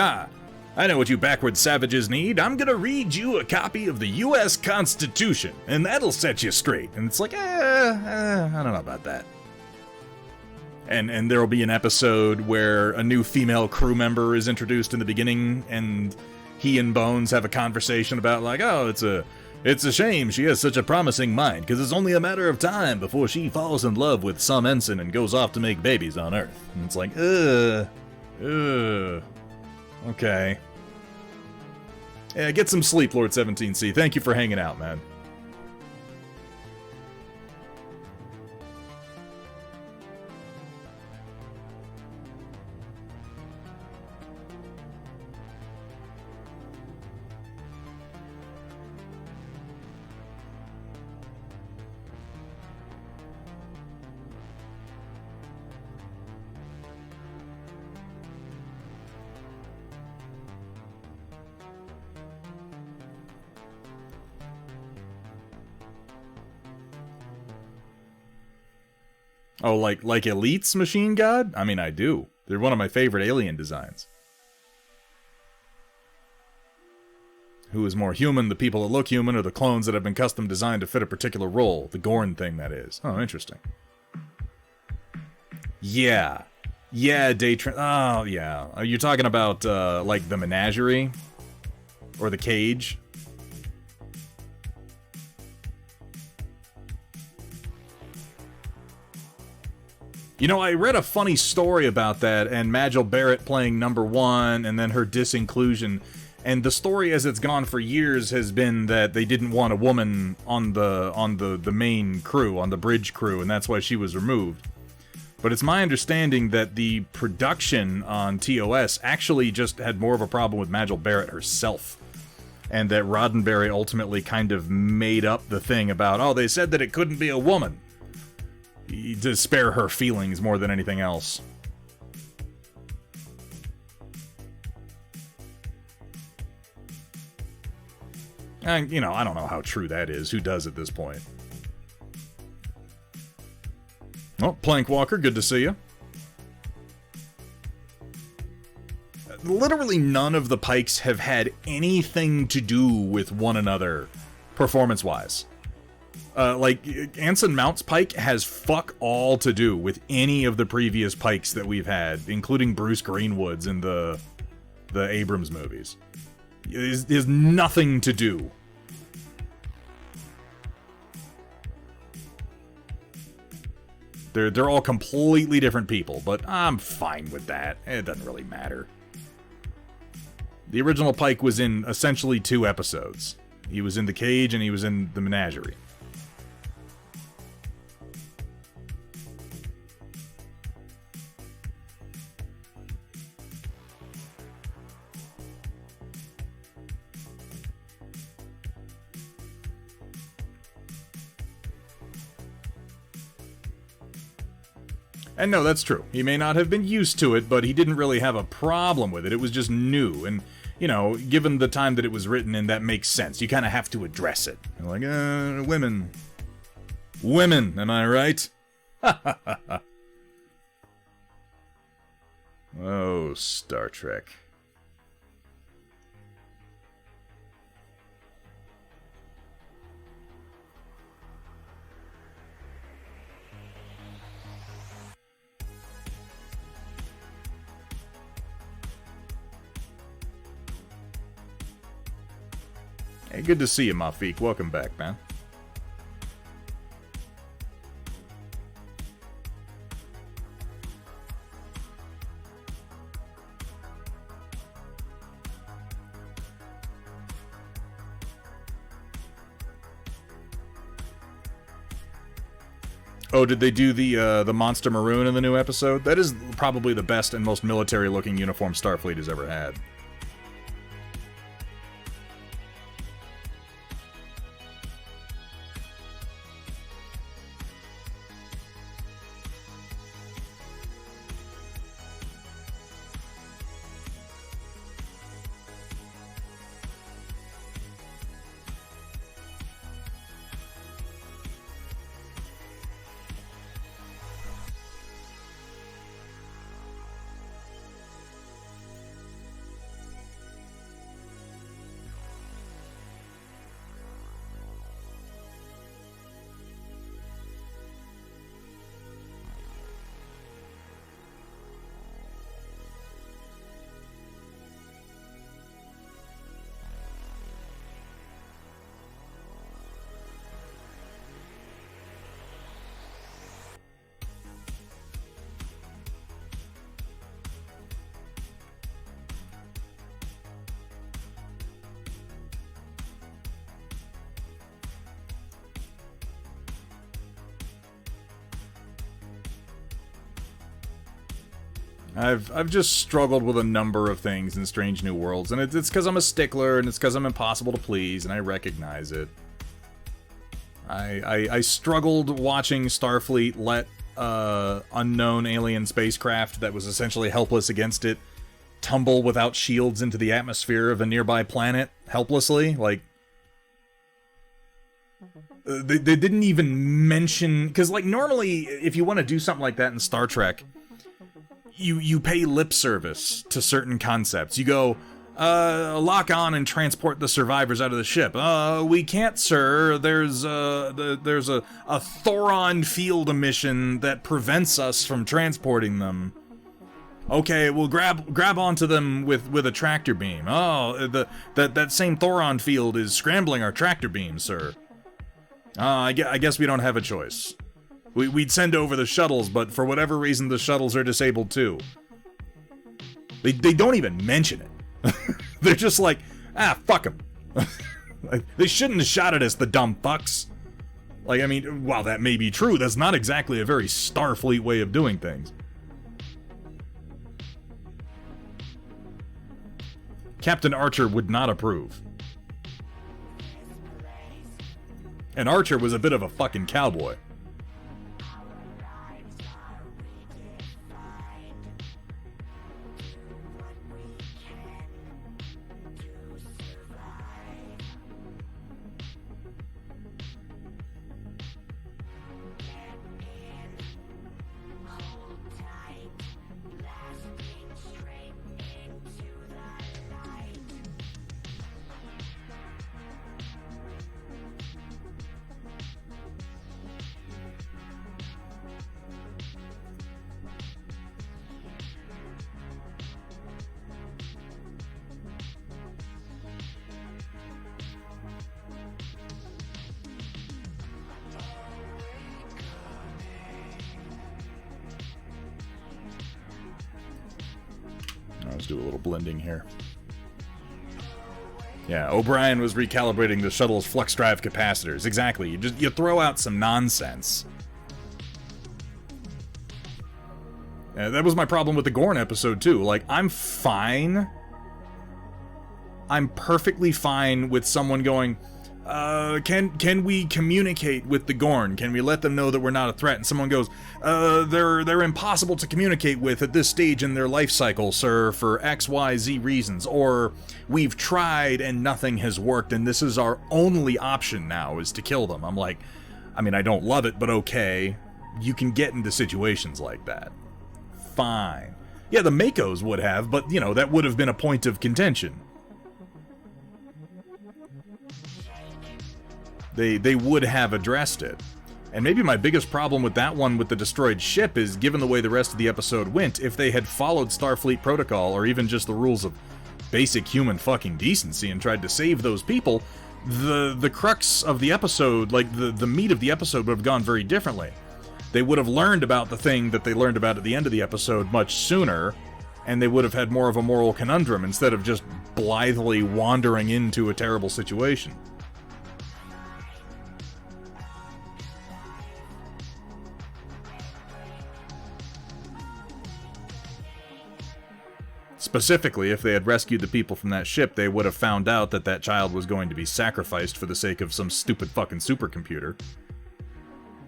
I know what you backward savages need. I'm gonna read you a copy of the U.S. Constitution, and that'll set you straight. And it's like, I don't know about that. And there'll be an episode where a new female crew member is introduced in the beginning, and he and Bones have a conversation about, like, oh, it's a It's a shame she has such a promising mind, because it's only a matter of time before she falls in love with some ensign and goes off to make babies on Earth. And it's like, okay. Yeah, get some sleep, Lord 17C. Thank you for hanging out, man. Oh, like Elite's Machine God? I mean, I do. They're one of my favorite alien designs. Who is more human, the people that look human, or the clones that have been custom designed to fit a particular role? The Gorn thing, that is. Oh, interesting. Yeah. Yeah, oh, yeah. Are you talking about, like, the menagerie? Or the cage? You know, I read a funny story about that, and Majel Barrett playing number 1, and then her disinclusion. And the story, as it's gone for years, has been that they didn't want a woman on the main crew, on the bridge crew, and that's why she was removed. But it's my understanding that the production on TOS actually just had more of a problem with Majel Barrett herself. And that Roddenberry ultimately kind of made up the thing about, oh, they said that it couldn't be a woman. To spare her feelings more than anything else. And, you know, I don't know how true that is. Who does at this point? Oh, Plankwalker, good to see you. Literally none of the Pikes have had anything to do with one another, performance-wise. Like, Anson Mount's Pike has fuck all to do with any of the previous Pikes that we've had, including Bruce Greenwood's in the Abrams movies. It has nothing to do. They're all completely different people, but I'm fine with that. It doesn't really matter. The original Pike was in essentially 2 episodes. He was in the cage and he was in the menagerie. And no, that's true. He may not have been used to it, but he didn't really have a problem with it. It was just new, and, you know, given the time that it was written in, that makes sense. You kind of have to address it. You're like, women. Women, am I right? Oh, Star Trek. Hey, good to see you, Mafik. Welcome back, man. Oh, did they do the Monster Maroon in the new episode? That is probably the best and most military-looking uniform Starfleet has ever had. I've just struggled with a number of things in Strange New Worlds, and it's because I'm a stickler, and it's because I'm impossible to please, and I recognize it. I struggled watching Starfleet let unknown alien spacecraft that was essentially helpless against it tumble without shields into the atmosphere of a nearby planet helplessly. Like, they didn't even mention, because like normally if you want to do something like that in Star Trek, you pay lip service to certain concepts. You go, lock on and transport the survivors out of the ship. We can't, sir. There's a Thoron field emission that prevents us from transporting them. Okay, we'll grab onto them with a tractor beam. Oh, that same Thoron field is scrambling our tractor beam, sir. I guess we don't have a choice. We'd send over the shuttles, but for whatever reason the shuttles are disabled too. They don't even mention it. They're just like, fuck them. They shouldn't have shot at us, the dumb fucks. Like, I mean, while that may be true, that's not exactly a very Starfleet way of doing things. Captain Archer would not approve. And Archer was a bit of a fucking cowboy. Let's do a little blending here. Yeah, O'Brien was recalibrating the shuttle's flux drive capacitors. Exactly. You throw out some nonsense. Yeah, that was my problem with the Gorn episode too. Like, I'm fine. I'm perfectly fine with someone going, can we communicate with the Gorn? Can we let them know that we're not a threat? And someone goes, they're impossible to communicate with at this stage in their life cycle, sir, for XYZ reasons. Or, we've tried and nothing has worked, and this is our only option now, is to kill them. I'm like, I mean, I don't love it, but okay. You can get into situations like that. Fine. Yeah, the Makos would have, but, you know, that would have been a point of contention. They would have addressed it. And maybe my biggest problem with that one with the destroyed ship is, given the way the rest of the episode went, if they had followed Starfleet protocol, or even just the rules of basic human fucking decency, and tried to save those people, the crux of the episode, like the meat of the episode, would have gone very differently. They would have learned about the thing that they learned about at the end of the episode much sooner, and they would have had more of a moral conundrum instead of just blithely wandering into a terrible situation. Specifically, if they had rescued the people from that ship, they would have found out that that child was going to be sacrificed for the sake of some stupid fucking supercomputer.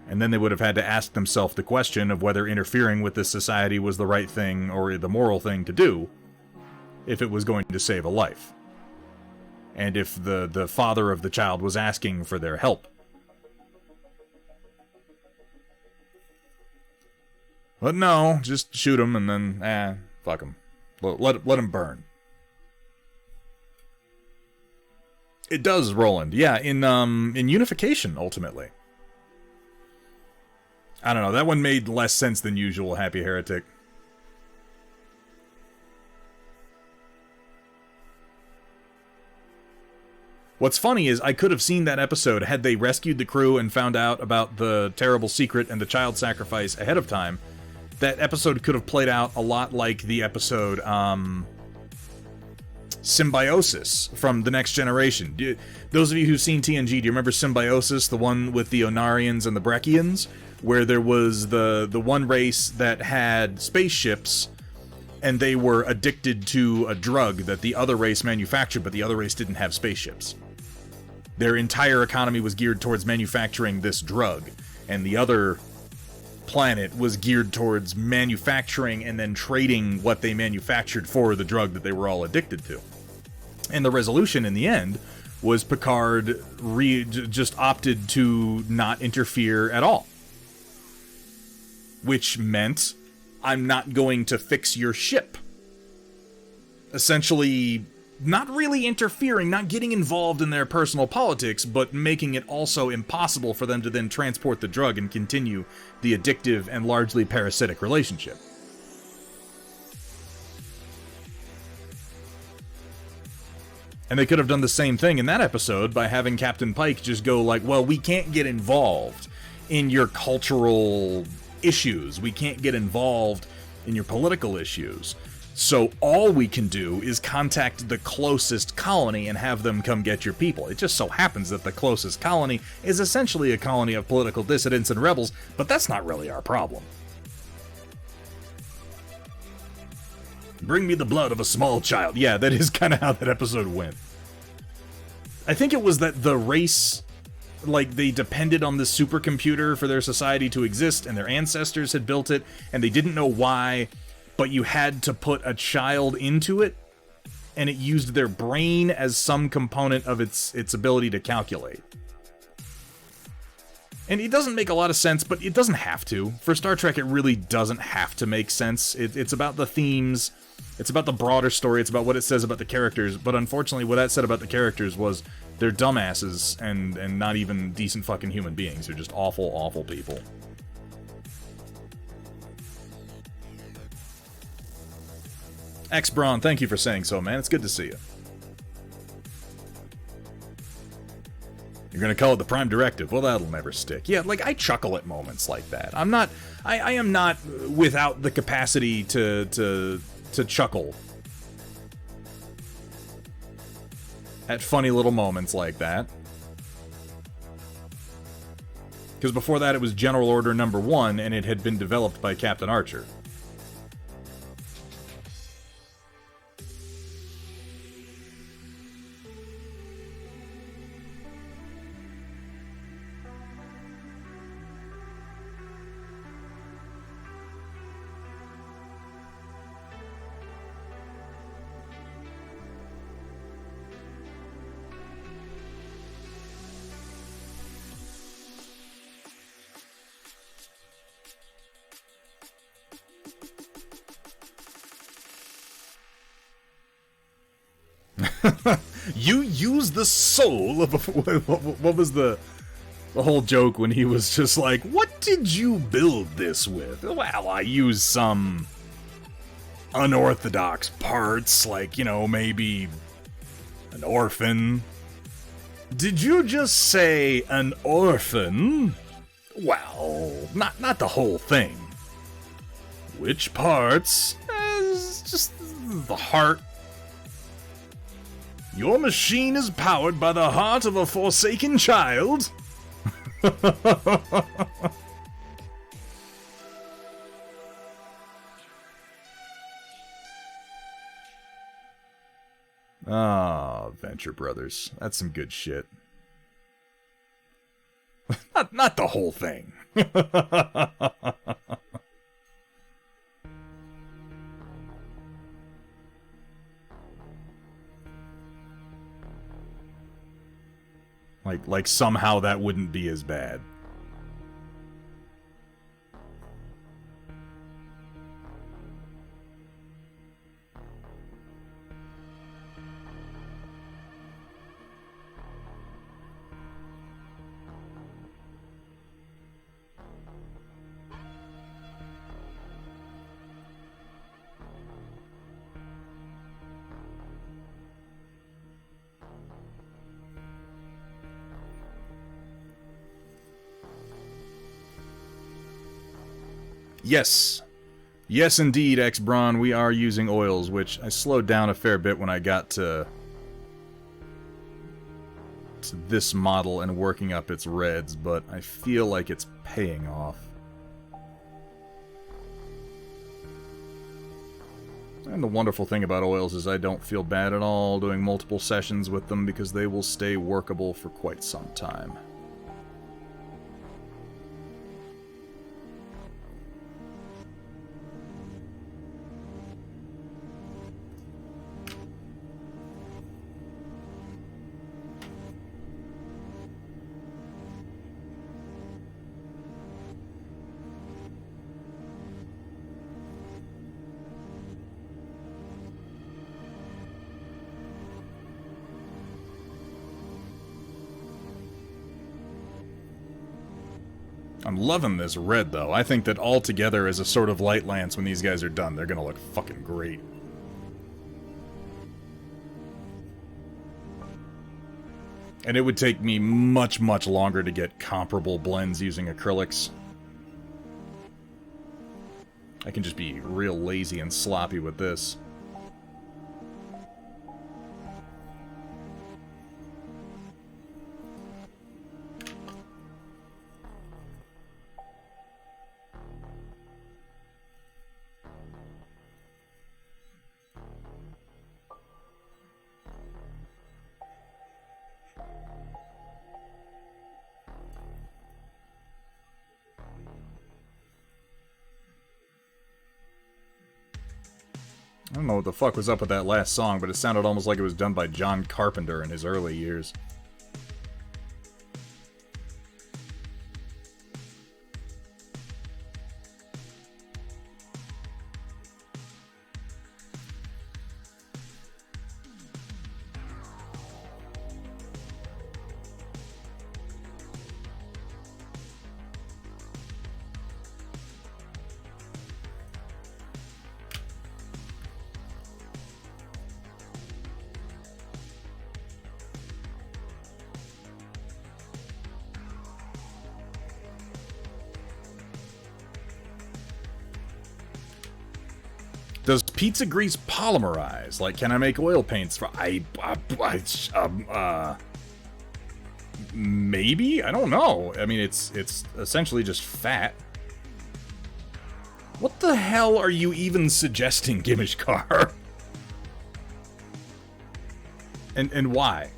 And then they would have had to ask themselves the question of whether interfering with this society was the right thing or the moral thing to do, if it was going to save a life. And if the father of the child was asking for their help. But no, just shoot him and then, fuck him. Let him burn. It does, Roland. Yeah, in Unification, ultimately. I don't know, that one made less sense than usual, Happy Heretic. What's funny is, I could have seen that episode had they rescued the crew and found out about the terrible secret and the child sacrifice ahead of time. That episode could have played out a lot like the episode, Symbiosis from The Next Generation. Those of you who've seen TNG, do you remember Symbiosis, the one with the Onarians and the Breccians? Where there was the one race that had spaceships and they were addicted to a drug that the other race manufactured, but the other race didn't have spaceships. Their entire economy was geared towards manufacturing this drug, and the other planet was geared towards manufacturing and then trading what they manufactured for the drug that they were all addicted to. And the resolution in the end was Picard just opted to not interfere at all. Which meant, I'm not going to fix your ship. Essentially, not really interfering, not getting involved in their personal politics, but making it also impossible for them to then transport the drug and continue the addictive and largely parasitic relationship. And they could have done the same thing in that episode by having Captain Pike just go like, well, we can't get involved in your cultural issues. We can't get involved in your political issues. So all we can do is contact the closest colony and have them come get your people. It just so happens that the closest colony is essentially a colony of political dissidents and rebels, but that's not really our problem. Bring me the blood of a small child. Yeah, that is kind of how that episode went. I think it was that the race, like, they depended on this supercomputer for their society to exist, and their ancestors had built it, and they didn't know why, but you had to put a child into it, and it used their brain as some component of its ability to calculate. And it doesn't make a lot of sense, but it doesn't have to. For Star Trek, it really doesn't have to make sense. It's about the themes, it's about the broader story, it's about what it says about the characters, but unfortunately what that said about the characters was they're dumbasses and not even decent fucking human beings. They're just awful, awful people. X Braun, thank you for saying so, man. It's good to see you. You're gonna call it the Prime Directive. Well, that'll never stick. Yeah, like, I chuckle at moments like that. I am not without the capacity to chuckle at funny little moments like that. Because before that, it was General Order Number 1, and it had been developed by Captain Archer. You use the soul of what was the whole joke when he was just like, what did you build this with? Well, I used some unorthodox parts, like, you know, maybe an orphan. Did you just say an orphan? Well, not the whole thing. Which parts? It's just the heart. Your machine is powered by the heart of a forsaken child? Ah, Venture Brothers. That's some good shit. not the whole thing. Like somehow that wouldn't be as bad. Yes. Yes, indeed, X Braun, we are using oils, which I slowed down a fair bit when I got to this model and working up its reds, but I feel like it's paying off. And the wonderful thing about oils is I don't feel bad at all doing multiple sessions with them because they will stay workable for quite some time. I'm loving this red, though. I think that all together as a sort of light lance when these guys are done, they're gonna look fucking great. And it would take me much, much longer to get comparable blends using acrylics. I can just be real lazy and sloppy with this. I don't know what the fuck was up with that last song, but it sounded almost like it was done by John Carpenter in his early years. Does pizza grease polymerize? Like, can I make oil paints for... maybe? I don't know. I mean, it's essentially just fat. What the hell are you even suggesting, Gimishkar? And why?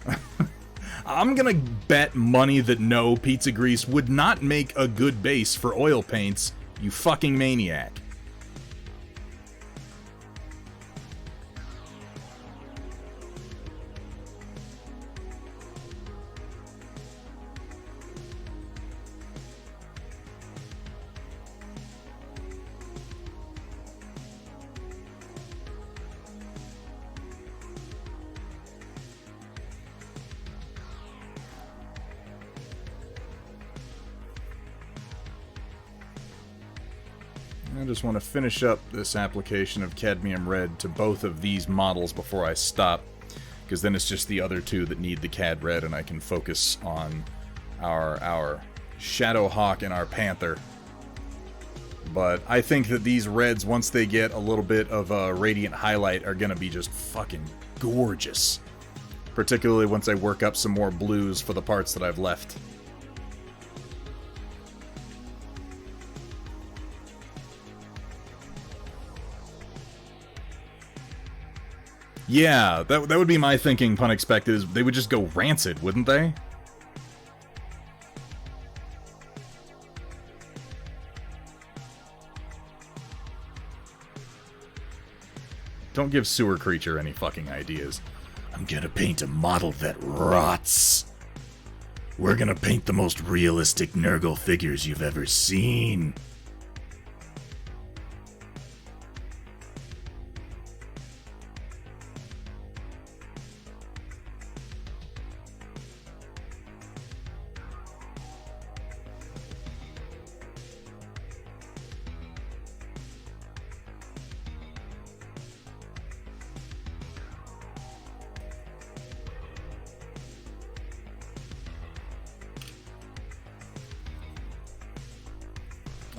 I'm gonna bet money that no, pizza grease would not make a good base for oil paints, you fucking maniac. I just want to finish up this application of cadmium red to both of these models before I stop, because then it's just the other two that need the cad red, and I can focus on our Shadowhawk and our Panther. But I think that these reds, once they get a little bit of a radiant highlight, are going to be just fucking gorgeous. Particularly once I work up some more blues for the parts that I've left. Yeah, that would be my thinking, pun expected, is they would just go rancid, wouldn't they? Don't give Sewer Creature any fucking ideas. I'm gonna paint a model that rots. We're gonna paint the most realistic Nurgle figures you've ever seen.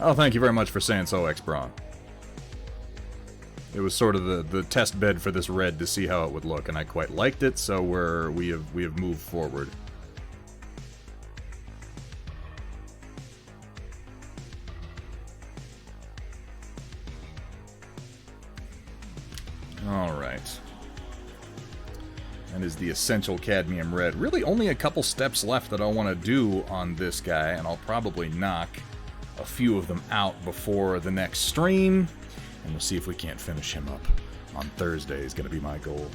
Oh, thank you very much for saying so, X-Braun. It was sort of the test bed for this red to see how it would look, and I quite liked it, so we have moved forward. That is the Essential Cadmium Red. Really only a couple steps left that I want to do on this guy, and I'll probably knock a few of them out before the next stream, and we'll see if we can't finish him up on Thursday is going to be my goal.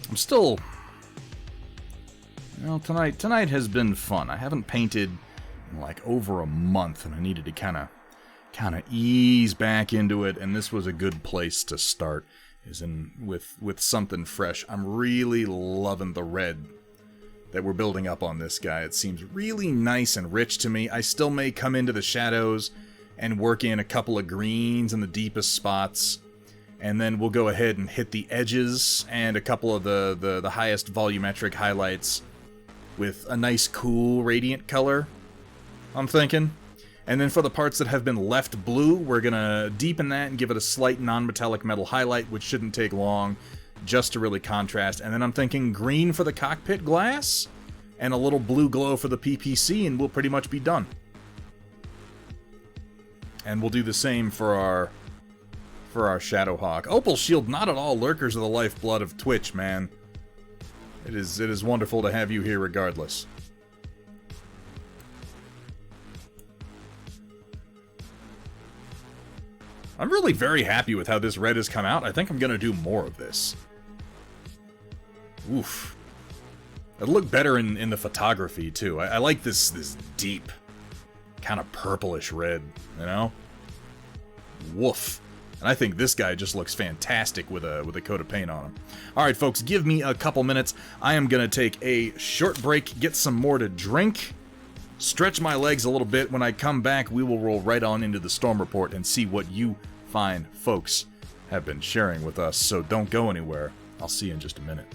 I'm still... Well, tonight has been fun. I haven't painted in like over a month, and I needed to kind of ease back into it, and this was a good place to start, is in with something fresh. I'm really loving the red that we're building up on this guy. It seems really nice and rich to me. I still may come into the shadows and work in a couple of greens in the deepest spots, and then we'll go ahead and hit the edges and a couple of the highest volumetric highlights with a nice cool radiant color, I'm thinking. And then for the parts that have been left blue, we're going to deepen that and give it a slight non-metallic metal highlight, which shouldn't take long, just to really contrast. And then I'm thinking green for the cockpit glass and a little blue glow for the PPC, and we'll pretty much be done. And we'll do the same for our Shadowhawk. Opal Shield, not at all. Lurkers are the lifeblood of Twitch, man. It is wonderful to have you here regardless. I'm really very happy with how this red has come out. I think I'm going to do more of this. Oof. It'll look better in the photography, too. I like this deep, kind of purplish red, you know? Woof. And I think this guy just looks fantastic with a coat of paint on him. Alright, folks, give me a couple minutes. I am going to take a short break, get some more to drink, stretch my legs a little bit. When I come back, we will roll right on into the Storm Report and see what you fine folks have been sharing with us. So don't go anywhere. I'll see you in just a minute.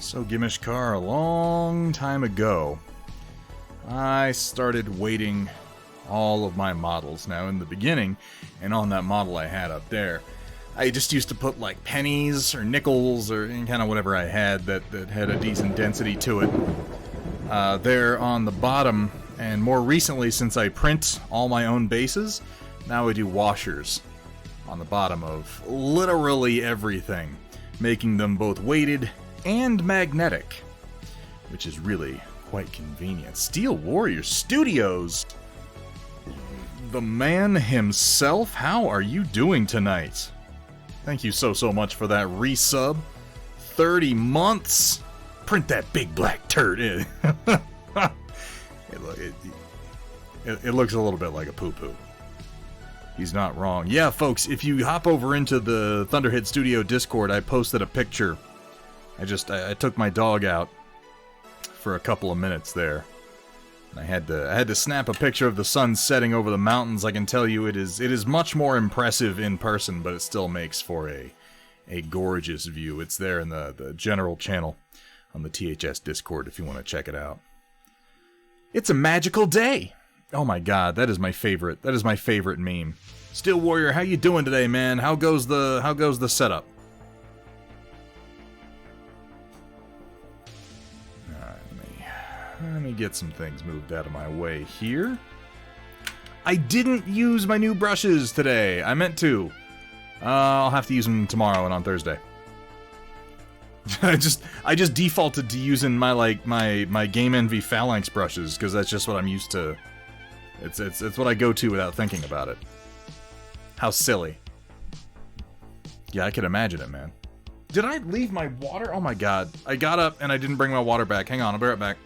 So, Gimishkar, a long time ago, I started weighting all of my models. Now, in the beginning, and on that model I had up there, I just used to put like pennies or nickels or kind of whatever I had that had a decent density to it there on the bottom. And more recently, since I print all my own bases, now I do washers on the bottom of literally everything, making them both weighted and magnetic, which is really quite convenient. Steel Warrior Studios! The man himself, how are you doing tonight? Thank you so much for that resub. 30 months! Print that big black turd in. It looks a little bit like a poo-poo. He's not wrong. Yeah, folks, if you hop over into the Thunderhit Studio Discord, I posted a picture. I took my dog out for a couple of minutes there. I had to snap a picture of the sun setting over the mountains. I can tell you it is much more impressive in person, but it still makes for a gorgeous view. It's there in the general channel on the THS Discord if you want to check it out. It's a magical day. Oh my god, that is my favorite. That is my favorite meme. Steel Warrior, how you doing today, man? How goes the setup? Let me get some things moved out of my way here. I didn't use my new brushes today. I meant to. I'll have to use them tomorrow and on Thursday. I just defaulted to using my Game Envy Phalanx brushes because that's just what I'm used to. It's what I go to without thinking about it. How silly. Yeah, I can imagine it, man. Did I leave my water? Oh my god. I got up and I didn't bring my water back. Hang on, I'll be right back.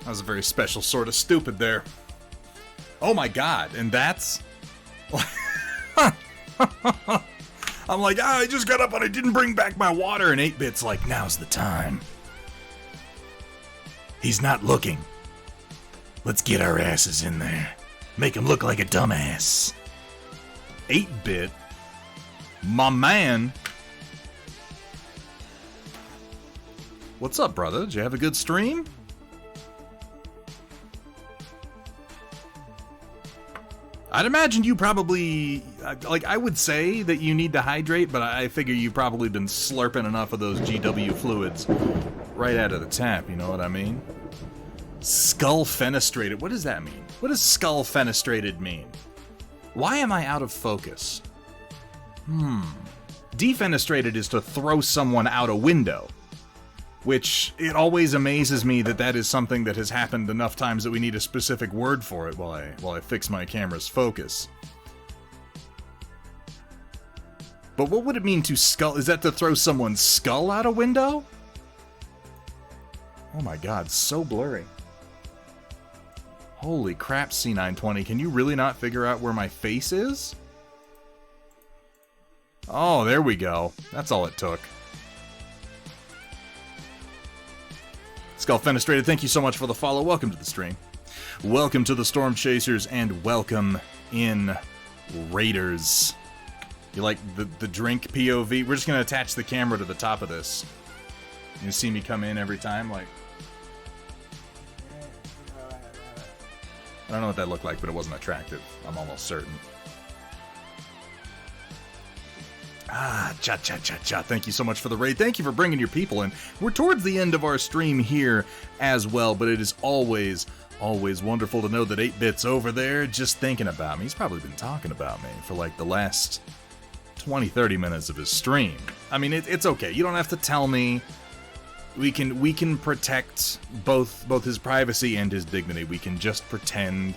That was a very special sort of stupid there. Oh my god, and that's... I'm like, I just got up and I didn't bring back my water, and 8-Bit's like, now's the time. He's not looking. Let's get our asses in there. Make him look like a dumbass. 8-Bit? My man? What's up, brother? Did you have a good stream? I'd imagine you probably, I would say that you need to hydrate, but I figure you've probably been slurping enough of those GW fluids right out of the tap, you know what I mean? Skull fenestrated, what does that mean? What does skull fenestrated mean? Why am I out of focus? Defenestrated is to throw someone out a window. Which, it always amazes me that is something that has happened enough times that we need a specific word for it while I fix my camera's focus. But what would it mean to skull? Is that to throw someone's skull out a window? Oh my god, so blurry. Holy crap, C920, can you really not figure out where my face is? Oh, there we go. That's all it took. Skull Fenestrated, thank you so much for the follow. Welcome to the stream. Welcome to the Storm Chasers, and welcome in Raiders. You like the drink POV? We're just going to attach the camera to the top of this. You see me come in every time, like... I don't know what that looked like, but it wasn't attractive. I'm almost certain. Cha. Thank you so much for the raid. Thank you for bringing your people in. We're towards the end of our stream here as well, but it is always wonderful to know that 8-Bit's over there just thinking about me. He's probably been talking about me for like the last 20-30 minutes of his stream. I mean, it's okay. You don't have to tell me. We can protect both his privacy and his dignity. We can just pretend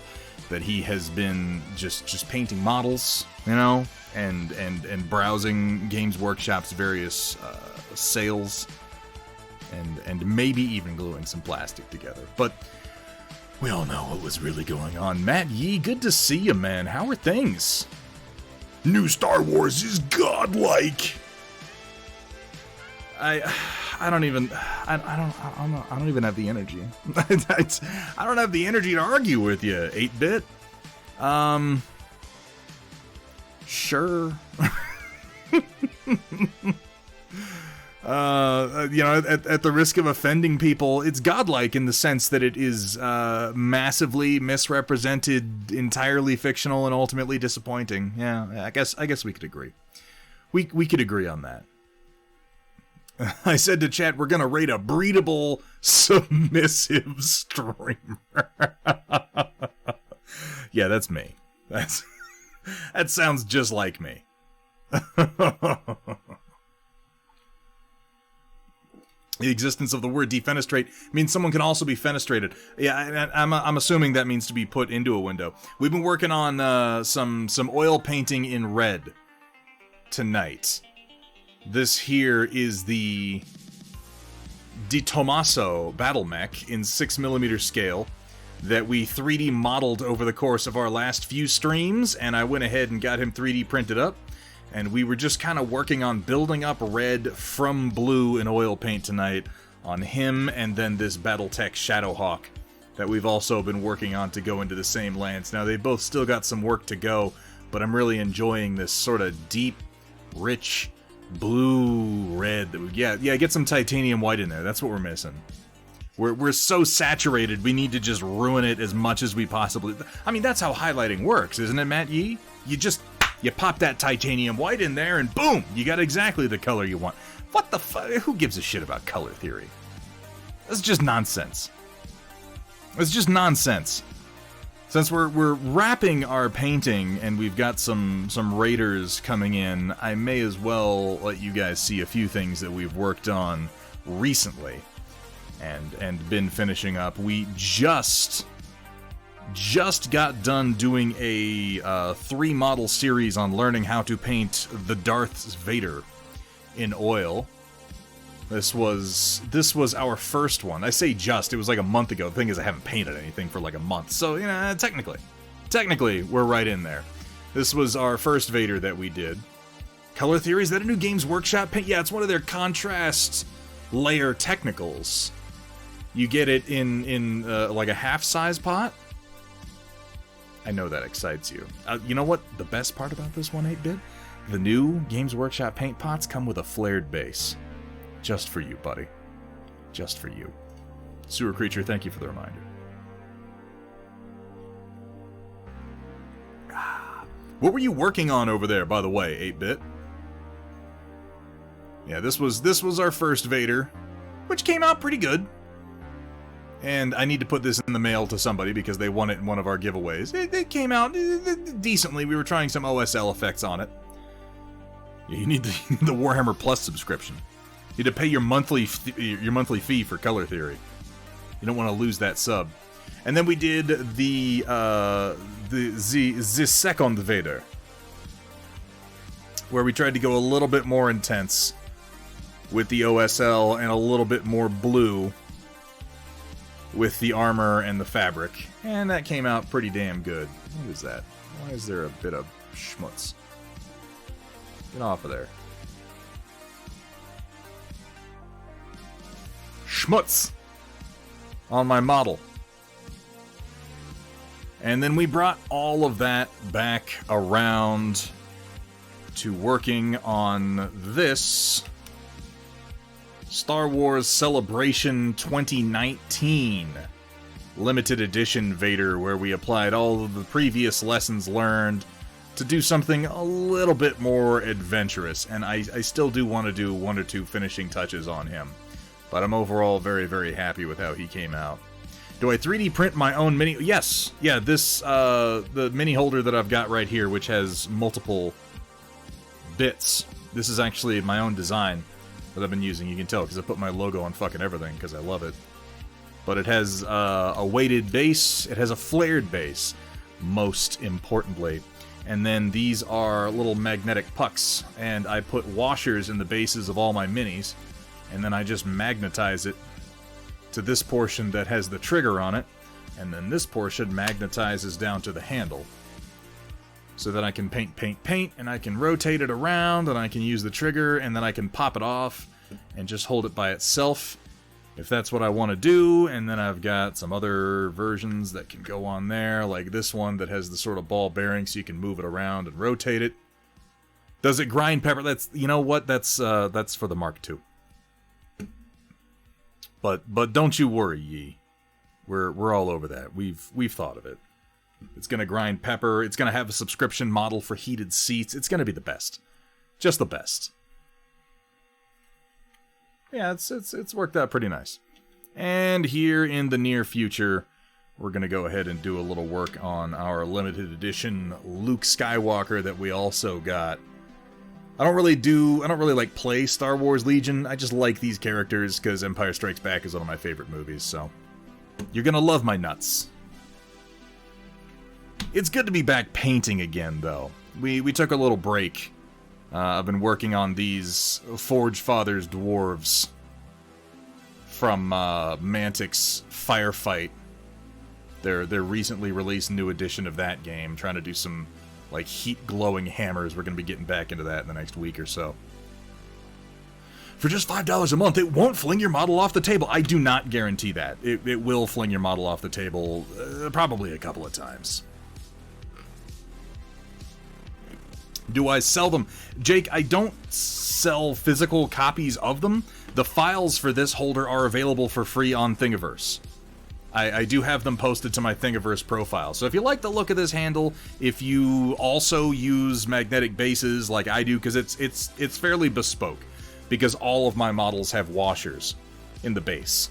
that he has been just painting models, you know, and browsing Games Workshop's various sales, and maybe even gluing some plastic together. But we all know what was really going on. Matt Yee, good to see you, man. How are things? New Star Wars is godlike. I don't even have the energy. I don't have the energy to argue with you, 8-Bit. Sure. You know, at the risk of offending people, it's godlike in the sense that it is massively misrepresented, entirely fictional, and ultimately disappointing. Yeah, I guess we could agree. We could agree on that. I said to chat, we're gonna rate a breedable, submissive streamer. Yeah, that's me. That sounds just like me. The existence of the word defenestrate means someone can also be fenestrated. Yeah, I'm assuming that means to be put into a window. We've been working on some oil painting in red tonight. This here is the Di Tommaso battle mech in 6mm scale that we 3D modeled over the course of our last few streams, and I went ahead and got him 3D printed up, and we were just kind of working on building up red from blue in oil paint tonight on him, and then this Battletech Shadowhawk that we've also been working on to go into the same lands. Now, they've both still got some work to go, but I'm really enjoying this sort of deep, rich blue-red. Yeah, get some titanium white in there. That's what we're missing. We're so saturated, we need to just ruin it as much as we possibly... I mean, that's how highlighting works, isn't it, Matt Yee? You pop that titanium white in there, and boom! You got exactly the color you want. What the fuck? Who gives a shit about color theory? That's just nonsense. It's just nonsense. Since we're wrapping our painting, and we've got some raiders coming in, I may as well let you guys see a few things that we've worked on recently. And been finishing up. We just got done doing a 3-model series on learning how to paint the Darth Vader in oil. This was our first one. I say just, it was like a month ago. The thing is, I haven't painted anything for like a month. So, you know, technically, we're right in there. This was our first Vader that we did. Color theory, is that a new Games Workshop paint? Yeah, it's one of their contrast layer technicals. You get it in like a half-size pot. I know that excites you. You know what the best part about this one, 8-Bit? The new Games Workshop paint pots come with a flared base. Just for you, buddy. Just for you. Sewer Creature, thank you for the reminder. What were you working on over there, by the way, 8-Bit? Yeah, this was our first Vader, which came out pretty good. And I need to put this in the mail to somebody because they won it in one of our giveaways. It came out decently. We were trying some OSL effects on it. You need the Warhammer Plus subscription. You need to pay your monthly fee for color theory. You don't want to lose that sub. And then we did the second Vader, where we tried to go a little bit more intense with the OSL and a little bit more blue with the armor and the fabric, and that came out pretty damn good. What is that? Why is there a bit of schmutz? Get off of there. Schmutz on my model. And then we brought all of that back around to working on this Star Wars Celebration 2019 limited edition Vader, where we applied all of the previous lessons learned, to do something a little bit more adventurous, and I still do want to do 1 or 2 finishing touches on him. But I'm overall very, very happy with how he came out. Do I 3D print my own mini? Yes! Yeah, this, the mini holder that I've got right here, which has multiple bits. This is actually my own design that I've been using. You can tell, because I put my logo on fucking everything, because I love it. But it has a weighted base, it has a flared base, most importantly. And then these are little magnetic pucks, and I put washers in the bases of all my minis, and then I just magnetize it to this portion that has the trigger on it, and then this portion magnetizes down to the handle. So that I can paint, and I can rotate it around, and I can use the trigger, and then I can pop it off and just hold it by itself, if that's what I want to do. And then I've got some other versions that can go on there, like this one that has the sort of ball bearing so you can move it around and rotate it. Does it grind pepper? That's, you know what, that's for the Mark II. But don't you worry, Yi. We're all over that. We've thought of it. It's gonna grind pepper. It's gonna have a subscription model for heated seats. It's gonna be the best, just the best. Yeah, it's worked out pretty nice. And here in the near future, we're gonna go ahead and do a little work on our limited edition Luke Skywalker that we also got. I don't really like play Star Wars Legion. I just like these characters because Empire Strikes Back is one of my favorite movies, so you're gonna love my nuts. It's good to be back painting again, though. We took a little break. I've been working on these Forge Fathers dwarves from Mantic's Firefight. Their recently released new edition of that game, trying to do some like heat glowing hammers. We're going to be getting back into that in the next week or so. For just $5 a month, it won't fling your model off the table. I do not guarantee that. It will fling your model off the table probably a couple of times. Do I sell them? Jake, I don't sell physical copies of them. The files for this holder are available for free on Thingiverse. I do have them posted to my Thingiverse profile. So if you like the look of this handle, if you also use magnetic bases like I do, because it's fairly bespoke, because all of my models have washers in the base.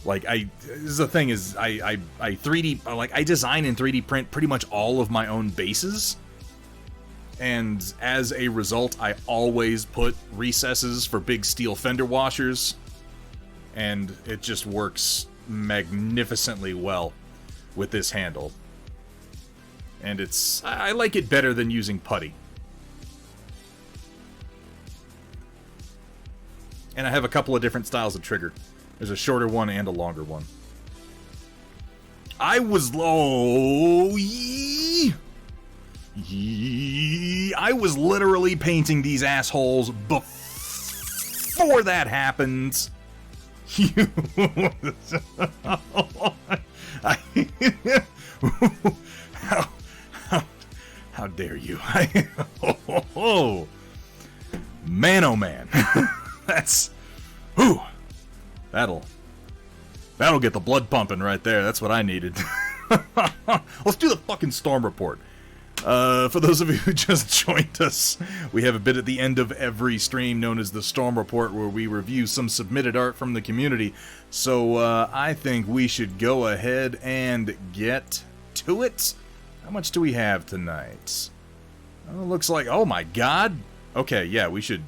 Like, this is the thing is, I 3D, like, I design and 3D print pretty much all of my own bases. And as a result, I always put recesses for big steel fender washers. And it just works magnificently well with this handle. And I like it better than using putty. And I have a couple of different styles of trigger. There's a shorter one and a longer one. I was I was literally painting these assholes before that happened. How dare you? Man, oh man. That's... Whew. That'll get the blood pumping right there. That's what I needed. Let's do the fucking storm report. For those of you who just joined us, we have a bit at the end of every stream known as the Storm Report, where we review some submitted art from the community. So I think we should go ahead and get to it. How much do we have tonight? Looks like, oh my god. Okay, yeah, we should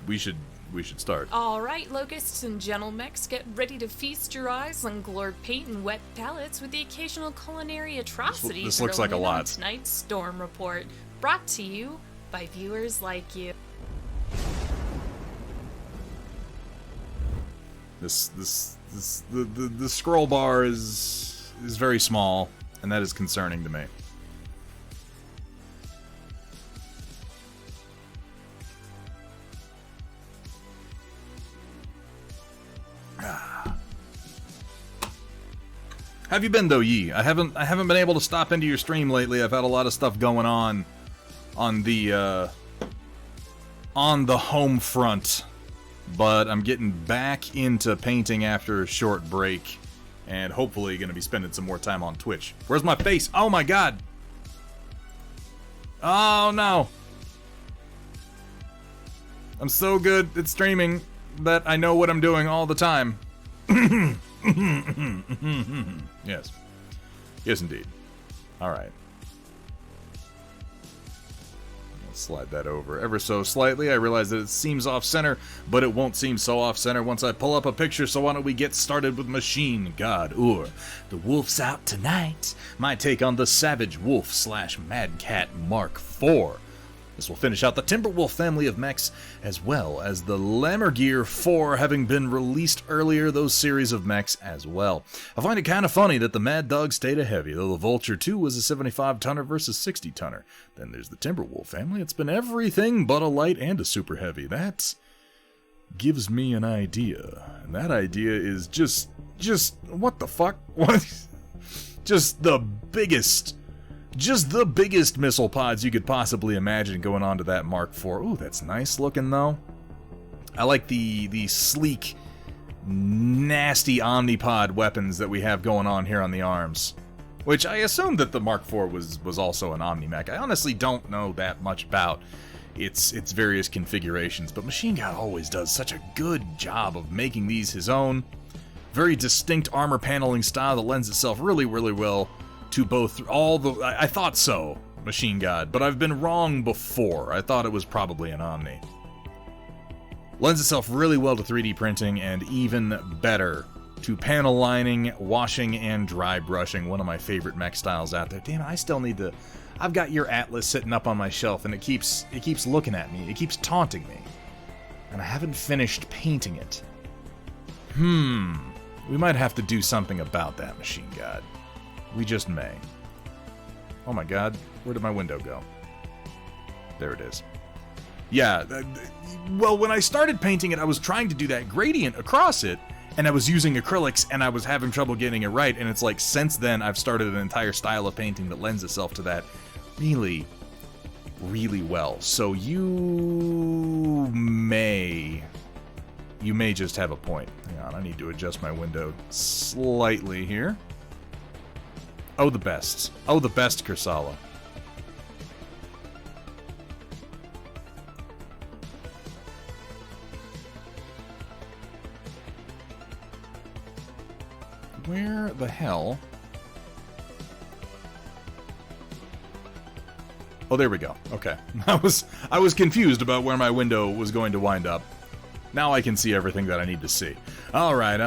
start. All right, locusts and gentle mechs, get ready to feast your eyes on glorb paint and wet palettes with the occasional culinary atrocities. This looks like a lot. Tonight's Storm Report, brought to you by viewers like you. The scroll bar is very small, and that is concerning to me. How have you been though, Yi? I haven't been able to stop into your stream lately. I've had a lot of stuff going on the home front, but I'm getting back into painting after a short break, and hopefully going to be spending some more time on Twitch. Where's my face? Oh my god! Oh, no. I'm so good at streaming that I know what I'm doing all the time. Yes. Yes, indeed. All right. Let's slide that over ever so slightly. I realize that it seems off-center, but it won't seem so off-center once I pull up a picture, so why don't we get started with Machine God Ur. The Wolf's out tonight. My take on the Savage Wolf / Mad Cat Mark IV. This will finish out the Timberwolf family of mechs, as well as the Lammergear 4 having been released earlier, those series of mechs as well. I find it kind of funny that the Mad Dog stayed a heavy, though the Vulture 2 was a 75-tonner versus 60-tonner. Then there's the Timberwolf family. It's been everything but a light and a super heavy. That gives me an idea. And that idea is just what the fuck? What? Just the biggest missile pods you could possibly imagine going onto that Mark IV. Ooh, that's nice looking, though. I like the sleek, nasty Omnipod weapons that we have going on here on the arms. Which I assume that the Mark IV was also an Omni-Mech. I honestly don't know that much about its various configurations, but Machine God always does such a good job of making these his own. Very distinct armor paneling style that lends itself really, really well to both all the... I thought so, Machine God, but I've been wrong before. I thought it was probably an Omni. Lends itself really well to 3D printing, and even better to panel lining, washing, and dry brushing. One of my favorite mech styles out there. Damn it, I still need to... I've got your Atlas sitting up on my shelf, and it keeps looking at me. It keeps taunting me. And I haven't finished painting it. We might have to do something about that, Machine God. We just may. Oh my god, where did my window go? There it is. Yeah, well, when I started painting it, I was trying to do that gradient across it, and I was using acrylics, and I was having trouble getting it right, and it's like, since then, I've started an entire style of painting that lends itself to that really, really well. So you may just have a point. Hang on, I need to adjust my window slightly here. Oh, the best. Oh, the best, Kursala. Where the hell? Oh, there we go. Okay. I was confused about where my window was going to wind up. Now I can see everything that I need to see. Alright.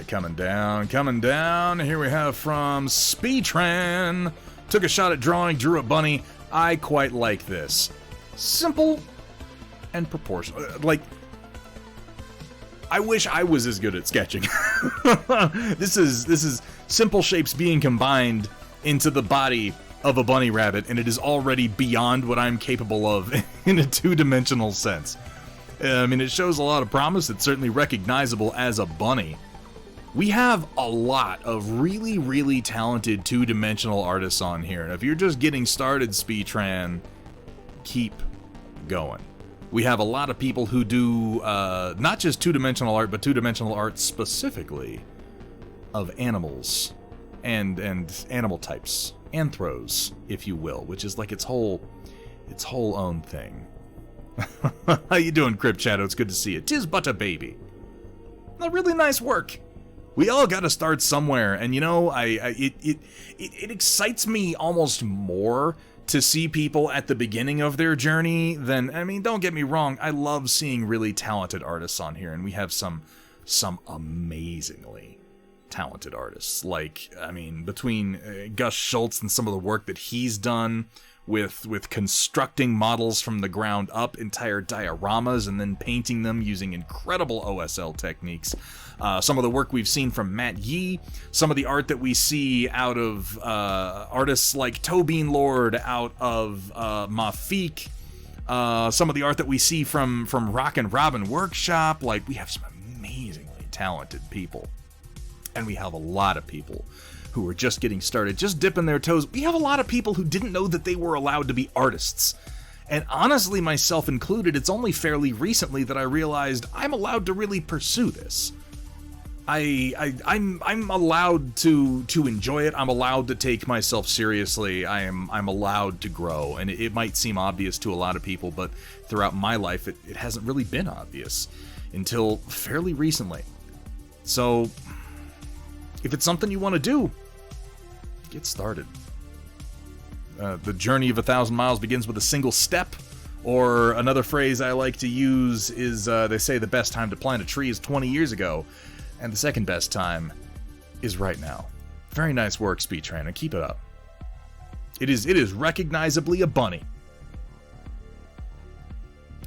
Coming down. Here we have from Speedtran. Took a shot at drawing, drew a bunny. I quite like this. Simple and proportional. Like, I wish I was as good at sketching. This is simple shapes being combined into the body of a bunny rabbit, and it is already beyond what I'm capable of in a two-dimensional sense. I mean, it shows a lot of promise. It's certainly recognizable as a bunny. We have a lot of really, really talented two-dimensional artists on here. And if you're just getting started, Speedtran, keep going. We have a lot of people who do not just two-dimensional art, but two-dimensional art specifically of animals and animal types, anthros, if you will, which is like its whole own thing. How you doing, Crypt Shadow? It's good to see you. 'Tis but a baby. Really nice work. We all gotta start somewhere, and you know, it excites me almost more to see people at the beginning of their journey than, I mean, don't get me wrong, I love seeing really talented artists on here, and we have some amazingly talented artists. Like, I mean, between Gus Schultz and some of the work that he's done with constructing models from the ground up, entire dioramas, and then painting them using incredible OSL techniques. Some of the work we've seen from Matt Yee, some of the art that we see out of artists like Tobin Lord, out of Mafik, some of the art that we see from Rock and Robin Workshop. Like, we have some amazingly talented people. And we have a lot of people who are just getting started, just dipping their toes. We have a lot of people who didn't know that they were allowed to be artists. And honestly, myself included, it's only fairly recently that I realized I'm allowed to really pursue this. I'm allowed to enjoy it. I'm allowed to take myself seriously. I'm allowed to grow, and it might seem obvious to a lot of people, but throughout my life, it hasn't really been obvious until fairly recently. So, if it's something you want to do, get started. The journey of 1,000 miles begins with a single step, or another phrase I like to use is, they say the best time to plant a tree is 20 years ago, and the second best time is right now. Very nice work, Speed Trainer. Keep it up. It is recognizably a bunny.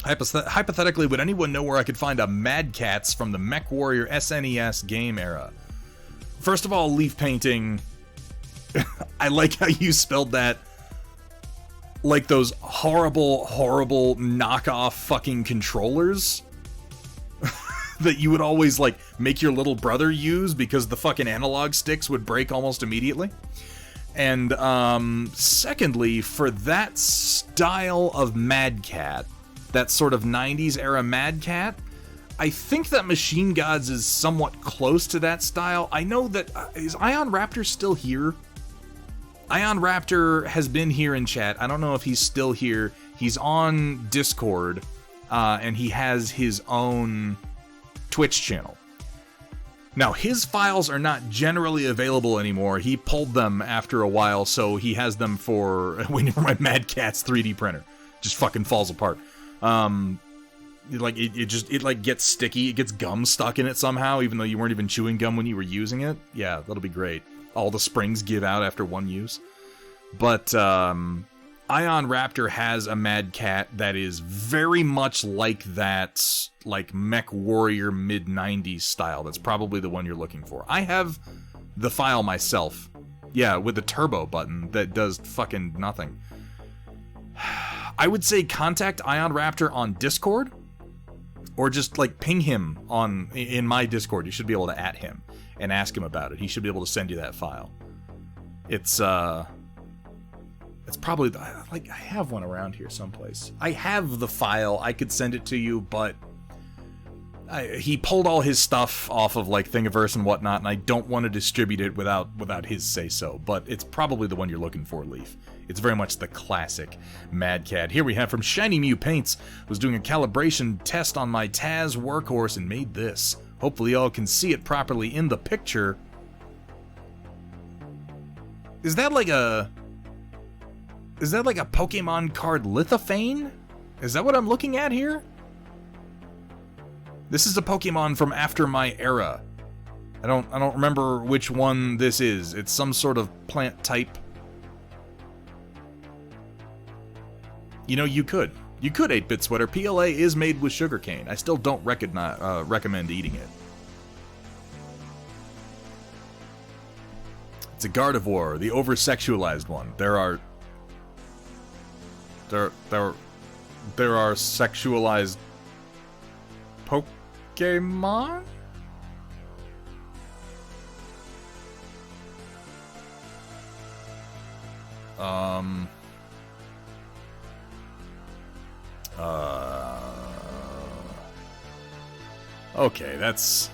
Hypothetically, would anyone know where I could find a Mad Catz from the Mech Warrior SNES game era? First of all, leaf painting. I like how you spelled that like those horrible, horrible knockoff fucking controllers that you would always, like, make your little brother use because the fucking analog sticks would break almost immediately. And, secondly, for that style of Mad Cat, that sort of 90s era Mad Cat, I think that Machine Gods is somewhat close to that style. I know that, is Ion Raptor still here? Ion Raptor has been here in chat. I don't know if he's still here. He's on Discord, and he has his own Twitch channel. Now, his files are not generally available anymore. He pulled them after a while, so he has them for whenever my Mad Catz 3D printer just fucking falls apart. It like gets sticky. It gets gum stuck in it somehow, even though you weren't even chewing gum when you were using it. Yeah, that'll be great. All the springs give out after one use. But, Ion Raptor has a Mad Cat that is very much like that, like, Mech Warrior mid-90s style. That's probably the one you're looking for. I have the file myself. Yeah, with the turbo button that does fucking nothing. I would say contact Ion Raptor on Discord, or just, like, ping him in my Discord. You should be able to @ him and ask him about it. He should be able to send you that file. It's probably, like, I have one around here someplace. I have the file, I could send it to you, but he pulled all his stuff off of, like, Thingiverse and whatnot, and I don't want to distribute it without his say-so, but it's probably the one you're looking for, Leaf. It's very much the classic Mad Cat. Here we have from Shiny Mew Paints, was doing a calibration test on my Taz workhorse and made this. Hopefully y'all can see it properly in the picture. Is that like a Pokemon card Lithophane? Is that what I'm looking at here? This is a Pokemon from after my era. I don't remember which one this is. It's some sort of plant type. You know, you could 8-Bit Sweater. PLA is made with sugarcane. I still don't recommend eating it. It's a Gardevoir, the over-sexualized one. There are sexualized Pokemon? Okay, that's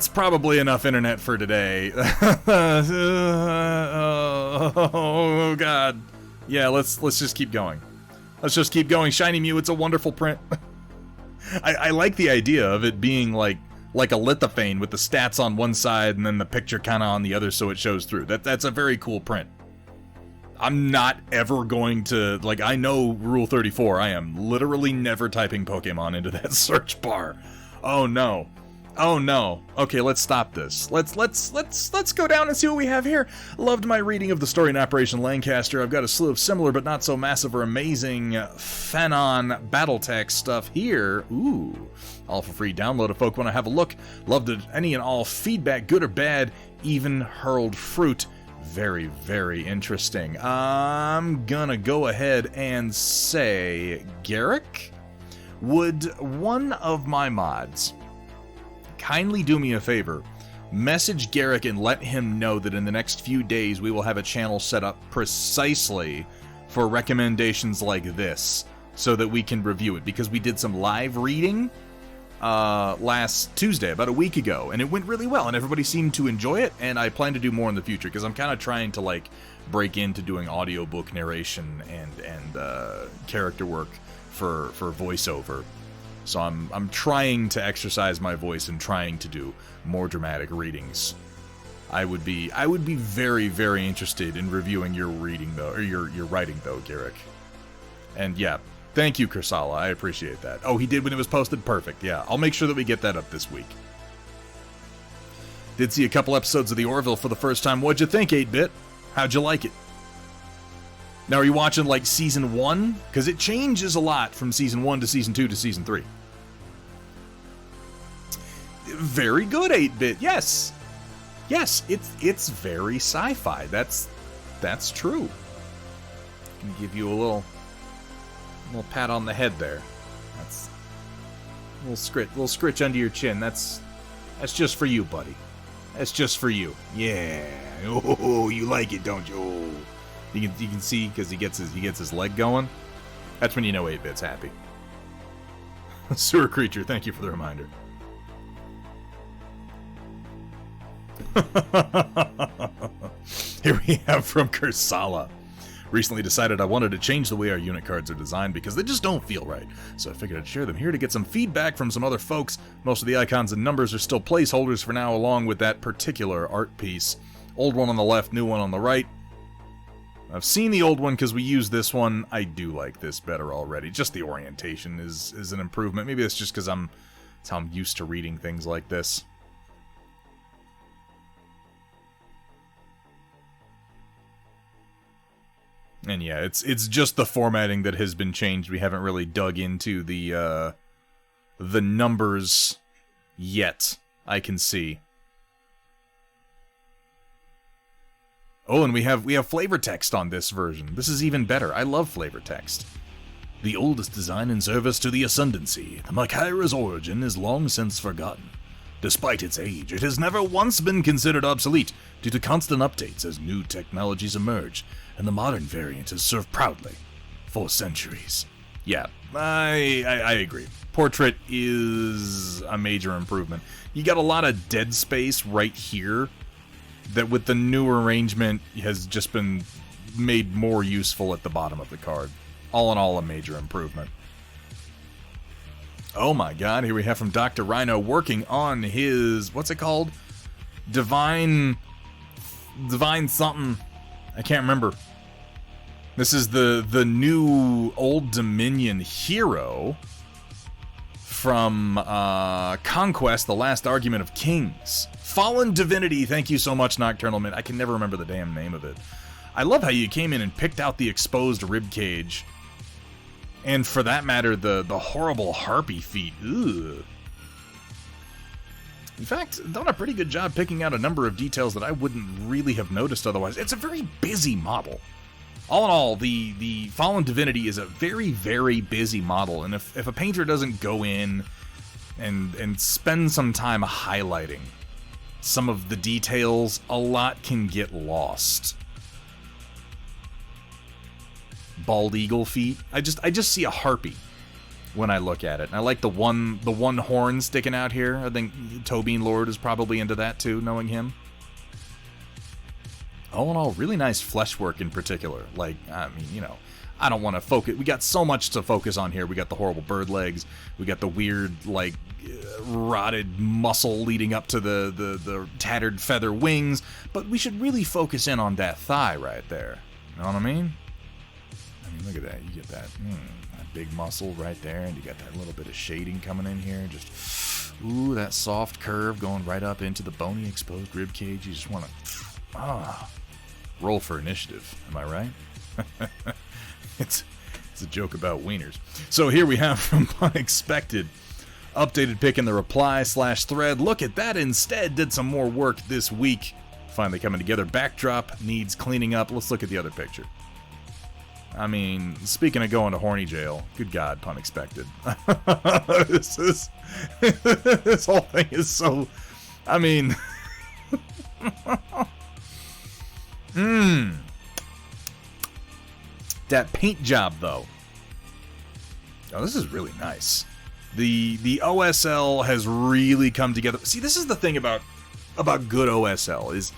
probably enough internet for today. Oh god. Yeah, let's just keep going. Let's just keep going. Shiny Mew, it's a wonderful print. I like the idea of it being like a lithophane with the stats on one side and then the picture kind of on the other so it shows through. That's a very cool print. I'm not ever going to, like, I know Rule 34. I am literally never typing Pokemon into that search bar. Oh no. Oh no. Okay, let's stop this. Let's go down and see what we have here. Loved my reading of the story in Operation Lancaster. I've got a slew of similar but not so massive or amazing Phanon Battletech stuff here. Ooh. All for free download if folk want to have a look. Loved it. Any and all feedback, good or bad, even hurled fruit. Very, very interesting. I'm gonna go ahead and say, Garrick, would one of my mods kindly do me a favor, message Garrick and let him know that in the next few days we will have a channel set up precisely for recommendations like this so that we can review it, because we did some live reading last Tuesday, about a week ago, and it went really well, and everybody seemed to enjoy it, and I plan to do more in the future, because I'm kind of trying to, like, break into doing audiobook narration and character work for voiceover. So I'm trying to exercise my voice and trying to do more dramatic readings. I would be very, very interested in reviewing your reading though, or your writing though, Garrick. And yeah, thank you, Kursala. I appreciate that. Oh, he did when it was posted? Perfect. Yeah, I'll make sure that we get that up this week. Did see a couple episodes of The Orville for the first time. What'd you think, 8-Bit? How'd you like it? Now, are you watching, like, Season 1? Because it changes a lot from Season 1 to Season 2 to Season 3. Very good, 8-Bit. Yes. Yes, it's very sci-fi. That's true. Can give you a little pat on the head there. That's a little scritch under your chin. That's just for you, buddy. That's just for you. Yeah. Oh, you like it, don't you? Oh. You can see because he gets his leg going. That's when you know 8-Bit's happy. Sewer creature, thank you for the reminder. Here we have from Kursala. Recently decided I wanted to change the way our unit cards are designed because they just don't feel right. So I figured I'd share them here to get some feedback from some other folks. Most of the icons and numbers are still placeholders for now, along with that particular art piece. Old one on the left, new one on the right. I've seen the old one because we use this one. I do like this better already. Just the orientation is an improvement. Maybe it's just because that's how I'm used to reading things like this. And yeah, it's just the formatting that has been changed. We haven't really dug into the numbers yet, I can see. Oh, and we have flavor text on this version. This is even better. I love flavor text. The oldest design in service to the Ascendancy, the Machaira's origin is long since forgotten. Despite its age, it has never once been considered obsolete due to constant updates as new technologies emerge, and the modern variant has served proudly for centuries. Yeah, I agree. Portrait is a major improvement. You got a lot of dead space right here that with the new arrangement has just been made more useful at the bottom of the card. All in all, a major improvement. Oh my god, here we have from Dr. Rhino working on his, what's it called? Divine something. I can't remember. This is the new Old Dominion hero from Conquest, The Last Argument of Kings. Fallen Divinity, thank you so much, Nocturnal Mint. I can never remember the damn name of it. I love how you came in and picked out the exposed ribcage. And for that matter, the horrible harpy feet. Ugh. In fact, done a pretty good job picking out a number of details that I wouldn't really have noticed otherwise. It's a very busy model. All in all, the Fallen Divinity is a very, very busy model, and if a painter doesn't go in and spend some time highlighting some of the details, a lot can get lost. Bald eagle feet. I just see a harpy when I look at it. And I like the one horn sticking out here. I think Tobin Lord is probably into that too, knowing him. All in all, really nice flesh work in particular. Like, I mean, you know, I don't want to focus. We got so much to focus on here. We got the horrible bird legs. We got the weird, like, rotted muscle leading up to the tattered feather wings. But we should really focus in on that thigh right there. You know what I mean? I mean, look at that. You get that, that big muscle right there, and you got that little bit of shading coming in here. Just, ooh, that soft curve going right up into the bony exposed rib cage. You just want to, roll for initiative. Am I right? It's a joke about wieners. So here we have from Unexpected. Updated pick in the reply/thread. Look at that instead. Did some more work this week. Finally coming together. Backdrop needs cleaning up. Let's look at the other picture. I mean, speaking of going to horny jail, good God, pun expected. This whole thing is so, I mean, that paint job though. Oh, this is really nice. The OSL has really come together. See, this is the thing about good OSL is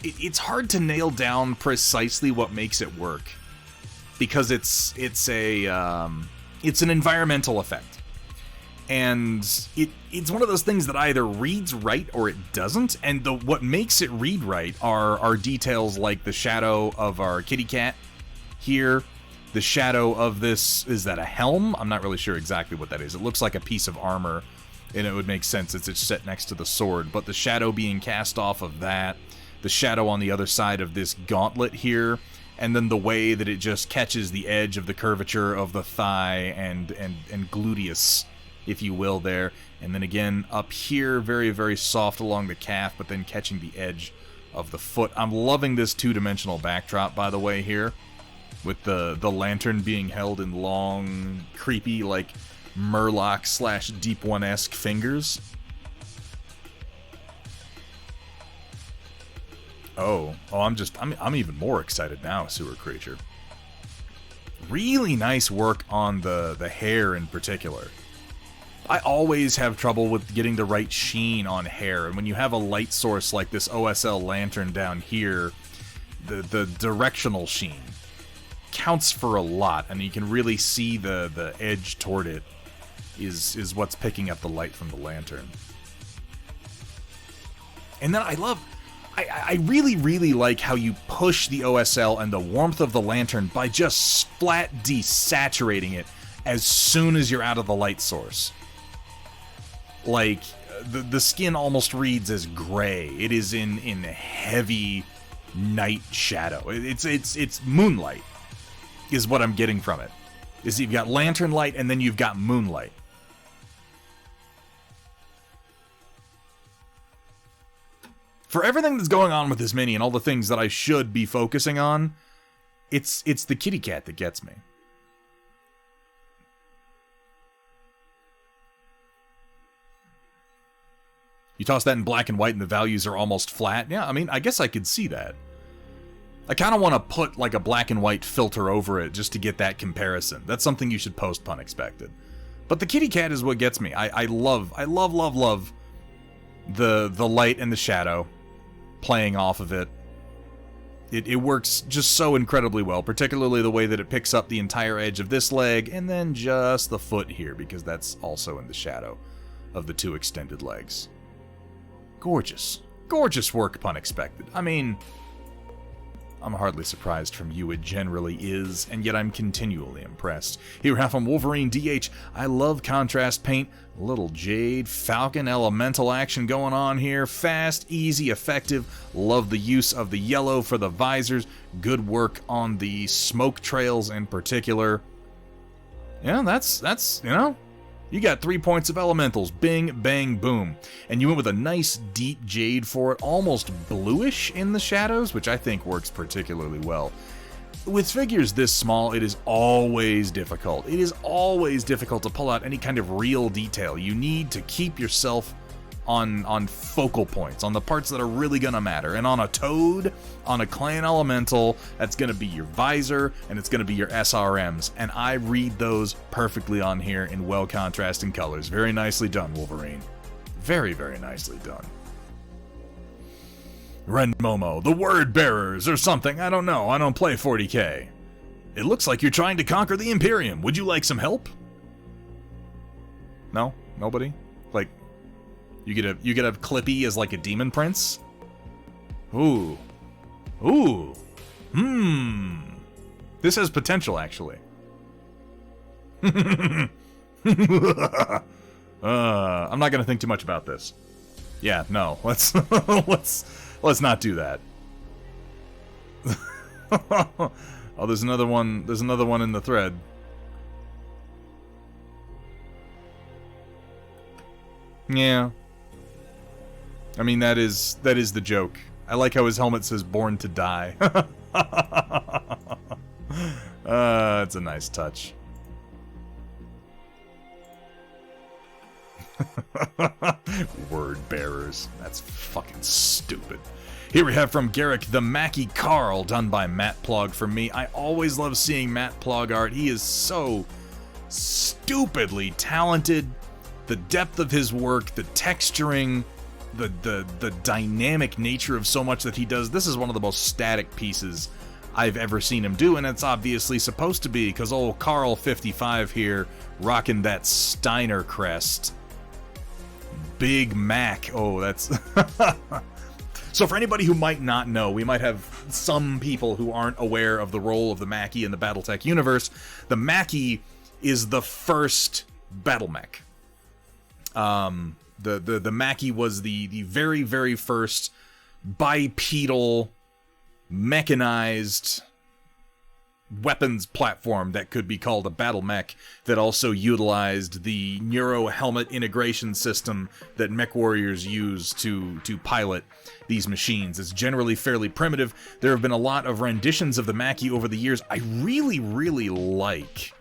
it's hard to nail down precisely what makes it work, because it's an environmental effect, and it's one of those things that either reads right or it doesn't. And what makes it read right are details like the shadow of our kitty cat here. The shadow of this, is that a helm? I'm not really sure exactly what that is. It looks like a piece of armor, and it would make sense it's set next to the sword. But the shadow being cast off of that, the shadow on the other side of this gauntlet here, and then the way that it just catches the edge of the curvature of the thigh and gluteus, if you will, there. And then again, up here, very, very soft along the calf, but then catching the edge of the foot. I'm loving this two-dimensional backdrop, by the way, here, with the lantern being held in long, creepy, like, Murloc / Deep One-esque fingers. I'm even more excited now, Sewer Creature. Really nice work on the hair in particular. I always have trouble with getting the right sheen on hair, and when you have a light source like this OSL lantern down here, the directional sheen counts for a lot, and you can really see the edge toward it is what's picking up the light from the lantern. And then I really, really like how you push the OSL and the warmth of the lantern by just flat desaturating it as soon as you're out of the light source. Like, the skin almost reads as gray. It is in heavy night shadow. It's moonlight is what I'm getting from it. Is you've got lantern light and then you've got moonlight. For everything that's going on with this mini and all the things that I should be focusing on, it's the kitty cat that gets me. You toss that in black and white and the values are almost flat. Yeah, I mean, I guess I could see that. I kind of want to put like a black and white filter over it just to get that comparison. That's something you should post pun expected. But the kitty cat is what gets me. I love the light and the shadow playing off of it. It works just so incredibly well, particularly the way that it picks up the entire edge of this leg and then just the foot here, because that's also in the shadow of the two extended legs. Gorgeous. Gorgeous work, pun expected. I mean, I'm hardly surprised from you, it generally is, and yet I'm continually impressed. Here we have from Wolverine DH. I love contrast paint. Little Jade, Falcon, elemental action going on here. Fast, easy, effective. Love the use of the yellow for the visors. Good work on the smoke trails in particular. Yeah, that's you know, you got 3 points of elementals. Bing, bang, boom. And you went with a nice deep jade for it, almost bluish in the shadows, which I think works particularly well. With figures this small, it is always difficult. It is always difficult to pull out any kind of real detail. You need to keep yourself on focal points, on the parts that are really gonna matter. And on a Toad, on a Clan Elemental, that's gonna be your visor, and it's gonna be your SRMs. And I read those perfectly on here in well contrasting colors. Very nicely done, Wolverine. Very, very nicely done. Ren Momo, the Word Bearers, or something, I don't know, I don't play 40k. It looks like you're trying to conquer the Imperium. Would you like some help? No? Nobody? Like, you get a Clippy as like a demon prince? Ooh. Ooh. This has potential, actually. I'm not gonna think too much about this. Yeah, no. Let's not do that. Oh, there's another one. There's another one in the thread. Yeah. I mean, that is the joke. I like how his helmet says "Born to Die." It's a nice touch. Word bearers. That's fucking stupid. Here we have from Garrick the Mackie Carl, done by Matt Plog for me. I always love seeing Matt Plog art. He is so stupidly talented. The depth of his work, the texturing, the dynamic nature of so much that he does. This is one of the most static pieces I've ever seen him do, and it's obviously supposed to be, because old Carl55 here, rocking that Steiner crest. Big Mac. Oh, that's... So for anybody who might not know, we might have some people who aren't aware of the role of the Mackie in the Battletech universe. The Mackie is the first battle mech. The Mackie was the very, very first bipedal, mechanized weapons platform that could be called a battle mech, that also utilized the neuro helmet integration system that mech warriors use to pilot these machines. It's generally fairly primitive. There have been a lot of renditions of the Mackie over the years I really, really like.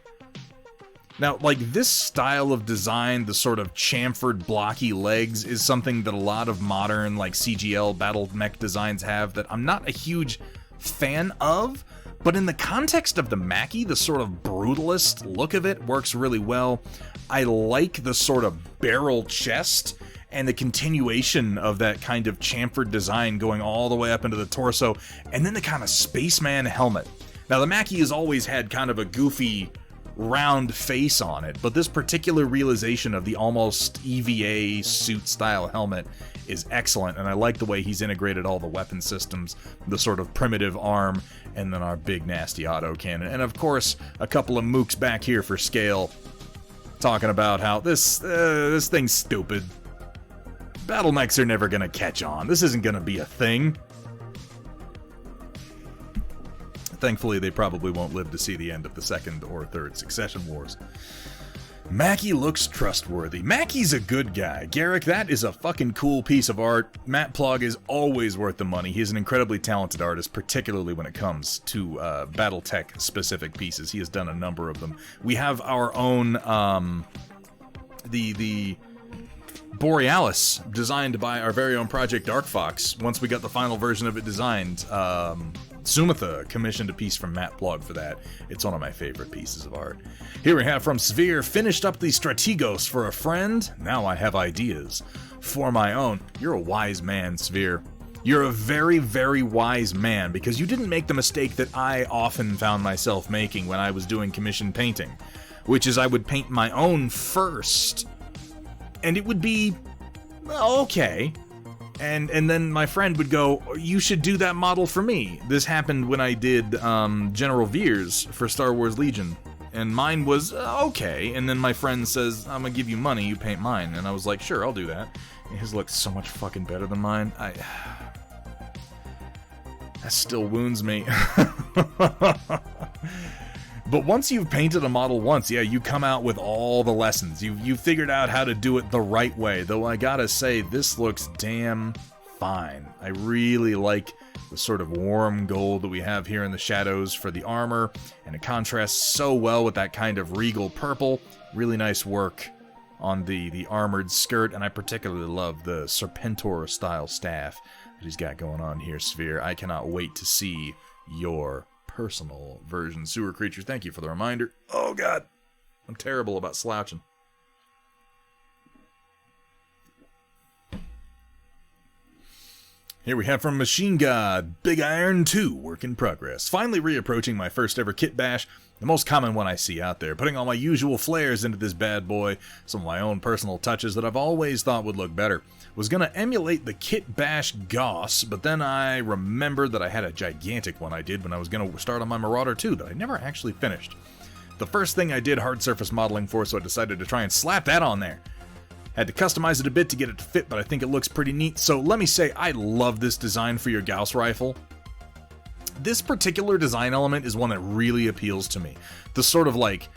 Now, like, this style of design, the sort of chamfered, blocky legs, is something that a lot of modern, like, CGL battle mech designs have that I'm not a huge fan of, but in the context of the Mackie, the sort of brutalist look of it works really well. I like the sort of barrel chest and the continuation of that kind of chamfered design going all the way up into the torso, and then the kind of spaceman helmet. Now, the Mackie has always had kind of a goofy, round face on it, but this particular realization of the almost EVA suit-style helmet is excellent, and I like the way he's integrated all the weapon systems, the sort of primitive arm, and then our big nasty autocannon. And of course, a couple of mooks back here for scale, talking about how this thing's stupid. Battle mechs are never gonna catch on. This isn't gonna be a thing. Thankfully, they probably won't live to see the end of the second or third Succession Wars. Mackie looks trustworthy. Mackie's a good guy. Garrick, that is a fucking cool piece of art. Matt Plog is always worth the money. He's an incredibly talented artist, particularly when it comes to Battletech-specific pieces. He has done a number of them. We have our own, the Borealis, designed by our very own Project Dark Fox. Once we got the final version of it designed, Sumitha commissioned a piece from Matt Plog for that. It's one of my favorite pieces of art. Here we have from Sphere, finished up the Strategos for a friend. Now I have ideas for my own. You're a wise man, Sphere. You're a very, very wise man, because you didn't make the mistake that I often found myself making when I was doing commissioned painting, which is I would paint my own first, and it would be okay. And then my friend would go, you should do that model for me. This happened when I did General Veers for Star Wars Legion. And mine was okay. And then my friend says, I'm gonna give you money, you paint mine. And I was like, sure, I'll do that. And his looked so much fucking better than mine. That still wounds me. But once you've painted a model once, yeah, you come out with all the lessons. You've figured out how to do it the right way. Though I gotta say, this looks damn fine. I really like the sort of warm gold that we have here in the shadows for the armor, and it contrasts so well with that kind of regal purple. Really nice work on the armored skirt, and I particularly love the Serpentor-style staff that he's got going on here, Sphere. I cannot wait to see your personal version. Sewer Creature, thank you for the reminder. Oh god, I'm terrible about slouching. Here we have from Machine God, Big Iron 2, work in progress. Finally reapproaching my first ever kit bash, the most common one I see out there. Putting all my usual flares into this bad boy, some of my own personal touches that I've always thought would look better. Was gonna emulate the kit bash Goss, but then I remembered that I had a gigantic one I did when I was gonna start on my Marauder 2 that I never actually finished. The first thing I did hard surface modeling for, so I decided to try and slap that on there. Had to customize it a bit to get it to fit, but I think it looks pretty neat. So let me say, I love this design for your Gauss rifle. This particular design element is one that really appeals to me. The sort of like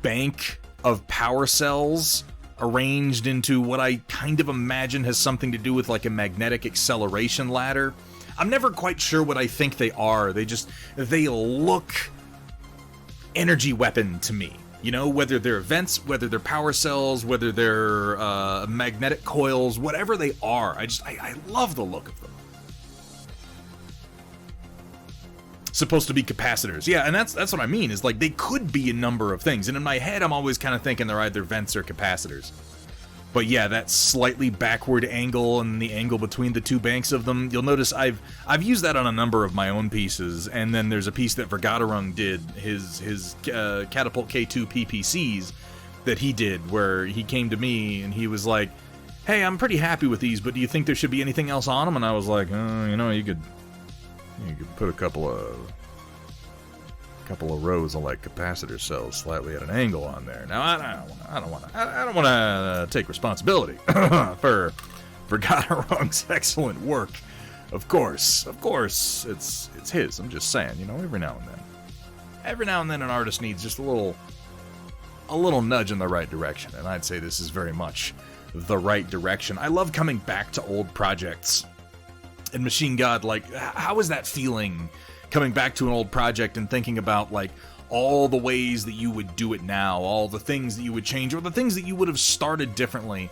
bank of power cells arranged into what I kind of imagine has something to do with like a magnetic acceleration ladder. I'm never quite sure what I think they are. They look energy weapon to me. You know, whether they're vents, whether they're power cells, whether they're magnetic coils, whatever they are, I love the look of them. supposed to be capacitors. Yeah, and that's what I mean, is like they could be a number of things. And in my head, I'm always kind of thinking they're either vents or capacitors. But yeah, that slightly backward angle and the angle between the two banks of them, you'll notice I've used that on a number of my own pieces, and then there's a piece that Vergaderung did, his Catapult K2 PPCs that he did, where he came to me and he was like, hey, I'm pretty happy with these, but do you think there should be anything else on them? And I was like, you know, you could put a couple of rows of like capacitor cells slightly at an angle on there. Now I don't want to take responsibility for Vergaderung's excellent work. Of course, it's his. I'm just saying, you know, every now and then an artist needs just a little nudge in the right direction, and I'd say this is very much the right direction. I love coming back to old projects. And Machine God, like, how is that feeling? Coming back to an old project and thinking about, like, all the ways that you would do it now, all the things that you would change, or the things that you would have started differently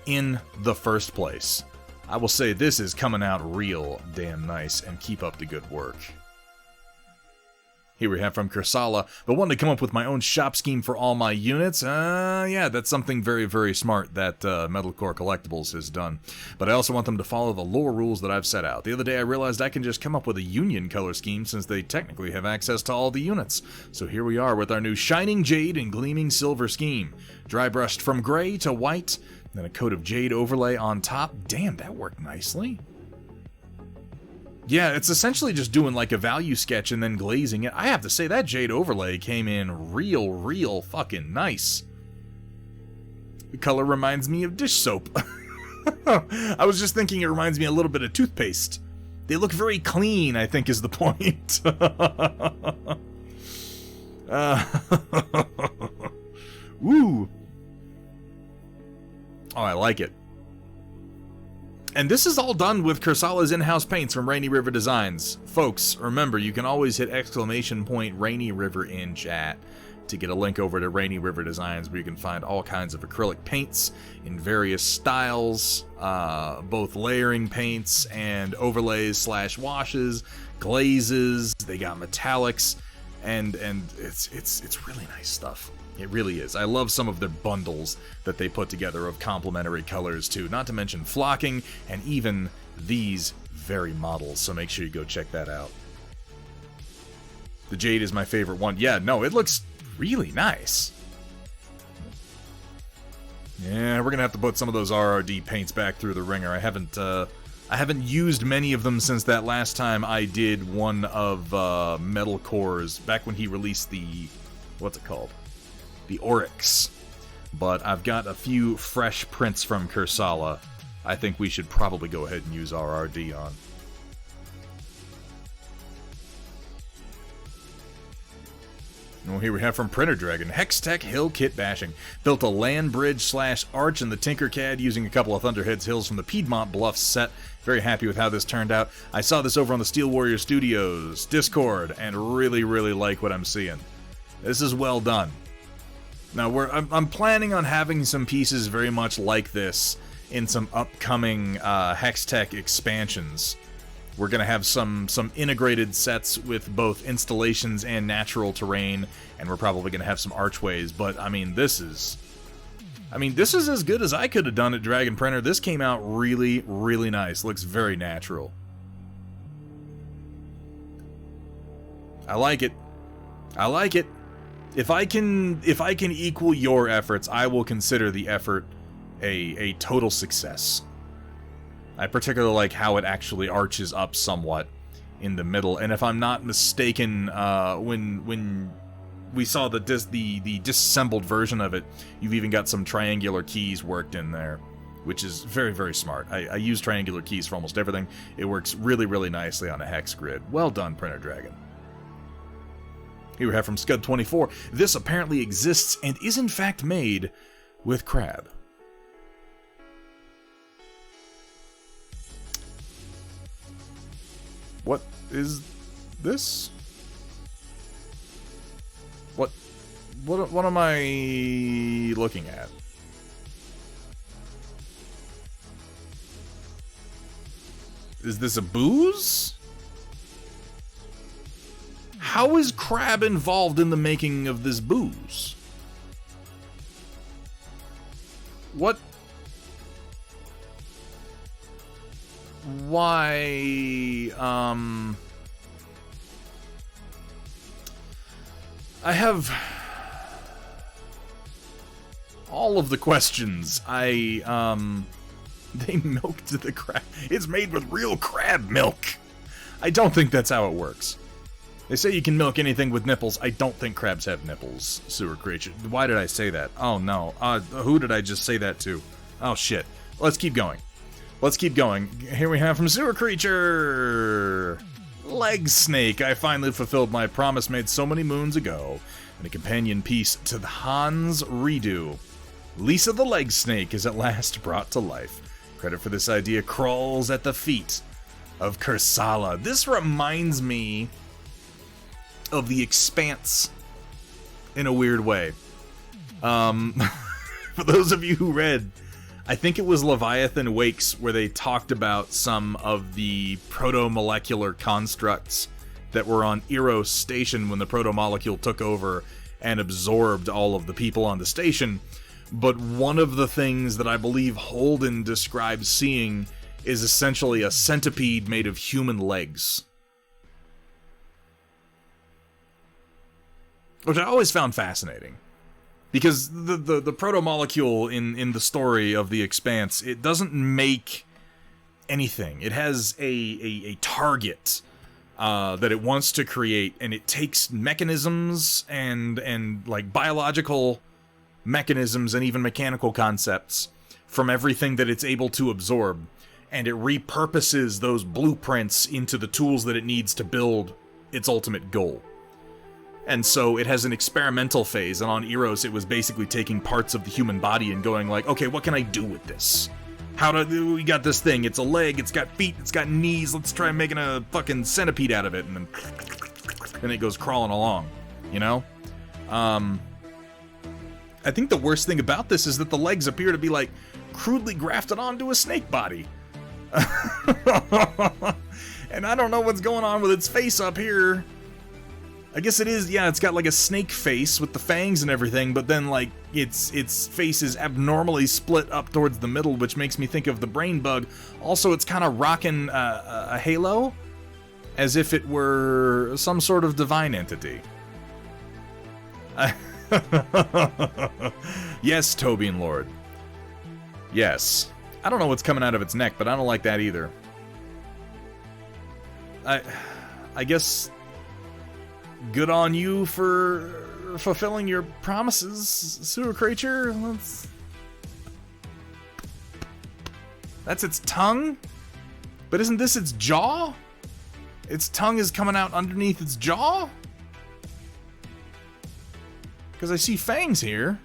in the first place. I will say this is coming out real damn nice, and keep up the good work. Here we have from Kursala, but wanted to come up with my own shop scheme for all my units. Yeah, that's something very, very smart that Metalcore Collectibles has done. But I also want them to follow the lore rules that I've set out. The other day I realized I can just come up with a union color scheme since they technically have access to all the units. So here we are with our new Shining Jade and Gleaming Silver scheme. Dry brushed from gray to white, then a coat of jade overlay on top. Damn, that worked nicely. Yeah, it's essentially just doing like a value sketch and then glazing it. I have to say, that jade overlay came in real fucking nice. The color reminds me of dish soap. I was just thinking it reminds me a little bit of toothpaste. They look very clean, I think is the point. Woo! Oh, I like it. And this is all done with Kursala's in-house paints from Rainy River Designs. Folks, remember, you can always hit ! Rainy River in chat to get a link over to Rainy River Designs, where you can find all kinds of acrylic paints in various styles, both layering paints and overlays / washes, glazes. They got metallics, and it's really nice stuff. It really is. I love some of their bundles that they put together of complementary colors too, not to mention flocking and even these very models, so make sure you go check that out. The jade is my favorite one. Yeah, no, it looks really nice. Yeah, we're gonna have to put some of those RRD paints back through the ringer. I haven't used many of them since that last time I did one of Metalcore's, back when he released the, what's it called? The Oryx. But I've got a few fresh prints from Kursala I think we should probably go ahead and use RRD on. Well, here we have from Printer Dragon, Hextech Hill Kit Bashing. Built a land bridge / arch in the Tinkercad using a couple of Thunderheads Hills from the Piedmont Bluffs set. Very happy with how this turned out. I saw this over on the Steel Warrior Studios Discord and really like what I'm seeing. This is well done. Now, I'm planning on having some pieces very much like this in some upcoming Hextech expansions. We're going to have some integrated sets with both installations and natural terrain, and we're probably going to have some archways, but I mean, this is as good as I could have done at Dragon Printer. This came out really nice. Looks very natural. I like it. I like it. If I can equal your efforts, I will consider the effort a total success. I particularly like how it actually arches up somewhat in the middle, and if I'm not mistaken, when we saw the disassembled version of it, you've even got some triangular keys worked in there, which is very smart. I use triangular keys for almost everything. It works really nicely on a hex grid. Well done, Printer Dragon. Here we have from Scud24. This apparently exists and is in fact made with crab. What is this? What am I looking at? Is this a booze? How is crab involved in the making of this booze? What? Why, I have all of the questions. They milked the crab. It's made with real crab milk. I don't think that's how it works. They say you can milk anything with nipples. I don't think crabs have nipples, sewer creature. Why did I say that? Oh, no. Who did I just say that to? Oh, shit. Let's keep going. Let's keep going. Here we have from sewer creature. Leg snake. I finally fulfilled my promise made so many moons ago. And a companion piece to the Hans redo. Lisa the leg snake is at last brought to life. Credit for this idea crawls at the feet of Kursala. This reminds me of The Expanse in a weird way. For those of you who read, I think it was Leviathan Wakes where they talked about some of the proto-molecular constructs that were on Eros Station when the proto-molecule took over and absorbed all of the people on the station. But one of the things that I believe Holden describes seeing is essentially a centipede made of human legs. Which I always found fascinating. Because the proto-molecule in the story of The Expanse, it doesn't make anything. It has a target that it wants to create, and it takes mechanisms and like biological mechanisms and even mechanical concepts from everything that it's able to absorb, and it repurposes those blueprints into the tools that it needs to build its ultimate goal. And so it has an experimental phase, and on Eros it was basically taking parts of the human body and going like, okay, what can I do with this? We got this thing, it's a leg, it's got feet, it's got knees, let's try making a fucking centipede out of it, and then it goes crawling along, you know? I think the worst thing about this is that the legs appear to be like crudely grafted onto a snake body. And I don't know what's going on with its face up here. I guess it is, yeah, it's got like a snake face with the fangs and everything, but then like its face is abnormally split up towards the middle, which makes me think of the brain bug. Also, it's kind of rocking a halo, as if it were some sort of divine entity. Yes, Tobian Lord. Yes. I don't know what's coming out of its neck, but I don't like that either. I guess good on you for fulfilling your promises, sewer creature. That's its tongue? But isn't this its jaw? Its tongue is coming out underneath its jaw? Because I see fangs here.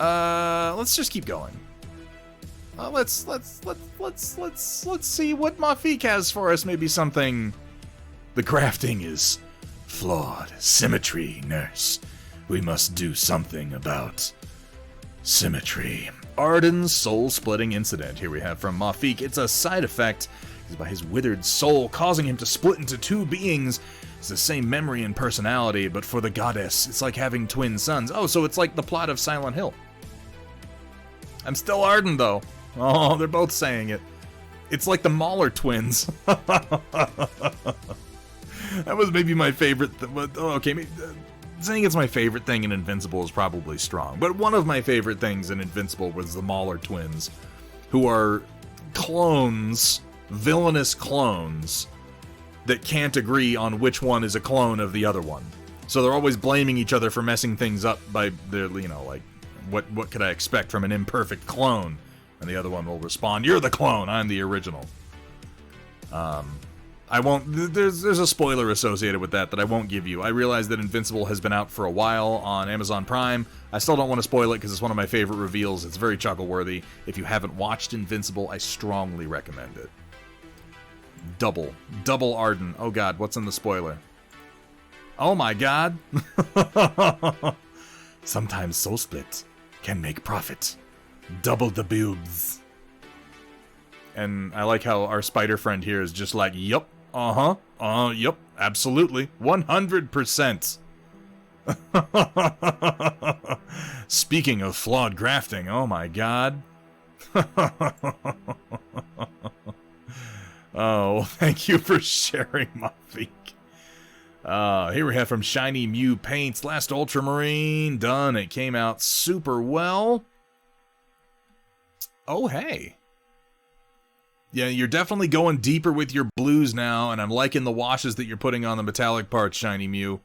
Let's just keep going. Let's see what Mafik has for us. Maybe something. The crafting is flawed. Symmetry, nurse. We must do something about symmetry. Arden's soul-splitting incident. Here we have from Mafik. It's a side effect by his withered soul, causing him to split into two beings. It's the same memory and personality, but for the goddess, it's like having twin sons. Oh, so it's like the plot of Silent Hill. I'm still Arden, though. Oh, they're both saying it. It's like the Mahler twins. That was maybe my favorite. Saying it's my favorite thing in Invincible is probably strong. But one of my favorite things in Invincible was the Mahler twins, who are clones, villainous clones, that can't agree on which one is a clone of the other one. So they're always blaming each other for messing things up by their, like, what could I expect from an imperfect clone? And the other one will respond, "You're the clone, I'm the original." I won't. There's a spoiler associated with that I won't give you. I realize that Invincible has been out for a while on Amazon Prime. I still don't want to spoil it because it's one of my favorite reveals. It's very chuckle-worthy. If you haven't watched Invincible, I strongly recommend it. Double Arden. Oh god, what's in the spoiler? Oh my god. Sometimes soul split can make profit. Double the boobs. And I like how our spider friend here is just like, yup, yup, absolutely, 100%. Speaking of flawed grafting, oh my god. Oh, thank you for sharing, Mafik. Here we have from Shiny Mew Paints, last Ultramarine, done. It came out super well. Oh, hey. Yeah, you're definitely going deeper with your blues now, and I'm liking the washes that you're putting on the metallic parts, Shiny Mew.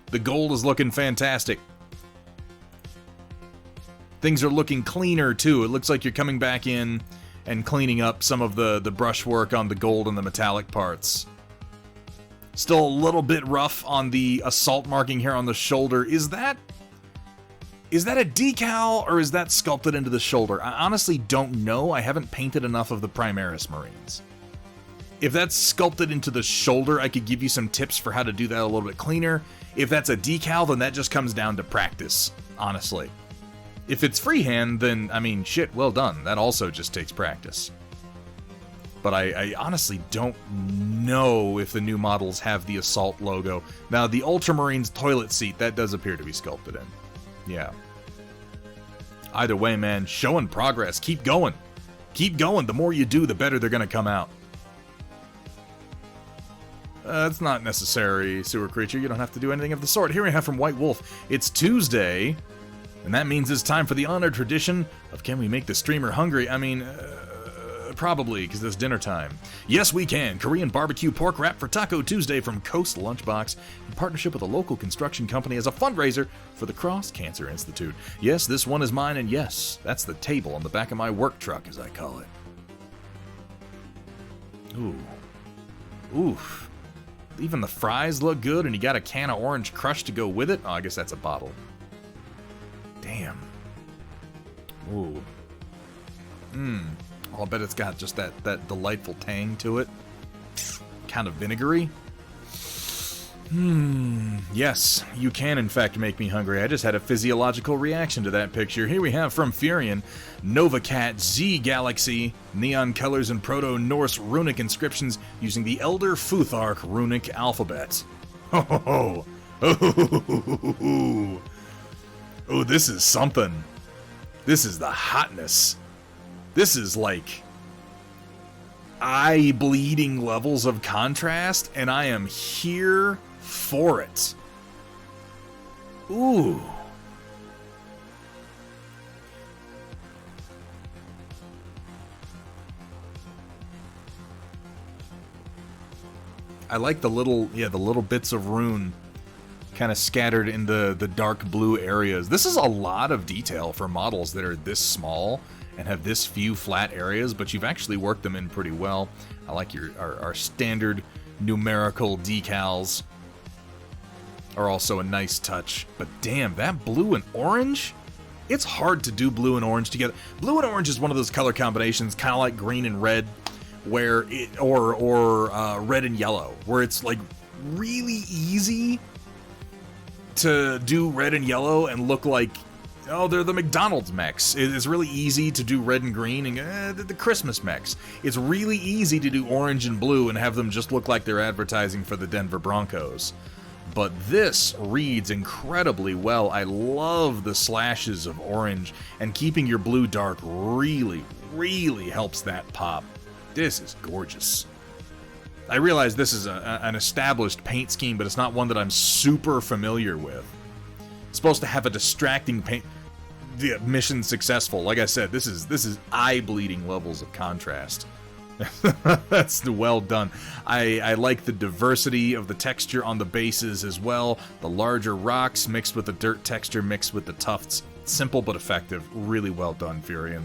The gold is looking fantastic. Things are looking cleaner, too. It looks like you're coming back in and cleaning up some of the brushwork on the gold and the metallic parts. Still a little bit rough on the assault marking here on the shoulder. Is that a decal, or is that sculpted into the shoulder? I honestly don't know. I haven't painted enough of the Primaris Marines. If that's sculpted into the shoulder, I could give you some tips for how to do that a little bit cleaner. If that's a decal, then that just comes down to practice, honestly. If it's freehand, then, I mean, shit, well done. That also just takes practice. But I honestly don't know if the new models have the Assault logo. Now, the Ultramarine's toilet seat, that does appear to be sculpted in. Yeah. Either way, man, showing progress. Keep going. Keep going. The more you do, the better they're going to come out. That's not necessary, Sewer Creature. You don't have to do anything of the sort. Here we have from White Wolf. It's Tuesday, and that means it's time for the honored tradition of can we make the streamer hungry? I mean, probably, because it's dinner time. Yes, we can. Korean barbecue pork wrap for Taco Tuesday from Coast Lunchbox in partnership with a local construction company as a fundraiser for the Cross Cancer Institute. Yes, this one is mine, and yes, that's the table on the back of my work truck, as I call it. Ooh. Oof. Even the fries look good, and you got a can of orange crush to go with it. Oh, I guess that's a bottle. Damn. Ooh. I'll bet it's got just that delightful tang to it. Kind of vinegary. Yes, you can in fact make me hungry. I just had a physiological reaction to that picture. Here we have from Furion, Novacat Z Galaxy, neon colors and Proto-Norse runic inscriptions using the Elder Futhark runic alphabet. Ho ho ho! Oh, oh, this is something. This is the hotness. This is like eye-bleeding levels of contrast, and I am here for it. Ooh. I like the little bits of rune kind of scattered in the dark blue areas. This is a lot of detail for models that are this small and have this few flat areas, but you've actually worked them in pretty well. I like our standard numerical decals are also a nice touch. But damn, that blue and orange? It's hard to do blue and orange together. Blue and orange is one of those color combinations, kind of like green and red, where it or red and yellow, where it's like really easy to do red and yellow and look like, oh, they're the McDonald's mechs. It's really easy to do red and green and the Christmas mechs. It's really easy to do orange and blue and have them just look like they're advertising for the Denver Broncos. But this reads incredibly well. I love the slashes of orange, and keeping your blue dark really, really helps that pop. This is gorgeous. I realize this is an established paint scheme, but it's not one that I'm super familiar with. It's supposed to have a distracting paint. The mission successful. Like I said, this is eye-bleeding levels of contrast. That's well done. I like the diversity of the texture on the bases as well. The larger rocks mixed with the dirt texture mixed with the tufts. Simple but effective. Really well done, Furion.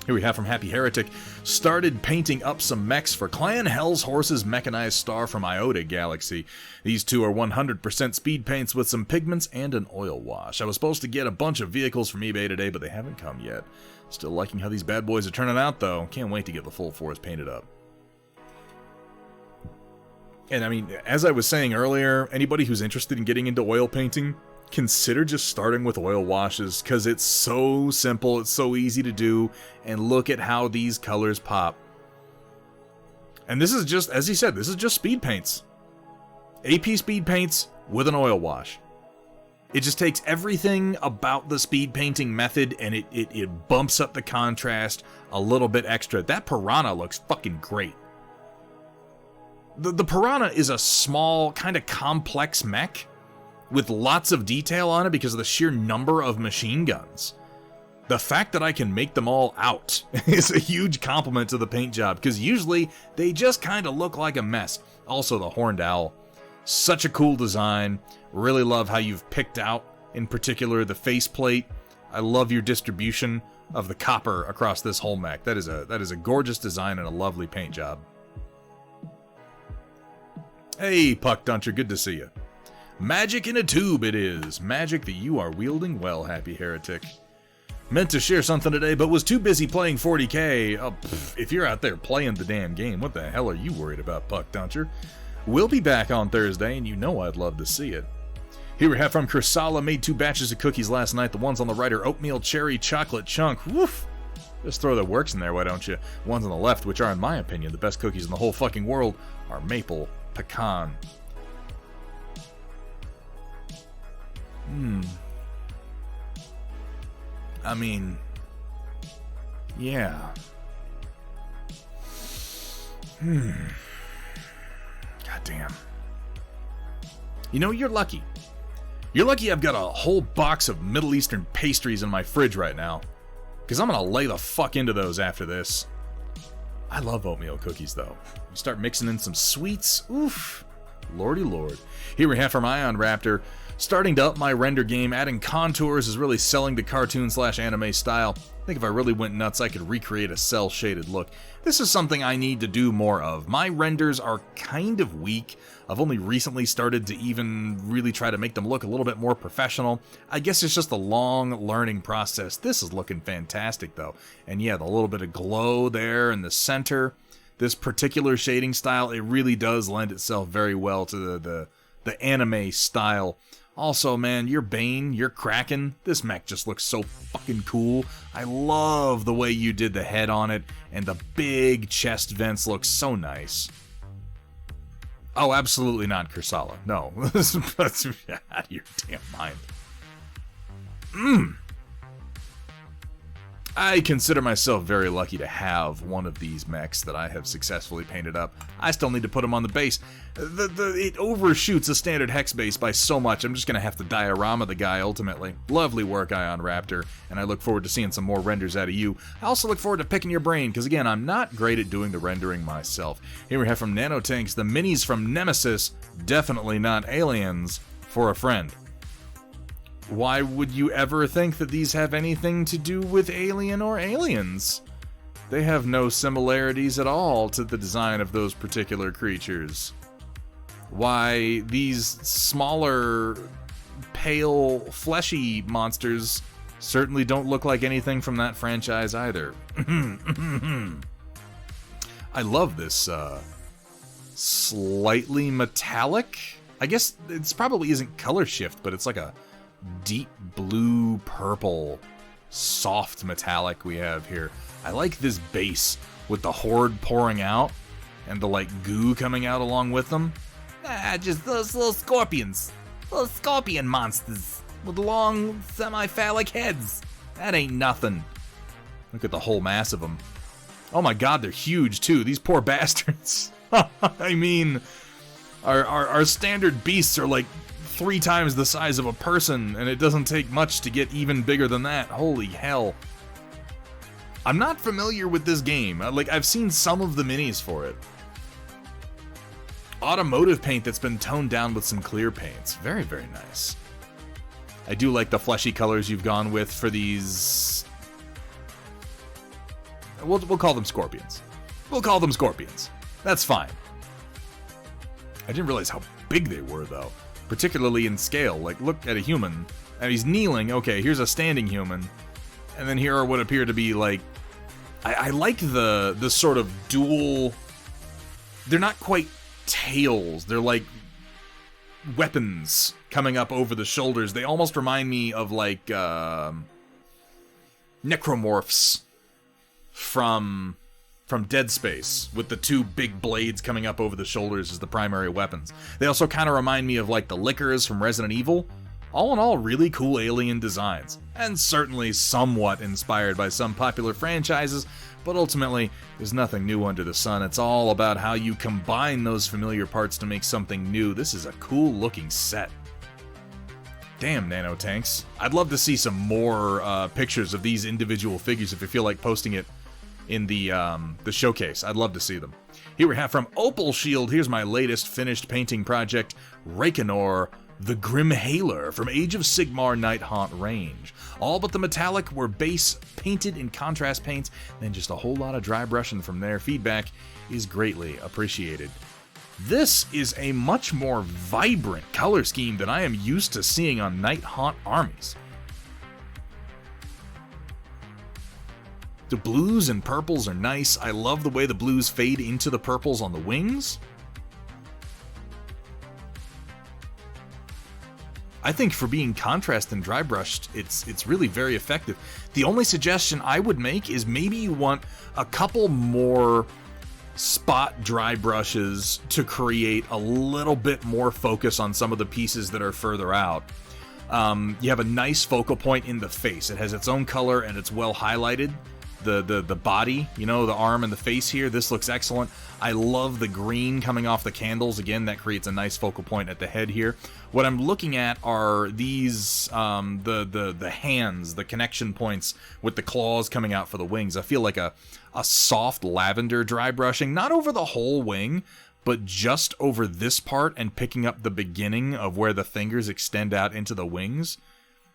Here we have from Happy Heretic. Started painting up some mechs for Clan Hell's Horse's Mechanized Star from Iota Galaxy. These two are 100% speed paints with some pigments and an oil wash. I was supposed to get a bunch of vehicles from eBay today, but they haven't come yet. Still liking how these bad boys are turning out, though. Can't wait to get the full force painted up. And I mean, as I was saying earlier, anybody who's interested in getting into oil painting, consider just starting with oil washes, because it's so simple, it's so easy to do, and look at how these colors pop. And this is just, as he said, this is just speed paints. AP speed paints with an oil wash. It just takes everything about the speed painting method and it bumps up the contrast a little bit extra. That Piranha looks fucking great. The Piranha is a small, kind of complex mech with lots of detail on it because of the sheer number of machine guns. The fact that I can make them all out is a huge compliment to the paint job, because usually they just kind of look like a mess. Also, the Horned Owl. Such a cool design. Really love how you've picked out, in particular, the faceplate. I love your distribution of the copper across this whole mech. That is a gorgeous design and a lovely paint job. Hey, Puck Duncher, good to see you. Magic in a tube it is. Magic that you are wielding well, Happy Heretic. Meant to share something today, but was too busy playing 40k. Oh, if you're out there playing the damn game, what the hell are you worried about, Puck Duncher? We'll be back on Thursday, and you know I'd love to see it. Here we have from Kursala, made 2 batches of cookies last night. The ones on the right are oatmeal cherry chocolate chunk. Woof! Just throw the works in there, why don't you? Ones on the left, which are, in my opinion, the best cookies in the whole fucking world, are maple pecan. I mean, yeah. Goddamn. You know, you're lucky. You're lucky I've got a whole box of Middle Eastern pastries in my fridge right now, because I'm gonna lay the fuck into those after this. I love oatmeal cookies, though. You start mixing in some sweets, oof. Lordy lord. Here we have from Ion Raptor. Starting to up my render game, adding contours is really selling the cartoon/anime style. I think if I really went nuts, I could recreate a cel-shaded look. This is something I need to do more of. My renders are kind of weak. I've only recently started to even really try to make them look a little bit more professional. I guess it's just a long learning process. This is looking fantastic, though. And yeah, the little bit of glow there in the center. This particular shading style, it really does lend itself very well to the anime style. Also, man, your Bane, your Kraken, this mech just looks so fucking cool. I love the way you did the head on it, and the big chest vents look so nice. Oh, absolutely not Kursala. No. That's out of your damn mind. I consider myself very lucky to have one of these mechs that I have successfully painted up. I still need to put them on the base. It overshoots a standard hex base by so much, I'm just going to have to diorama the guy ultimately. Lovely work, Ion Raptor, and I look forward to seeing some more renders out of you. I also look forward to picking your brain, because again, I'm not great at doing the rendering myself. Here we have from Nanotanks, the minis from Nemesis, definitely not aliens, for a friend. Why would you ever think that these have anything to do with Alien or Aliens? They have no similarities at all to the design of those particular creatures. Why, these smaller, pale, fleshy monsters certainly don't look like anything from that franchise either. I love this, slightly metallic? I guess it's probably isn't color shift, but it's like a deep blue purple soft metallic we have here. I like this base with the horde pouring out and the like goo coming out along with them. Just those little scorpions, little scorpion monsters with long semi-phallic heads. That ain't nothing. Look at the whole mass of them. Oh my god, they're huge too, these poor bastards. I mean, our standard beasts are like 3 times the size of a person, and it doesn't take much to get even bigger than that. Holy hell. I'm not familiar with this game. I've seen some of the minis for it. Automotive paint that's been toned down with some clear paints. Very, very nice. I do like the fleshy colors you've gone with for these. We'll call them scorpions. We'll call them scorpions. That's fine. I didn't realize how big they were, though. Particularly in scale. Like, look at a human. And he's kneeling. Okay, here's a standing human. And then here are what appear to be, like... I like the sort of dual... They're not quite tails. They're like... weapons coming up over the shoulders. They almost remind me of, like, necromorphs from Dead Space, with the two big blades coming up over the shoulders as the primary weapons. They also kind of remind me of, like, the Lickers from Resident Evil. All in all, really cool alien designs, and certainly somewhat inspired by some popular franchises, but ultimately, there's nothing new under the sun. It's all about how you combine those familiar parts to make something new. This is a cool-looking set. Damn, nanotanks. I'd love to see some more pictures of these individual figures if you feel like posting it in the showcase. I'd love to see them. Here we have from Opal Shield. Here's my latest finished painting project, Rakenor, the Grim Hailer from Age of Sigmar Night Haunt range. All but the metallic were base painted in contrast paints, then just a whole lot of dry brushing from there. Feedback is greatly appreciated. This is a much more vibrant color scheme than I am used to seeing on Night Haunt armies. The blues and purples are nice. I love the way the blues fade into the purples on the wings. I think for being contrast and dry brushed, it's really very effective. The only suggestion I would make is maybe you want a couple more spot dry brushes to create a little bit more focus on some of the pieces that are further out. You have a nice focal point in the face. It has its own color and it's well highlighted. The body, you know, the arm and the face here, this looks excellent. I love the green coming off the candles. Again, that creates a nice focal point at the head here. What I'm looking at are these, the hands, the connection points with the claws coming out for the wings. I feel like a soft lavender dry brushing, not over the whole wing, but just over this part and picking up the beginning of where the fingers extend out into the wings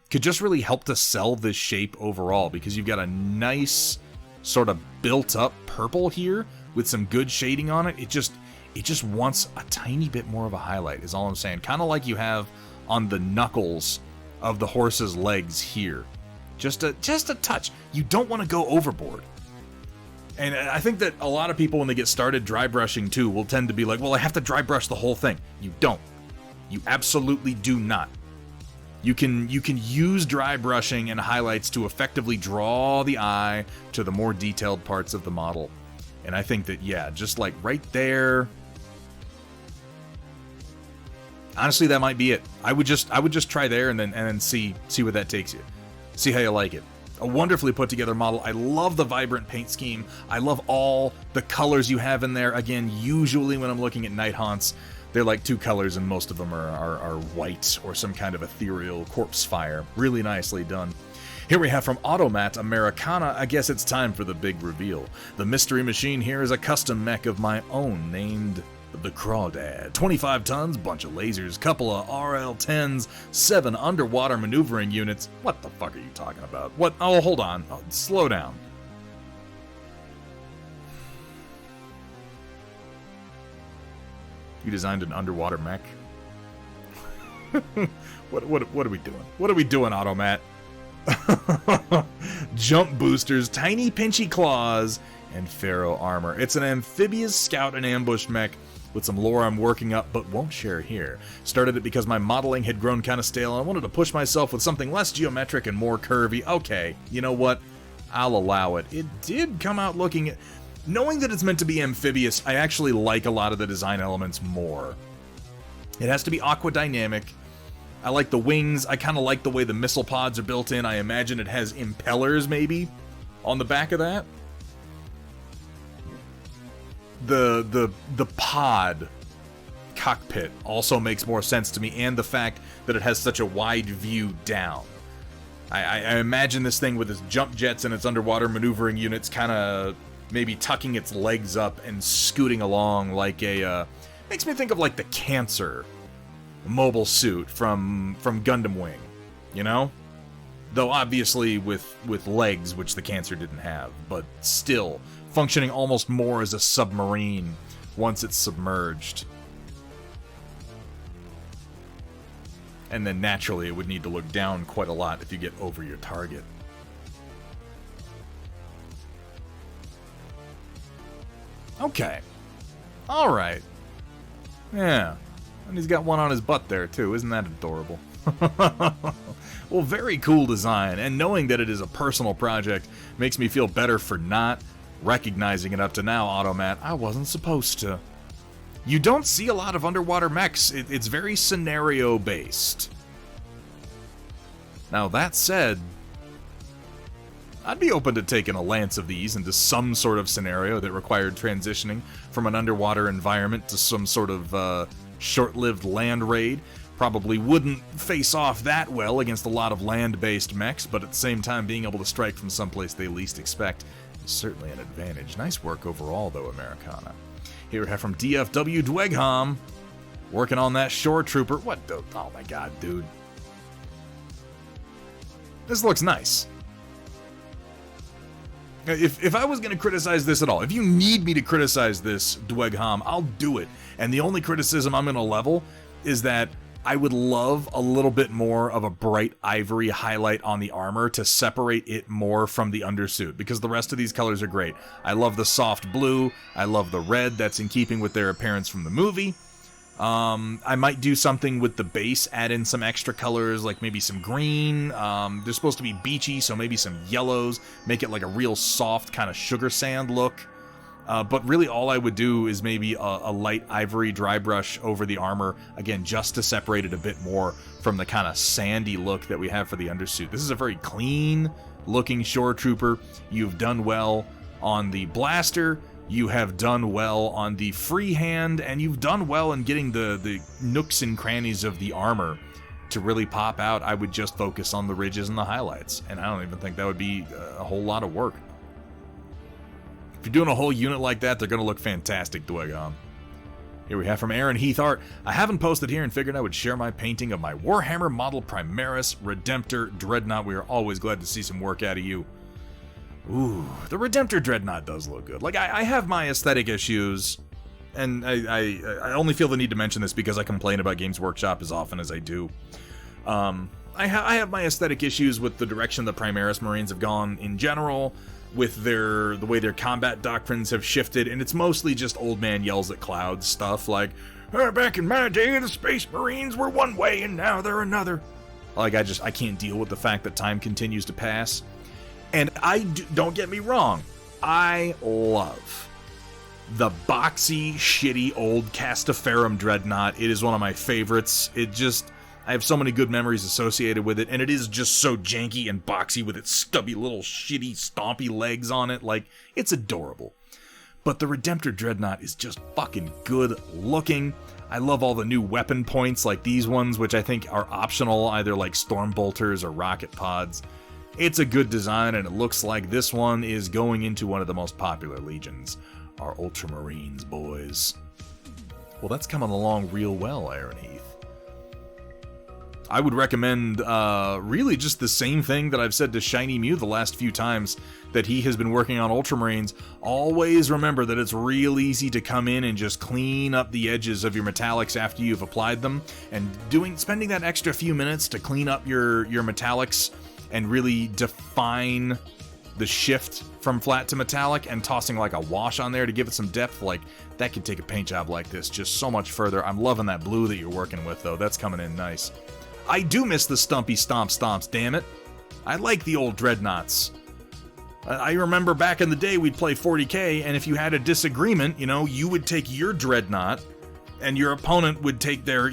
could just really help to sell this shape overall, because you've got a nice sort of built up purple here with some good shading on it. It just wants a tiny bit more of a highlight is all I'm saying. Kind of like you have on the knuckles of the horse's legs here. Just a touch. You don't want to go overboard. And I think that a lot of people, when they get started dry brushing too, will tend to be like, well, I have to dry brush the whole thing. You don't. You absolutely do not. You can use dry brushing and highlights to effectively draw the eye to the more detailed parts of the model. And I think that, yeah, just like right there, honestly, that might be it. I would just try there and then see where that takes you. See how you like it. A wonderfully put together model. I love the vibrant paint scheme. I love all the colors you have in there. Again, usually when I'm looking at Night Haunts, they're like two colors, and most of them are white or some kind of ethereal corpse fire. Really nicely done. Here we have from Automat Americana. I guess it's time for the big reveal. The mystery machine here is a custom mech of my own named the Crawdad. 25 tons, bunch of lasers, couple of RL-10s, 7 underwater maneuvering units. What the fuck are you talking about? What? Oh, hold on. Oh, slow down. You designed an underwater mech? What are we doing? What are we doing, Automat? Jump boosters, tiny pinchy claws, and Pharaoh armor. It's an amphibious scout and ambush mech with some lore I'm working up but won't share here. Started it because my modeling had grown kind of stale and I wanted to push myself with something less geometric and more curvy. Okay, you know what? I'll allow it. It did come out looking... Knowing that it's meant to be amphibious, I actually like a lot of the design elements more. It has to be aquadynamic. I like the wings. I kind of like the way the missile pods are built in. I imagine it has impellers, maybe, on the back of that. The pod cockpit also makes more sense to me, and the fact that it has such a wide view down. I imagine this thing with its jump jets and its underwater maneuvering units kind of maybe tucking its legs up and scooting along like a... makes me think of like the Cancer mobile suit from Gundam Wing, you know? Though obviously with legs, which the Cancer didn't have, but still functioning almost more as a submarine once it's submerged. And then naturally it would need to look down quite a lot if you get over your target. Okay. Alright. Yeah. And he's got one on his butt there, too. Isn't that adorable? Well, very cool design, and knowing that it is a personal project makes me feel better for not recognizing it up to now, Automat. I wasn't supposed to. You don't see a lot of underwater mechs. It's very scenario-based. Now, that said, I'd be open to taking a lance of these into some sort of scenario that required transitioning from an underwater environment to some sort of short-lived land raid. Probably wouldn't face off that well against a lot of land-based mechs, but at the same time, being able to strike from someplace they least expect is certainly an advantage. Nice work overall, though, Americana. Here we have from DFW Dwegham, working on that shore trooper. What the? Oh my god, dude. This looks nice. If I was going to criticize this at all, if you need me to criticize this, Dwegham, I'll do it. And the only criticism I'm going to level is that I would love a little bit more of a bright ivory highlight on the armor to separate it more from the undersuit, because the rest of these colors are great. I love the soft blue. I love the red. That's in keeping with their appearance from the movie. I might do something with the base, add in some extra colors, like maybe some green. They're supposed to be beachy, so maybe some yellows. Make it like a real soft kind of sugar sand look. But really all I would do is maybe a light ivory dry brush over the armor, again, just to separate it a bit more from the kind of sandy look that we have for the undersuit. This is a very clean looking shore trooper. You've done well on the blaster, you have done well on the freehand, and you've done well in getting the nooks and crannies of the armor to really pop out. I would just focus on the ridges and the highlights, and I don't even think that would be a whole lot of work. If you're doing a whole unit like that, they're going to look fantastic, Dwegham. Here we have from Aaron Heath Art. I haven't posted here and figured I would share my painting of my Warhammer model Primaris Redemptor Dreadnought. We are always glad to see some work out of you. Ooh, the Redemptor Dreadnought does look good. Like, I have my aesthetic issues, and I only feel the need to mention this because I complain about Games Workshop as often as I do. I have my aesthetic issues with the direction the Primaris Marines have gone in general, with the way their combat doctrines have shifted, and it's mostly just old man yells at clouds stuff like, back in my day, the Space Marines were one way and now they're another. Like, I can't deal with the fact that time continues to pass. And don't get me wrong, I love the boxy, shitty old Castaferum Dreadnought. It is one of my favorites. I have so many good memories associated with it, and it is just so janky and boxy with its stubby little shitty stompy legs on it. Like, it's adorable. But the Redemptor Dreadnought is just fucking good looking. I love all the new weapon points like these ones, which I think are optional, either like storm bolters or rocket pods. It's a good design, and it looks like this one is going into one of the most popular legions. Our Ultramarines, boys. Well, that's coming along real well, Aaron Heath. I would recommend really just the same thing that I've said to Shiny Mew the last few times that he has been working on Ultramarines. Always remember that it's real easy to come in and just clean up the edges of your metallics after you've applied them, and spending that extra few minutes to clean up your metallics and really define the shift from flat to metallic, and tossing like a wash on there to give it some depth, like that could take a paint job like this just so much further. I'm loving that blue that you're working with, though. That's coming in nice. I do miss the stumpy stomps, damn it. I like the old Dreadnoughts. I remember back in the day we'd play 40k, and if you had a disagreement, you would take your Dreadnought, and your opponent would take their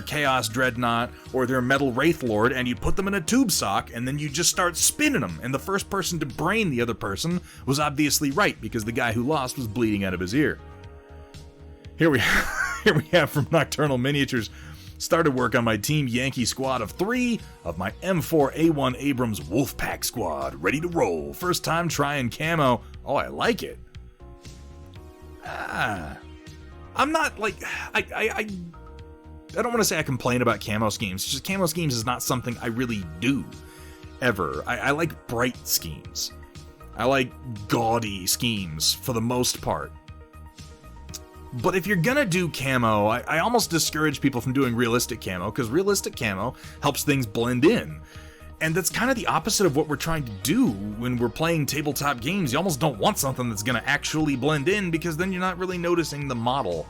Chaos Dreadnought or their Metal Wraith Lord, and you'd put them in a tube sock, and then you just start spinning them, and the first person to brain the other person was obviously right, because the guy who lost was bleeding out of his ear. Here we have from Nocturnal Miniatures. Started work on my Team Yankee squad of 3 of my M4A1 Abrams Wolfpack squad. Ready to roll. First time trying camo. Oh, I like it. I'm not like... I don't want to say I complain about camo schemes. It's just camo schemes is not something I really do, ever. I like bright schemes. I like gaudy schemes, for the most part. But if you're gonna do camo, I almost discourage people from doing realistic camo, because realistic camo helps things blend in. And that's kind of the opposite of what we're trying to do when we're playing tabletop games. You almost don't want something that's gonna actually blend in, because then you're not really noticing the model.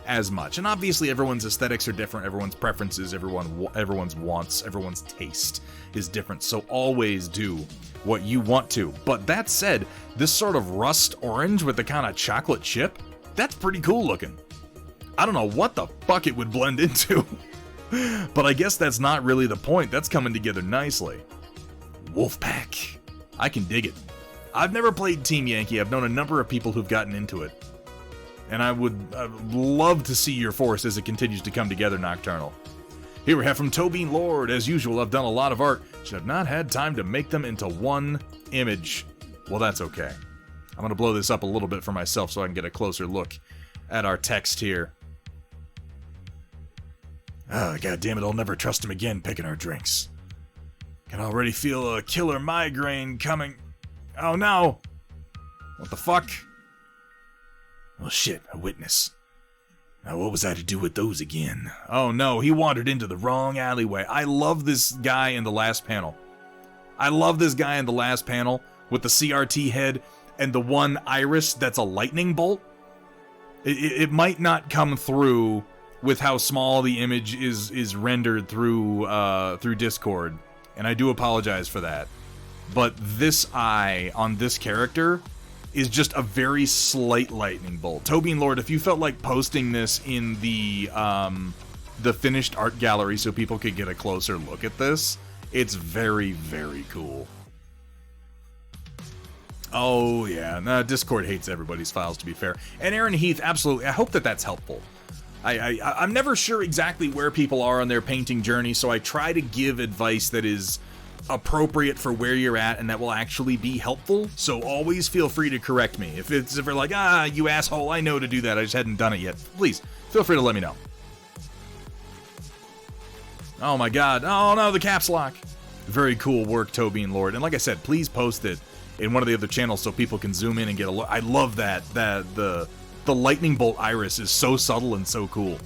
as much. And obviously everyone's aesthetics are different, everyone's preferences, everyone's wants, everyone's taste is different, so always do what you want to. But that said, this sort of rust orange with the kind of chocolate chip, that's pretty cool looking. I don't know what the fuck it would blend into, but I guess that's not really the point. That's coming together nicely. Wolfpack. I can dig it. I've never played Team Yankee. I've known a number of people who've gotten into it. And I would love to see your force as it continues to come together, Nocturnal. Here we have from Tobin Lord. As usual, I've done a lot of art, but have not had time to make them into one image. Well, that's okay. I'm going to blow this up a little bit for myself so I can get a closer look at our text here. Oh, God damn it, I'll never trust him again picking our drinks. Can already feel a killer migraine coming. Oh no! What the fuck? Oh shit, a witness. Now what was I to do with those again? Oh no, he wandered into the wrong alleyway. I love this guy in the last panel. I love this guy in the last panel with the CRT head and the one iris that's a lightning bolt. It might not come through with how small the image is rendered through Discord, and I do apologize for that. But this eye on this character is just a very slight lightning bolt. Tobin Lord, if you felt like posting this in the finished art gallery so people could get a closer look at this, it's very, very cool. Oh yeah, no, Discord hates everybody's files, to be fair. And Aaron Heath, absolutely, I hope that that's helpful. I'm never sure exactly where people are on their painting journey, so I try to give advice that is appropriate for where you're at and that will actually be helpful. So always feel free to correct me. If you're like, you asshole, I know to do that, I just hadn't done it yet. Please, feel free to let me know. Oh my god, oh no, the caps lock. Very cool work, Tobin Lord. And like I said, please post it in one of the other channels so people can zoom in and get a look. I love that the lightning bolt iris is so subtle and so cool.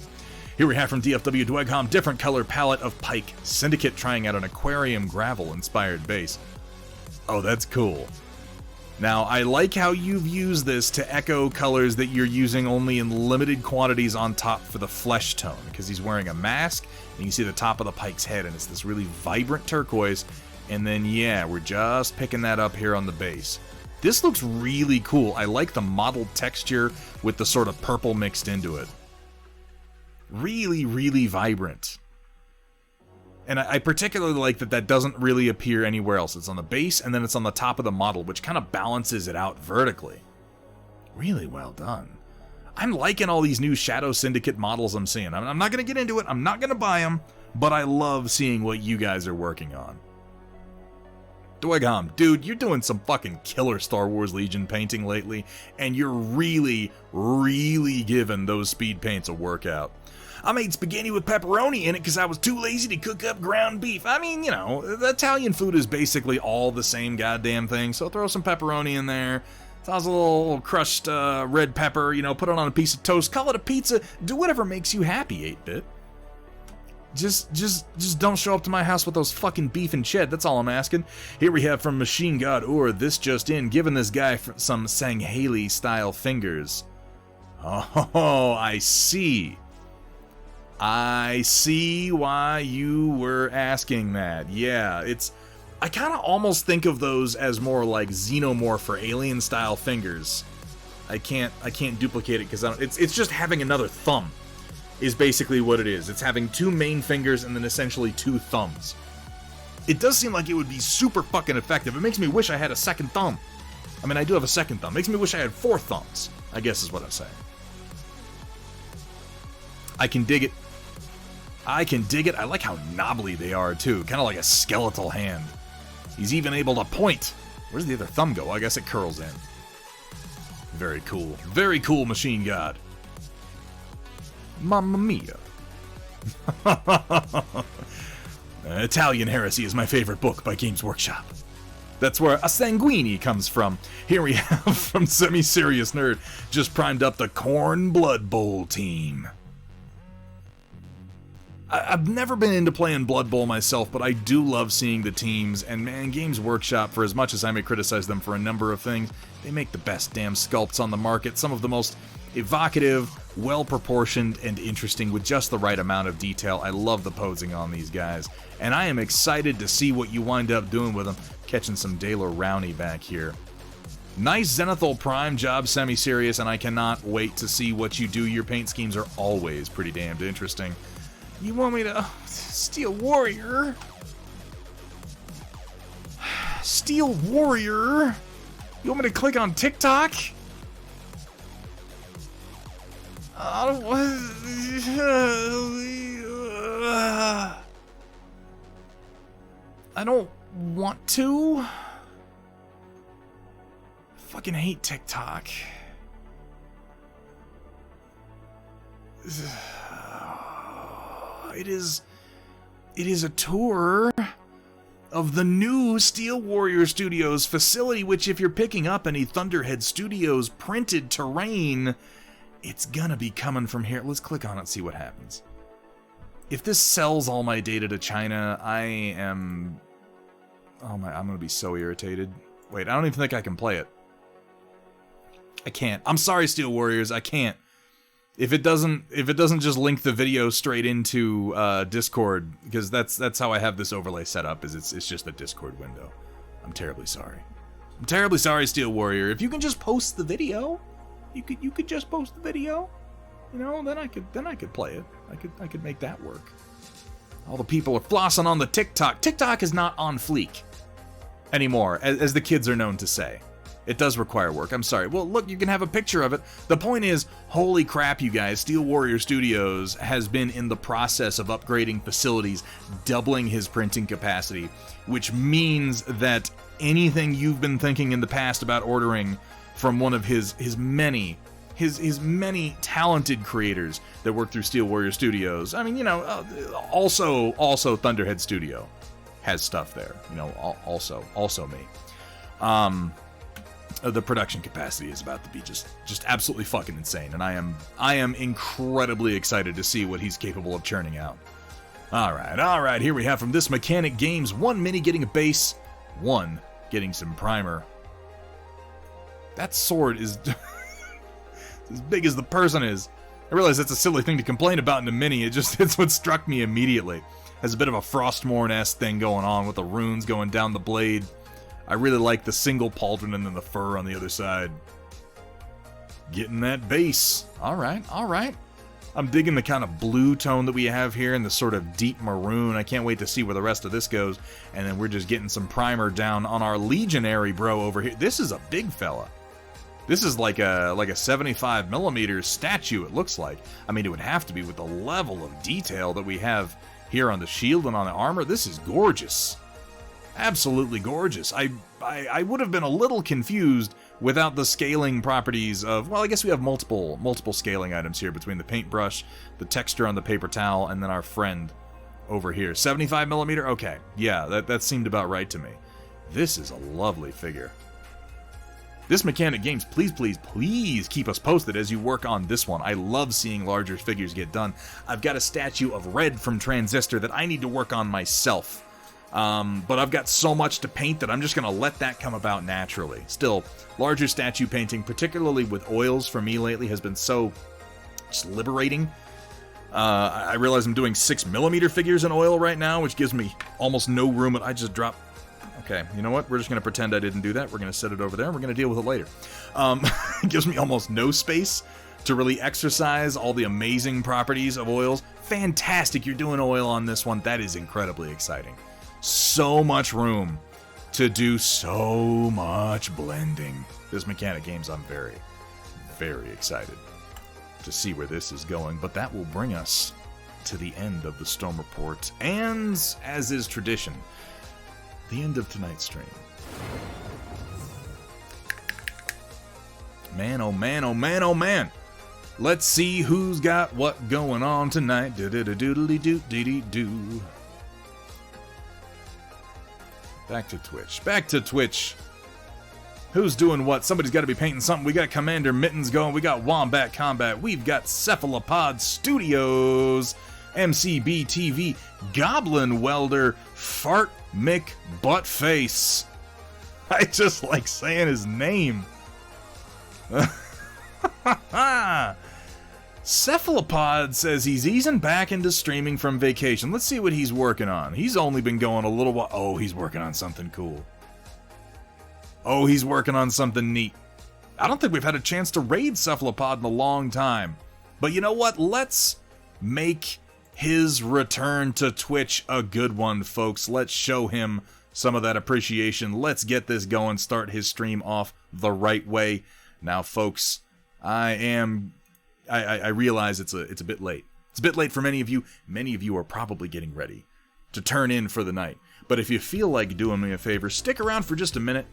Here we have from DFW Dweghom, different color palette of Pike. Syndicate trying out an aquarium gravel inspired base. Oh, that's cool. Now, I like how you've used this to echo colors that you're using only in limited quantities on top for the flesh tone, because he's wearing a mask, and you can see the top of the Pike's head, and it's this really vibrant turquoise, and then, yeah, we're just picking that up here on the base. This looks really cool. I like the mottled texture with the sort of purple mixed into it. Really, really vibrant. And I particularly like that doesn't really appear anywhere else. It's on the base, and then it's on the top of the model, which kind of balances it out vertically. Really well done. I'm liking all these new Shadow Syndicate models I'm seeing. I'm not going to get into it, I'm not going to buy them, but I love seeing what you guys are working on. Dweghom, dude, you're doing some fucking killer Star Wars Legion painting lately, and you're really, really giving those speed paints a workout. I made spaghetti with pepperoni in it because I was too lazy to cook up ground beef. I mean, you know, the Italian food is basically all the same goddamn thing, so throw some pepperoni in there, toss a little crushed red pepper, you know, put it on a piece of toast, call it a pizza, do whatever makes you happy, 8-bit. Just don't show up to my house with those fucking beef and shed, that's all I'm asking. Here we have from Machine God this just in, giving this guy some Sangheili style fingers. Oh, I see. I see why you were asking that. Yeah, I kind of almost think of those as more like xenomorph or alien style fingers. I can't duplicate it because it's just having another thumb is basically what it is. It's having two main fingers and then essentially two thumbs. It does seem like it would be super fucking effective. It makes me wish I had a second thumb. I mean, I do have a second thumb. It makes me wish I had 4 thumbs, I guess is what I'm saying. I can dig it. I can dig it. I like how knobbly they are, too. Kind of like a skeletal hand. He's even able to point. Where's the other thumb go? I guess it curls in. Very cool. Very cool, Machine God. Mamma mia. Italian Heresy is my favorite book by Games Workshop. That's where a Sanguini comes from. Here we have from Semi-Serious Nerd, just primed up the Corn Blood Bowl team. I've never been into playing Blood Bowl myself, but I do love seeing the teams, and man, Games Workshop, for as much as I may criticize them for a number of things, they make the best damn sculpts on the market, some of the most evocative, well-proportioned, and interesting with just the right amount of detail. I love the posing on these guys, and I am excited to see what you wind up doing with them. Catching some Daler Rowney back here. Nice Zenithal Prime job, semi-serious, and I cannot wait to see what you do. Your paint schemes are always pretty damned interesting. You want me to... Steel Warrior? Steel Warrior? You want me to click on TikTok? I don't want to. I fucking hate TikTok. It is a tour of the new Steel Warrior Studios facility, which if you're picking up any Thunderhead Studios printed terrain, it's gonna be coming from here. Let's click on it and see what happens. If this sells all my data to China, I am... Oh my, I'm gonna be so irritated. Wait, I don't even think I can play it. I can't. I'm sorry, Steel Warriors, I can't. If it doesn't just link the video straight into Discord, because that's how I have this overlay set up, is it's just a Discord window. I'm terribly sorry. I'm terribly sorry, Steel Warrior. If you can just post the video, you could just post the video, you know, then I could play it. I could make that work. All the people are flossing on the TikTok. TikTok is not on fleek anymore, as the kids are known to say. It does require work. I'm sorry. Well, look, you can have a picture of it. The point is, holy crap, you guys. Steel Warrior Studios has been in the process of upgrading facilities, doubling his printing capacity, which means that anything you've been thinking in the past about ordering from one of his many talented creators that work through Steel Warrior Studios. I mean, you know, also Thunderhead Studio has stuff there. You know, also me. The production capacity is about to be just absolutely fucking insane, and I am incredibly excited to see what he's capable of churning out. All right, here we have from This Mechanic Games, 1 mini getting a base, 1 getting some primer. That sword is as big as the person is. I realize that's a silly thing to complain about in a mini, it's what struck me immediately. Has a bit of a Frostmourne-esque thing going on with the runes going down the blade. I really like the single pauldron and then the fur on the other side. Getting that base. All right. I'm digging the kind of blue tone that we have here and the sort of deep maroon. I can't wait to see where the rest of this goes. And then we're just getting some primer down on our Legionary bro over here. This is a big fella. This is like a 75mm statue, it looks like. I mean, it would have to be with the level of detail that we have here on the shield and on the armor. This is gorgeous. Absolutely gorgeous. I would have been a little confused without the scaling properties of, well, I guess we have multiple scaling items here between the paintbrush, the texture on the paper towel, and then our friend over here. 75mm? Okay. Yeah, that seemed about right to me. This is a lovely figure. This Mechanic Games, please keep us posted as you work on this one. I love seeing larger figures get done. I've got a statue of Red from Transistor that I need to work on myself. But I've got so much to paint that I'm just going to let that come about naturally. Still, larger statue painting, particularly with oils for me lately, has been so just liberating. I realize I'm doing 6mm figures in oil right now, which gives me almost no room. I just dropped... Okay, you know what? We're just going to pretend I didn't do that. We're going to set it over there, and we're going to deal with it later. It gives me almost no space to really exercise all the amazing properties of oils. Fantastic, you're doing oil on this one. That is incredibly exciting. So much room to do so much blending. This Mechanic Games, I'm very, very excited to see where this is going. But that will bring us to the end of the Storm Report, and, as is tradition, the end of tonight's stream. Man, oh man, oh man, oh man. Let's see who's got what going on tonight. Do-do-do-doodly-doo-dee-dee-doo. Back to Twitch. Who's doing what? Somebody's got to be painting something. We got Commander Mittens going. We got Wombat Combat. We've got Cephalopod Studios. MCB TV. Goblin Welder. Fart Mick Buttface. I just like saying his name. Cephalopod says he's easing back into streaming from vacation. Let's see what he's working on. He's only been going a little while. Oh, he's working on something cool. Oh, he's working on something neat. I don't think we've had a chance to raid Cephalopod in a long time. But you know what? Let's make his return to Twitch a good one, folks. Let's show him some of that appreciation. Let's get this going, start his stream off the right way. Now, folks, I realize it's a bit late. It's a bit late for many of you. Many of you are probably getting ready to turn in for the night. But if you feel like doing me a favor, stick around for just a minute.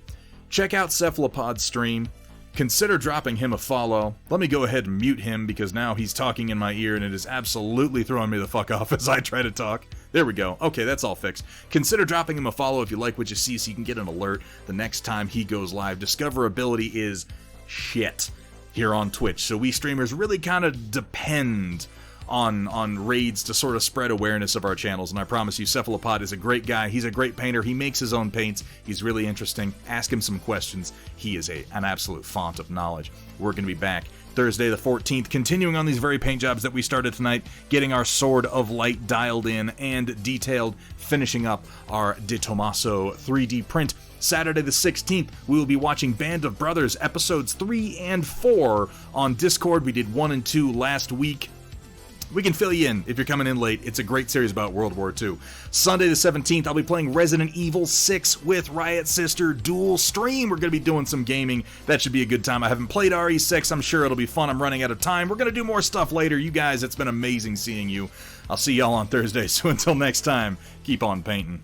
Check out Cephalopod's stream. Consider dropping him a follow. Let me go ahead and mute him because now he's talking in my ear and it is absolutely throwing me the fuck off as I try to talk. There we go. Okay, that's all fixed. Consider dropping him a follow if you like what you see so you can get an alert the next time he goes live. Discoverability is shit here on Twitch, so we streamers really kind of depend on raids to sort of spread awareness of our channels, and I promise you, Cephalopod is a great guy. He's a great painter. He makes his own paints. He's really interesting. Ask him some questions. He is an absolute font of knowledge. We're going to be back Thursday the 14th, continuing on these very paint jobs that we started tonight, getting our Sword of Light dialed in and detailed, finishing up our De Tomaso 3D print. Saturday the 16th, we will be watching Band of Brothers episodes 3 and 4 on Discord. We did 1 and 2 last week. We can fill you in if you're coming in late. It's a great series about World War II. Sunday the 17th, I'll be playing Resident Evil 6 with Riot Sister dual stream. We're going to be doing some gaming. That should be a good time. I haven't played RE6. I'm sure it'll be fun. I'm running out of time. We're going to do more stuff later. You guys, it's been amazing seeing you. I'll see y'all on Thursday. So until next time, keep on painting.